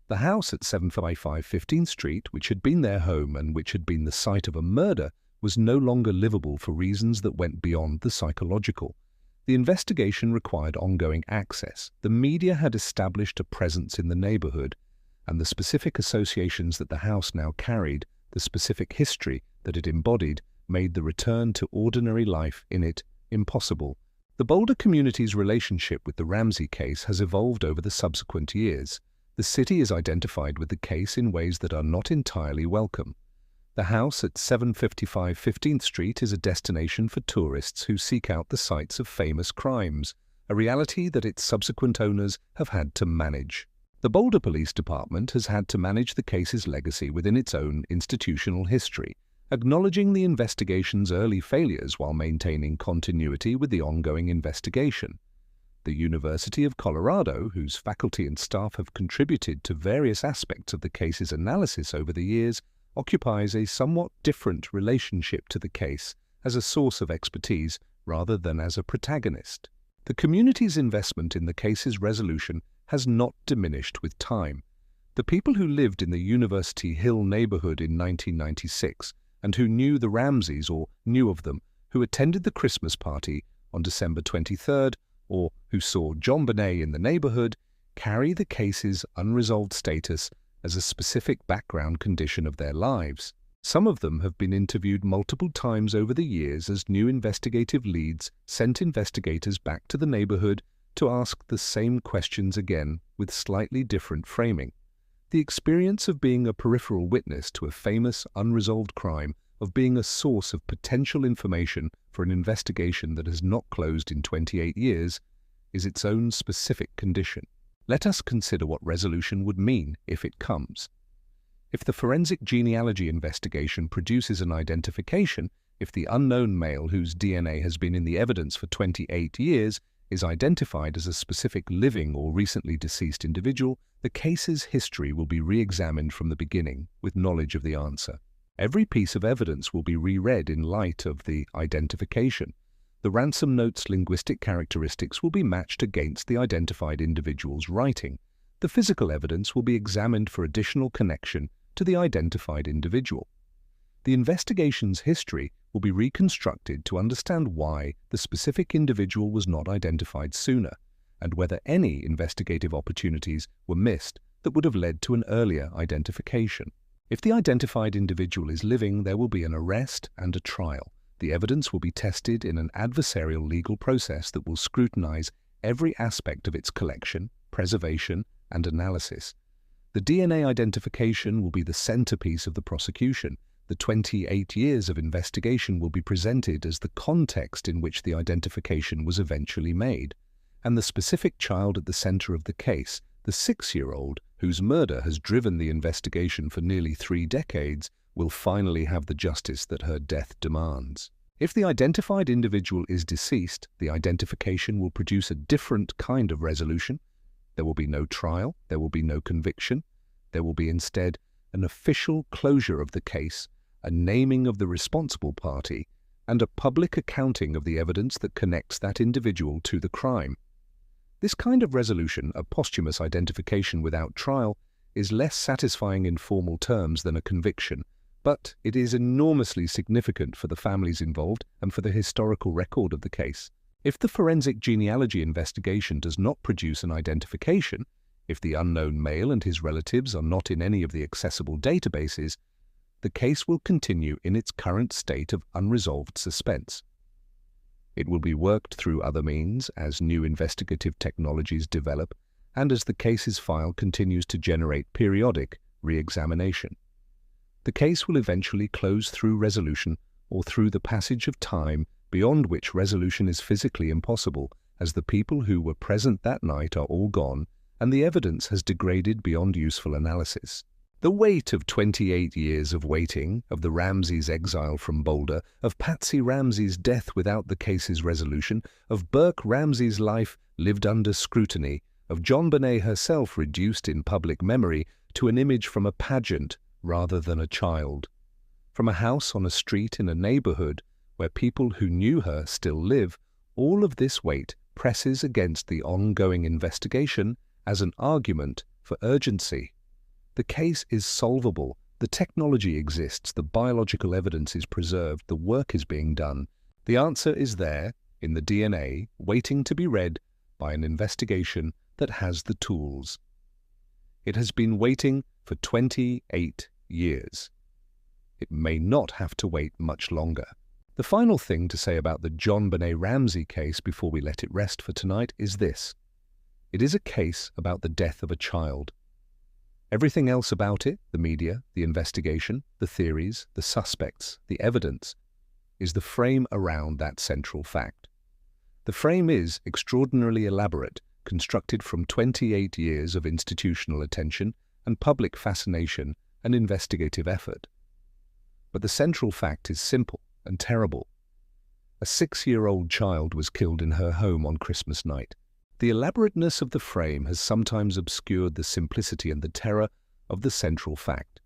The house at 755 15th Street, which had been their home and which had been the site of a murder, was no longer livable for reasons that went beyond the psychological. The investigation required ongoing access. The media had established a presence in the neighborhood, and the specific associations that the house now carried, the specific history that it embodied, made the return to ordinary life in it impossible. The Boulder community's relationship with the Ramsey case has evolved over the subsequent years. The city is identified with the case in ways that are not entirely welcome. The house at 755 15th Street is a destination for tourists who seek out the sites of famous crimes, a reality that its subsequent owners have had to manage. The Boulder Police Department has had to manage the case's legacy within its own institutional history, acknowledging the investigation's early failures while maintaining continuity with the ongoing investigation. The University of Colorado, whose faculty and staff have contributed to various aspects of the case's analysis over the years, occupies a somewhat different relationship to the case as a source of expertise rather than as a protagonist. The community's investment in the case's resolution has not diminished with time. The people who lived in the University Hill neighborhood in 1996 and who knew the Ramseys or knew of them, who attended the Christmas party on December 23rd, or who saw JonBenét in the neighborhood, carry the case's unresolved status as a specific background condition of their lives. Some of them have been interviewed multiple times over the years as new investigative leads sent investigators back to the neighborhood to ask the same questions again with slightly different framing. The experience of being a peripheral witness to a famous unresolved crime, of being a source of potential information for an investigation that has not closed in 28 years, is its own specific condition. Let us consider what resolution would mean if it comes. If the forensic genealogy investigation produces an identification, if the unknown male whose DNA has been in the evidence for 28 years is identified as a specific living or recently deceased individual, the case's history will be re-examined from the beginning with knowledge of the answer. Every piece of evidence will be reread in light of the identification. The ransom note's linguistic characteristics will be matched against the identified individual's writing. The physical evidence will be examined for additional connection to the identified individual. The investigation's history will be reconstructed to understand why the specific individual was not identified sooner, and whether any investigative opportunities were missed that would have led to an earlier identification. If the identified individual is living, there will be an arrest and a trial. The evidence will be tested in an adversarial legal process that will scrutinize every aspect of its collection, preservation, and analysis. The DNA identification will be the centerpiece of the prosecution. The 28 years of investigation will be presented as the context in which the identification was eventually made. And the specific child at the center of the case, the 6-year-old, whose murder has driven the investigation for nearly 3 decades, will finally have the justice that her death demands. If the identified individual is deceased, the identification will produce a different kind of resolution. There will be no trial, there will be no conviction. There will be instead an official closure of the case, a naming of the responsible party, and a public accounting of the evidence that connects that individual to the crime. This kind of resolution, a posthumous identification without trial, is less satisfying in formal terms than a conviction, but it is enormously significant for the families involved and for the historical record of the case. If the forensic genealogy investigation does not produce an identification, if the unknown male and his relatives are not in any of the accessible databases, the case will continue in its current state of unresolved suspense. It will be worked through other means as new investigative technologies develop and as the case's file continues to generate periodic re-examination. The case will eventually close through resolution or through the passage of time beyond which resolution is physically impossible, as the people who were present that night are all gone and the evidence has degraded beyond useful analysis. The weight of 28 years of waiting, of the Ramseys' exile from Boulder, of Patsy Ramsey's death without the case's resolution, of Burke Ramsey's life lived under scrutiny, of JonBene herself reduced in public memory to an image from a pageant rather than a child. From a house on a street in a neighborhood where people who knew her still live, all of this weight presses against the ongoing investigation as an argument for urgency. The case is solvable, the technology exists, the biological evidence is preserved, the work is being done. The answer is there, in the DNA, waiting to be read by an investigation that has the tools. It has been waiting for 28 years. It may not have to wait much longer. The final thing to say about the JonBenét Ramsey case before we let it rest for tonight is this. It is a case about the death of a child. Everything else about it, the media, the investigation, the theories, the suspects, the evidence, is the frame around that central fact. The frame is extraordinarily elaborate, constructed from 28 years of institutional attention and public fascination and investigative effort. But the central fact is simple and terrible. A 6-year-old child was killed in her home on Christmas night. The elaborateness of the frame has sometimes obscured the simplicity and the terror of the central fact.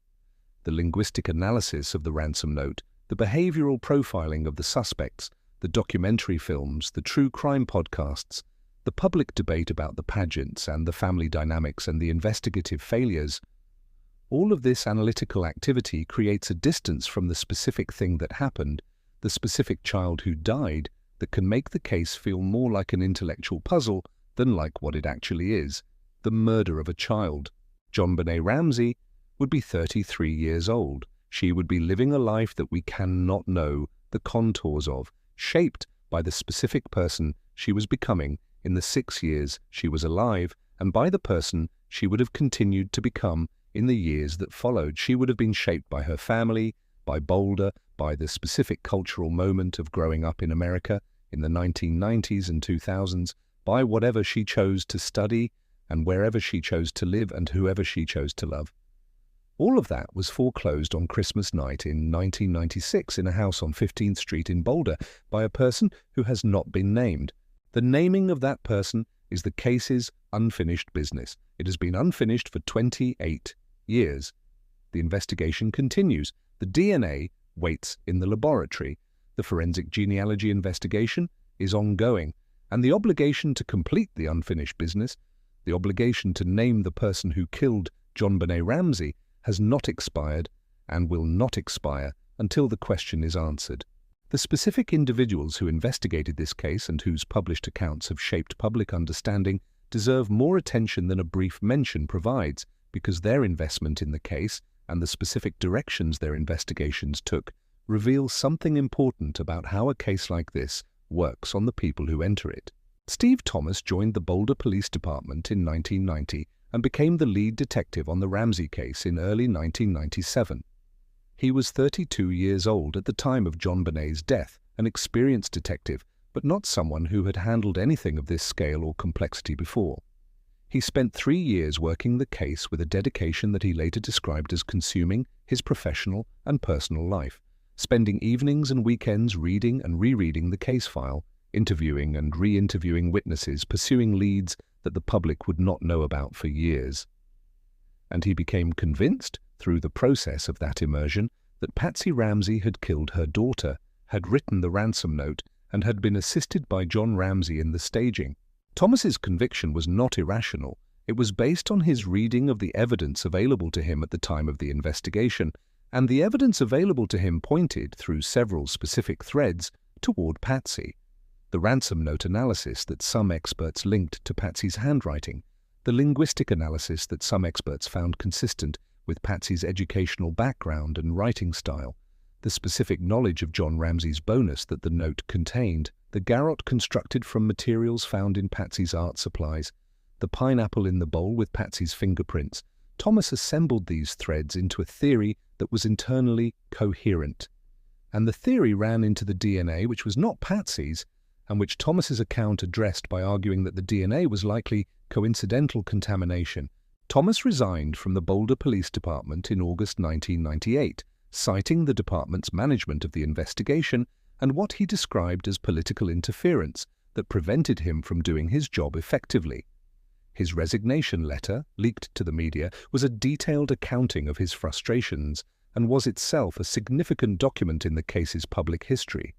The linguistic analysis of the ransom note, the behavioral profiling of the suspects, the documentary films, the true crime podcasts, the public debate about the pageants and the family dynamics and the investigative failures, all of this analytical activity creates a distance from the specific thing that happened, the specific child who died, that can make the case feel more like an intellectual puzzle than like what it actually is, the murder of a child. JonBenét Ramsey would be 33 years old. She would be living a life that we cannot know the contours of, shaped by the specific person she was becoming in the 6 years she was alive, and by the person she would have continued to become in the years that followed. She would have been shaped by her family, by Boulder, by the specific cultural moment of growing up in America in the 1990s and 2000s, by whatever she chose to study and wherever she chose to live and whoever she chose to love. All of that was foreclosed on Christmas night in 1996 in a house on 15th Street in Boulder by a person who has not been named. The naming of that person is the case's unfinished business. It has been unfinished for 28 years. The investigation continues. The DNA waits in the laboratory. The forensic genealogy investigation is ongoing. And the obligation to complete the unfinished business, the obligation to name the person who killed JonBenét Ramsey, has not expired and will not expire until the question is answered. The specific individuals who investigated this case and whose published accounts have shaped public understanding deserve more attention than a brief mention provides, because their investment in the case and the specific directions their investigations took reveal something important about how a case like this works on the people who enter it. Steve Thomas joined the Boulder Police Department in 1990 and became the lead detective on the Ramsey case in early 1997. He was 32 years old at the time of JonBenét's death, an experienced detective, but not someone who had handled anything of this scale or complexity before. He spent 3 years working the case with a dedication that he later described as consuming his professional and personal life, spending evenings and weekends reading and rereading the case file, interviewing and re-interviewing witnesses, pursuing leads that the public would not know about for years. And he became convinced, through the process of that immersion, that Patsy Ramsey had killed her daughter, had written the ransom note, and had been assisted by John Ramsey in the staging. Thomas's conviction was not irrational. It was based on his reading of the evidence available to him at the time of the investigation, and the evidence available to him pointed, through several specific threads, toward Patsy. The ransom note analysis that some experts linked to Patsy's handwriting, the linguistic analysis that some experts found consistent with Patsy's educational background and writing style, the specific knowledge of John Ramsey's bonus that the note contained, the garrote constructed from materials found in Patsy's art supplies, the pineapple in the bowl with Patsy's fingerprints. Thomas assembled these threads into a theory that was internally coherent. And the theory ran into the DNA, which was not Patsy's, and which Thomas's account addressed by arguing that the DNA was likely coincidental contamination. Thomas resigned from the Boulder Police Department in August 1998, citing the department's management of the investigation and what he described as political interference that prevented him from doing his job effectively. His resignation letter, leaked to the media, was a detailed accounting of his frustrations and was itself a significant document in the case's public history.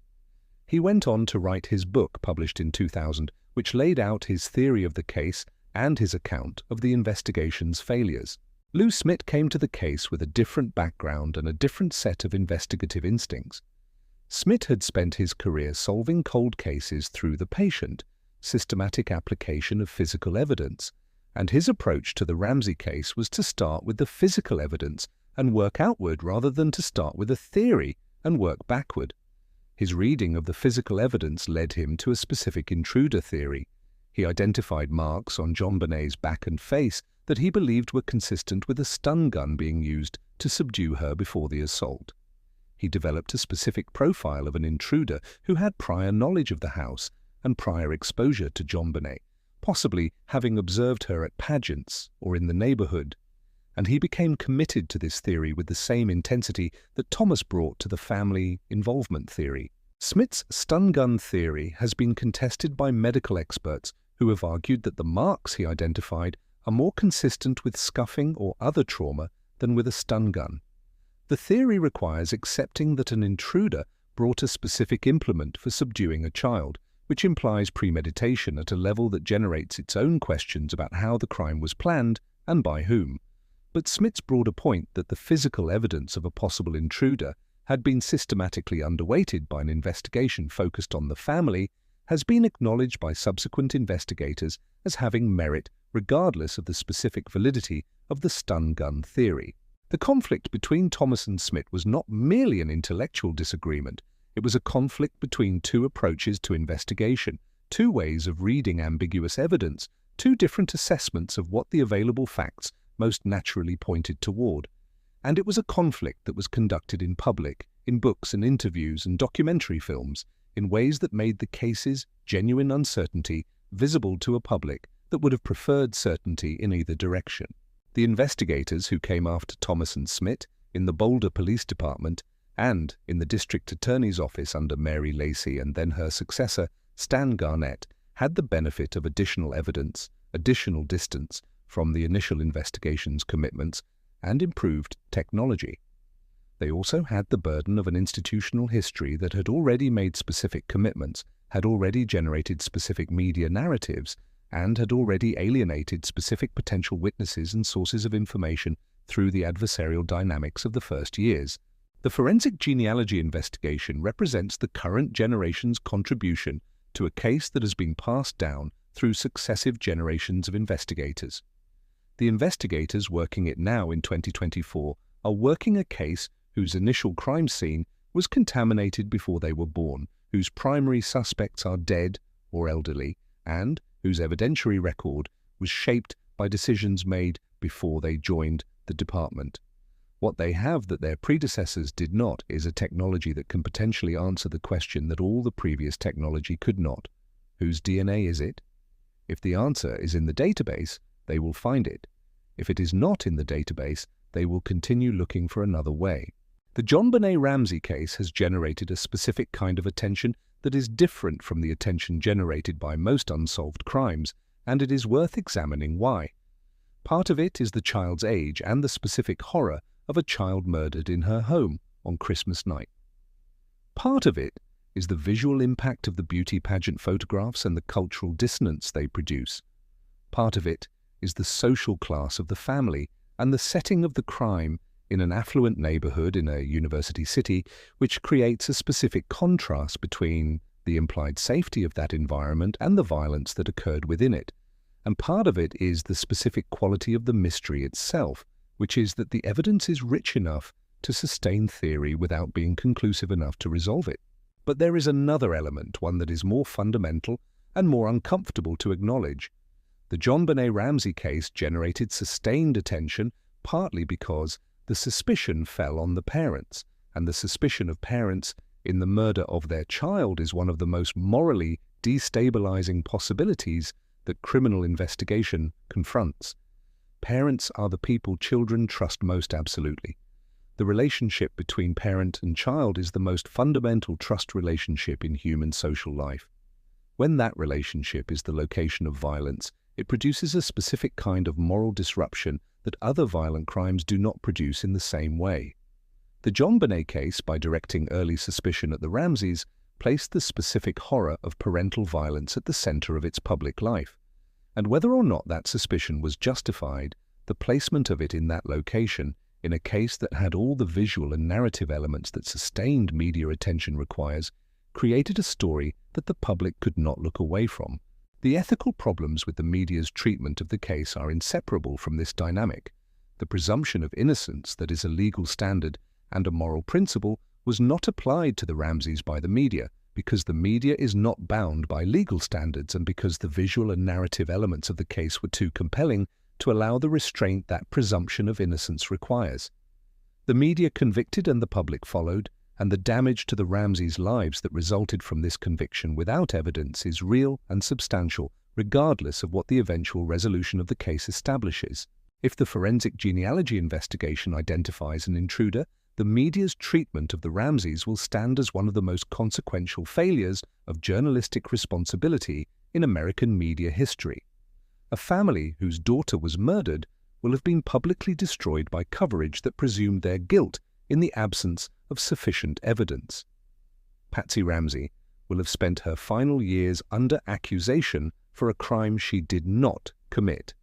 He went on to write his book, published in 2000, which laid out his theory of the case and his account of the investigation's failures. Lou Smit came to the case with a different background and a different set of investigative instincts. Smit had spent his career solving cold cases through the patient, systematic application of physical evidence, and his approach to the Ramsey case was to start with the physical evidence and work outward rather than to start with a theory and work backward. His reading of the physical evidence led him to a specific intruder theory. He identified marks on JonBenét's back and face that he believed were consistent with a stun gun being used to subdue her before the assault. He developed a specific profile of an intruder who had prior knowledge of the house and prior exposure to JonBenet, possibly having observed her at pageants or in the neighborhood, and he became committed to this theory with the same intensity that Thomas brought to the family involvement theory. Smit's stun gun theory has been contested by medical experts who have argued that the marks he identified are more consistent with scuffing or other trauma than with a stun gun. The theory requires accepting that an intruder brought a specific implement for subduing a child, which implies premeditation at a level that generates its own questions about how the crime was planned and by whom. But Smit's broader point that the physical evidence of a possible intruder had been systematically underweighted by an investigation focused on the family has been acknowledged by subsequent investigators as having merit regardless of the specific validity of the stun gun theory. The conflict between Thomas and Smit was not merely an intellectual disagreement, it was a conflict between two approaches to investigation, two ways of reading ambiguous evidence, two different assessments of what the available facts most naturally pointed toward. And it was a conflict that was conducted in public, in books and interviews and documentary films, in ways that made the case's genuine uncertainty visible to a public that would have preferred certainty in either direction. The investigators who came after Thomas and Smit in the Boulder Police Department and in the District Attorney's Office under Mary Lacey and then her successor, Stan Garnett, had the benefit of additional evidence, additional distance from the initial investigation's commitments, and improved technology. They also had the burden of an institutional history that had already made specific commitments, had already generated specific media narratives, and had already alienated specific potential witnesses and sources of information through the adversarial dynamics of the first years. The forensic genealogy investigation represents the current generation's contribution to a case that has been passed down through successive generations of investigators. The investigators working it now in 2024 are working a case whose initial crime scene was contaminated before they were born, whose primary suspects are dead or elderly, and whose evidentiary record was shaped by decisions made before they joined the department. What they have that their predecessors did not is a technology that can potentially answer the question that all the previous technology could not. Whose DNA is it? If the answer is in the database, they will find it. If it is not in the database, they will continue looking for another way. The JonBenét Ramsey case has generated a specific kind of attention that is different from the attention generated by most unsolved crimes, and it is worth examining why. Part of it is the child's age and the specific horror of a child murdered in her home on Christmas night. Part of it is the visual impact of the beauty pageant photographs and the cultural dissonance they produce. Part of it is the social class of the family and the setting of the crime in an affluent neighborhood in a university city, which creates a specific contrast between the implied safety of that environment and the violence that occurred within it. And part of it is the specific quality of the mystery itself, which is that the evidence is rich enough to sustain theory without being conclusive enough to resolve it. But there is another element, one that is more fundamental and more uncomfortable to acknowledge. The JonBenét Ramsey case generated sustained attention partly because the suspicion fell on the parents, and the suspicion of parents in the murder of their child is one of the most morally destabilizing possibilities that criminal investigation confronts. Parents are the people children trust most absolutely. The relationship between parent and child is the most fundamental trust relationship in human social life. When that relationship is the location of violence, it produces a specific kind of moral disruption that other violent crimes do not produce in the same way. The JonBenét case, by directing early suspicion at the Ramseys, placed the specific horror of parental violence at the center of its public life. And whether or not that suspicion was justified, the placement of it in that location, in a case that had all the visual and narrative elements that sustained media attention requires, created a story that the public could not look away from. The ethical problems with the media's treatment of the case are inseparable from this dynamic. The presumption of innocence, that is a legal standard and a moral principle, was not applied to the Ramseys by the media, because the media is not bound by legal standards and because the visual and narrative elements of the case were too compelling to allow the restraint that presumption of innocence requires. The media convicted and the public followed, and the damage to the Ramseys' lives that resulted from this conviction without evidence is real and substantial, regardless of what the eventual resolution of the case establishes. If the forensic genealogy investigation identifies an intruder, the media's treatment of the Ramseys will stand as one of the most consequential failures of journalistic responsibility in American media history. A family whose daughter was murdered will have been publicly destroyed by coverage that presumed their guilt in the absence of sufficient evidence. Patsy Ramsey will have spent her final years under accusation for a crime she did not commit.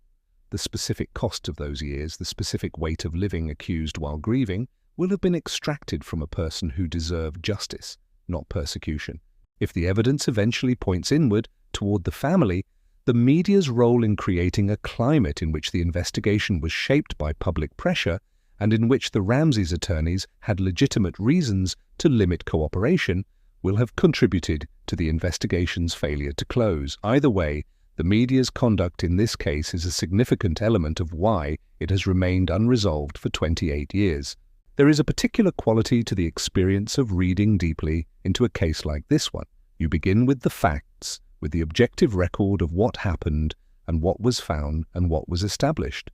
The specific cost of those years, the specific weight of living accused while grieving, will have been extracted from a person who deserved justice, not persecution. If the evidence eventually points inward, toward the family, the media's role in creating a climate in which the investigation was shaped by public pressure and in which the Ramseys' attorneys had legitimate reasons to limit cooperation will have contributed to the investigation's failure to close. Either way, the media's conduct in this case is a significant element of why it has remained unresolved for 28 years. There is a particular quality to the experience of reading deeply into a case like this one. You begin with the facts, with the objective record of what happened and what was found and what was established.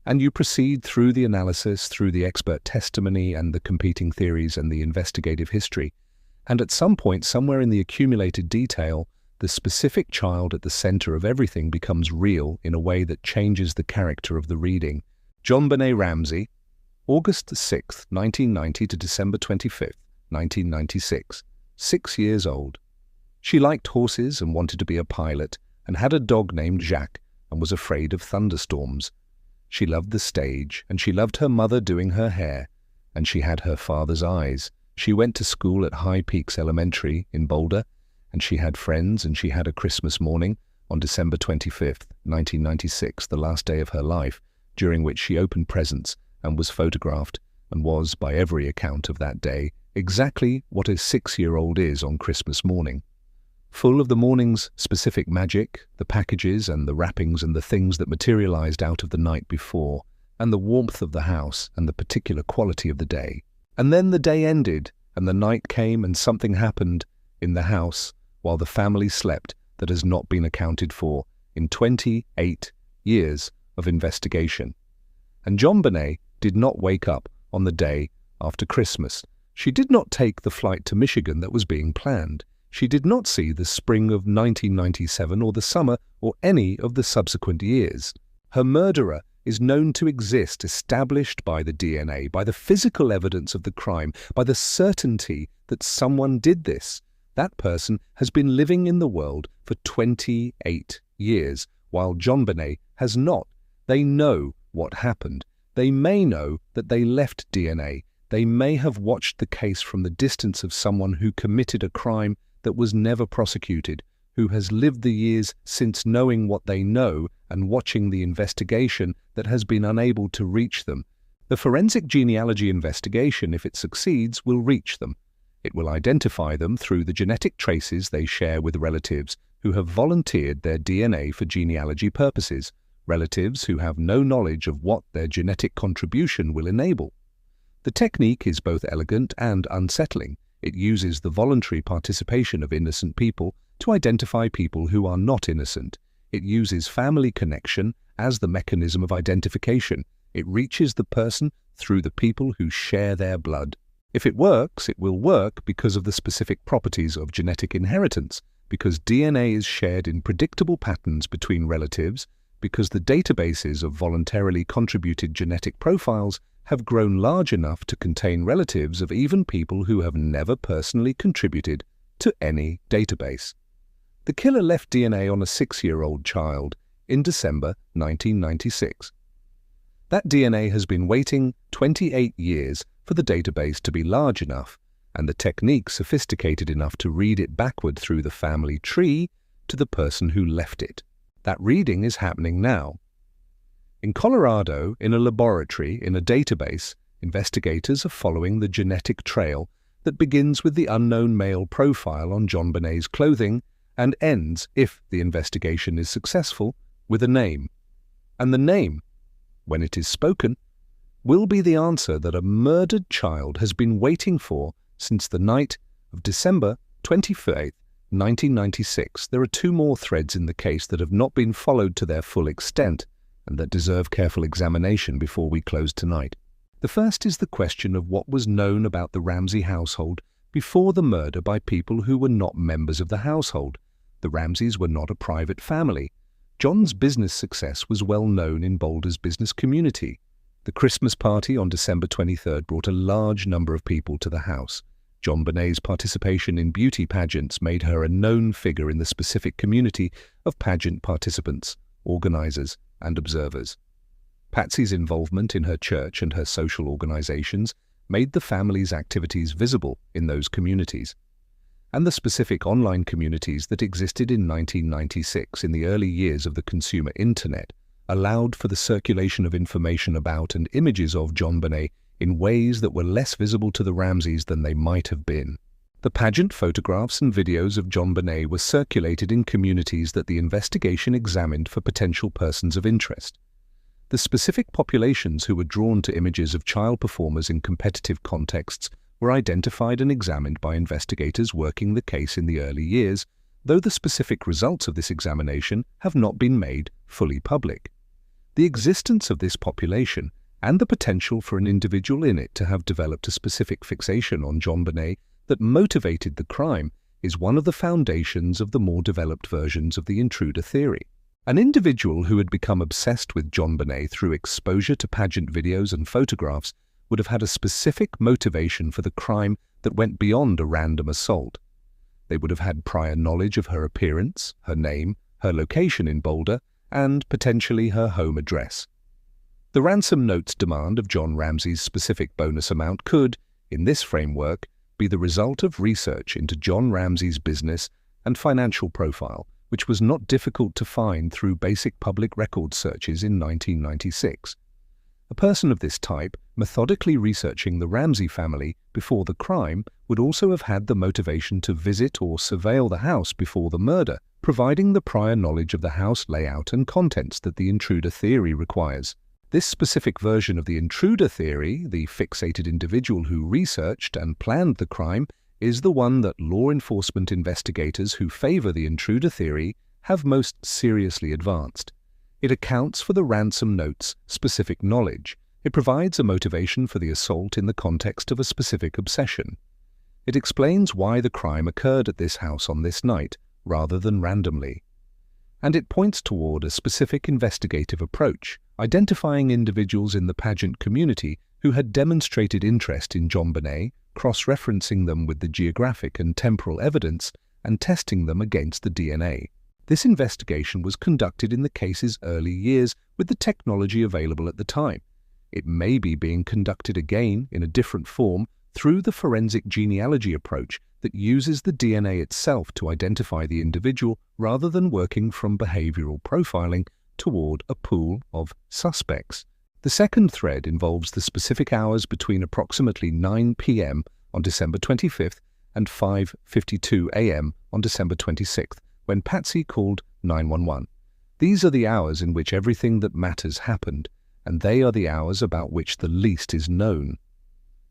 And you proceed through the analysis, through the expert testimony and the competing theories and the investigative history. And at some point, somewhere in the accumulated detail, the specific child at the center of everything becomes real in a way that changes the character of the reading. JonBenét Ramsey, August 6, 1990 to December 25, 1996, 6 years old. She liked horses and wanted to be a pilot, and had a dog named Jacques and was afraid of thunderstorms. She loved the stage, and she loved her mother doing her hair, and she had her father's eyes. She went to school at High Peaks Elementary in Boulder, and she had friends, and she had a Christmas morning on December 25, 1996, the last day of her life, during which she opened presents and was photographed, and was, by every account of that day, exactly what a 6-year-old is on Christmas morning. Full of the morning's specific magic, the packages and the wrappings and the things that materialized out of the night before, and the warmth of the house and the particular quality of the day. And then the day ended, and the night came, and something happened in the house while the family slept that has not been accounted for in 28 years of investigation. And JonBenét did not wake up on the day after Christmas. She did not take the flight to Michigan that was being planned. She did not see the spring of 1997 or the summer or any of the subsequent years. Her murderer is known to exist, established by the DNA, by the physical evidence of the crime, by the certainty that someone did this. That person has been living in the world for 28 years, while JonBenét has not. They know what happened. They may know that they left DNA. They may have watched the case from the distance of someone who committed a crime that was never prosecuted, who has lived the years since knowing what they know and watching the investigation that has been unable to reach them. The forensic genealogy investigation, if it succeeds, will reach them. It will identify them through the genetic traces they share with relatives who have volunteered their DNA for genealogy purposes, relatives who have no knowledge of what their genetic contribution will enable. The technique is both elegant and unsettling. It uses the voluntary participation of innocent people to identify people who are not innocent. It uses family connection as the mechanism of identification. It reaches the person through the people who share their blood. If it works, it will work because of the specific properties of genetic inheritance, because DNA is shared in predictable patterns between relatives, because the databases of voluntarily contributed genetic profiles have grown large enough to contain relatives of even people who have never personally contributed to any database. The killer left DNA on a 6-year-old child in December 1996. That DNA has been waiting 28 years for the database to be large enough and the technique sophisticated enough to read it backward through the family tree to the person who left it. That reading is happening now. In Colorado, in a laboratory, in a database, investigators are following the genetic trail that begins with the unknown male profile on JonBenét's clothing and ends, if the investigation is successful, with a name. And the name, when it is spoken, will be the answer that a murdered child has been waiting for since the night of December 25th, 1996. There are 2 more threads in the case that have not been followed to their full extent and that deserve careful examination before we close tonight. The first is the question of what was known about the Ramsey household before the murder by people who were not members of the household. The Ramseys were not a private family. John's business success was well known in Boulder's business community. The Christmas party on December 23rd brought a large number of people to the house. JonBenét's participation in beauty pageants made her a known figure in the specific community of pageant participants, organizers, and observers. Patsy's involvement in her church and her social organizations made the family's activities visible in those communities. And the specific online communities that existed in 1996 in the early years of the consumer internet allowed for the circulation of information about and images of JonBenet in ways that were less visible to the Ramseys than they might have been. The pageant photographs and videos of JonBenet were circulated in communities that the investigation examined for potential persons of interest. The specific populations who were drawn to images of child performers in competitive contexts were identified and examined by investigators working the case in the early years, though the specific results of this examination have not been made fully public. The existence of this population and the potential for an individual in it to have developed a specific fixation on JonBenet that motivated the crime is one of the foundations of the more developed versions of the intruder theory. An individual who had become obsessed with JonBenet through exposure to pageant videos and photographs would have had a specific motivation for the crime that went beyond a random assault. They would have had prior knowledge of her appearance, her name, her location in Boulder, and potentially her home address. The ransom notes demand of John Ramsey's specific bonus amount could, in this framework, be the result of research into John Ramsey's business and financial profile, which was not difficult to find through basic public record searches in 1996. A person of this type, methodically researching the Ramsey family before the crime, would also have had the motivation to visit or surveil the house before the murder, providing the prior knowledge of the house layout and contents that the intruder theory requires. This specific version of the intruder theory, the fixated individual who researched and planned the crime, is the one that law enforcement investigators who favor the intruder theory have most seriously advanced. It accounts for the ransom note's specific knowledge. It provides a motivation for the assault in the context of a specific obsession. It explains why the crime occurred at this house on this night, rather than randomly. And it points toward a specific investigative approach, identifying individuals in the pageant community who had demonstrated interest in JonBenet, cross-referencing them with the geographic and temporal evidence, and testing them against the DNA. This investigation was conducted in the case's early years with the technology available at the time. It may be being conducted again in a different form through the forensic genealogy approach that uses the DNA itself to identify the individual rather than working from behavioral profiling toward a pool of suspects. The second thread involves the specific hours between approximately 9 p.m. on December 25th and 5:52 a.m. on December 26th, when Patsy called 911. These are the hours in which everything that matters happened, and they are the hours about which the least is known.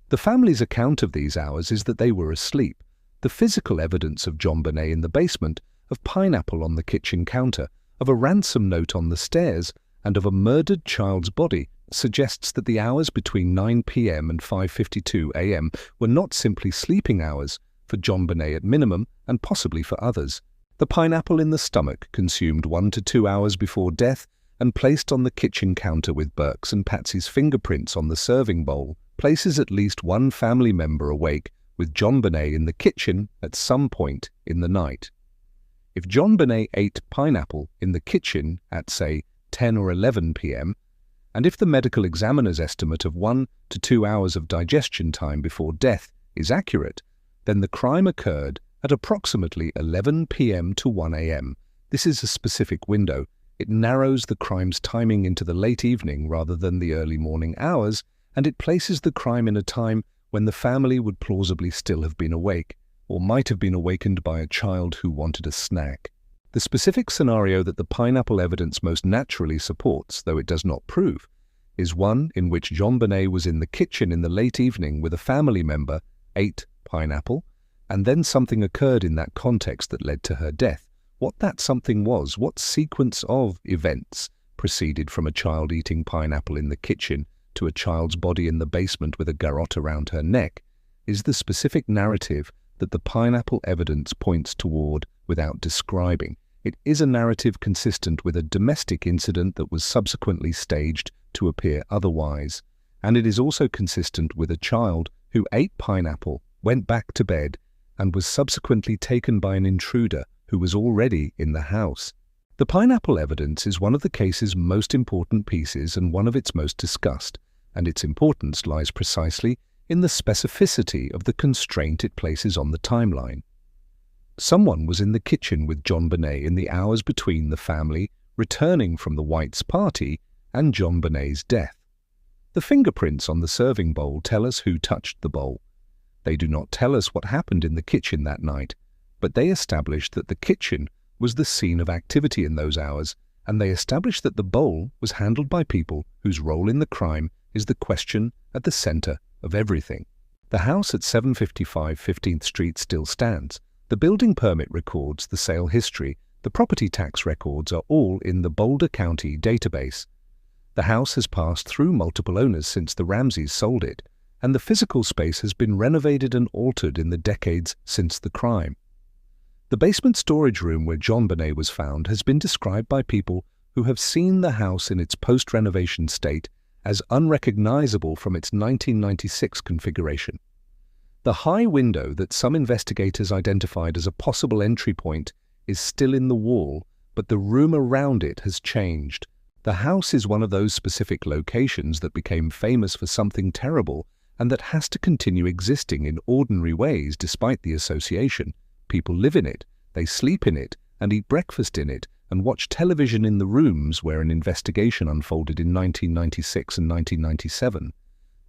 The family's account of these hours is that they were asleep. The physical evidence of JonBenet in the basement, of pineapple on the kitchen counter, of a ransom note on the stairs, and of a murdered child's body suggests that the hours between 9 p.m. and 5:52 a.m. were not simply sleeping hours, for JonBenet at minimum, and possibly for others. The pineapple in the stomach, consumed 1 to 2 hours before death, and placed on the kitchen counter with Burke's and Patsy's fingerprints on the serving bowl places at least one family member awake with JonBenét in the kitchen at some point in the night. If JonBenét ate pineapple in the kitchen at, say, 10 or 11 p.m., and if the medical examiner's estimate of 1 to 2 hours of digestion time before death is accurate, then the crime occurred at approximately 11 p.m. to 1 a.m. This is a specific window. It narrows the crime's timing into the late evening rather than the early morning hours, and it places the crime in a time when the family would plausibly still have been awake, or might have been awakened by a child who wanted a snack. The specific scenario that the pineapple evidence most naturally supports, though it does not prove, is one in which JonBenét was in the kitchen in the late evening with a family member, ate pineapple, and then something occurred in that context that led to her death. What that something was, what sequence of events proceeded from a child eating pineapple in the kitchen to a child's body in the basement with a garrote around her neck, is the specific narrative that the pineapple evidence points toward without describing. It is a narrative consistent with a domestic incident that was subsequently staged to appear otherwise, and it is also consistent with a child who ate pineapple, went back to bed, and was subsequently taken by an intruder who was already in the house. The pineapple evidence is one of the case's most important pieces and one of its most discussed, and its importance lies precisely in the specificity of the constraint it places on the timeline. Someone was in the kitchen with JonBenét in the hours between the family returning from the Whites' party and JonBenét's death. The fingerprints on the serving bowl tell us who touched the bowl. They do not tell us what happened in the kitchen that night, but they establish that the kitchen was the scene of activity in those hours, and they establish that the bowl was handled by people whose role in the crime is the question at the center of everything. The house at 755 15th Street still stands. The building permit records, the sale history, the property tax records are all in the Boulder County database. The house has passed through multiple owners since the Ramseys sold it, and the physical space has been renovated and altered in the decades since the crime. The basement storage room where JonBenét was found has been described by people who have seen the house in its post-renovation state as unrecognizable from its 1996 configuration. The high window that some investigators identified as a possible entry point is still in the wall, but the room around it has changed. The house is one of those specific locations that became famous for something terrible and that has to continue existing in ordinary ways despite the association. People live in it, they sleep in it, and eat breakfast in it, and watch television in the rooms where an investigation unfolded in 1996 and 1997.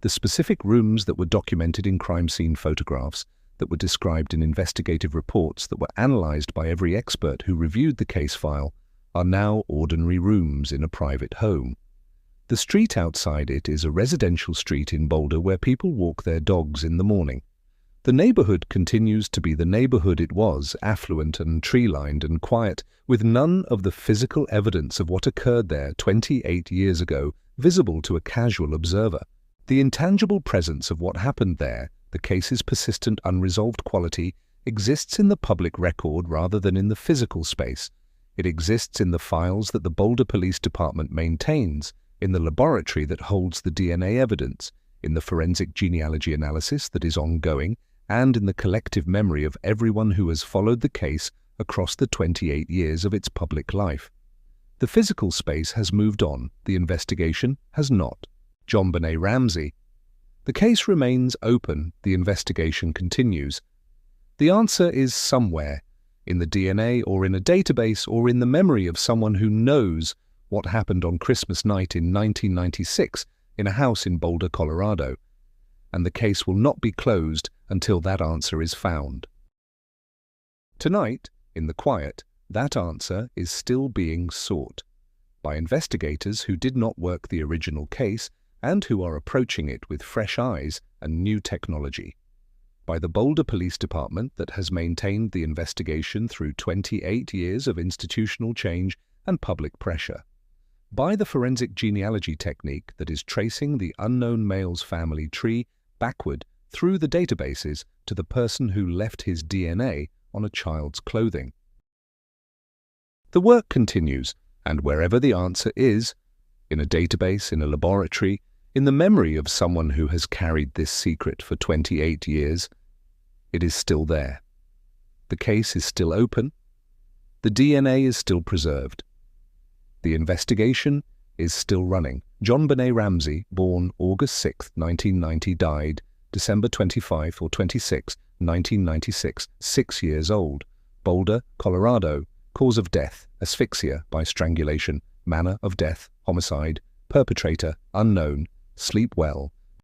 The specific rooms that were documented in crime scene photographs, that were described in investigative reports, that were analyzed by every expert who reviewed the case file, are now ordinary rooms in a private home. The street outside it is a residential street in Boulder where people walk their dogs in the morning. The neighborhood continues to be the neighborhood it was, affluent and tree-lined and quiet, with none of the physical evidence of what occurred there 28 years ago visible to a casual observer. The intangible presence of what happened there, the case's persistent unresolved quality, exists in the public record rather than in the physical space. It exists in the files that the Boulder Police Department maintains, in the laboratory that holds the DNA evidence, in the forensic genealogy analysis that is ongoing, and in the collective memory of everyone who has followed the case across the 28 years of its public life. The physical space has moved on, the investigation has not. JonBenét Ramsey. The case remains open, the investigation continues. The answer is somewhere, in the DNA or in a database or in the memory of someone who knows what happened on Christmas night in 1996 in a house in Boulder, Colorado. And the case will not be closed until that answer is found. Tonight, in the quiet, that answer is still being sought by investigators who did not work the original case and who are approaching it with fresh eyes and new technology, by the Boulder Police Department that has maintained the investigation through 28 years of institutional change and public pressure, by the forensic genealogy technique that is tracing the unknown male's family tree backward through the databases to the person who left his DNA on a child's clothing. The work continues, And wherever the answer is, in a database, in a laboratory, in the memory of someone who has carried this secret for 28 years, it is still there. The case is still open. The DNA is still preserved. The investigation is still running. JonBenét Ramsey, born August 6, 1990, died December 25 or 26, 1996, 6 years old. Boulder, Colorado. Cause of death, asphyxia by strangulation. Manner of death, homicide. Perpetrator, unknown. Sleep well.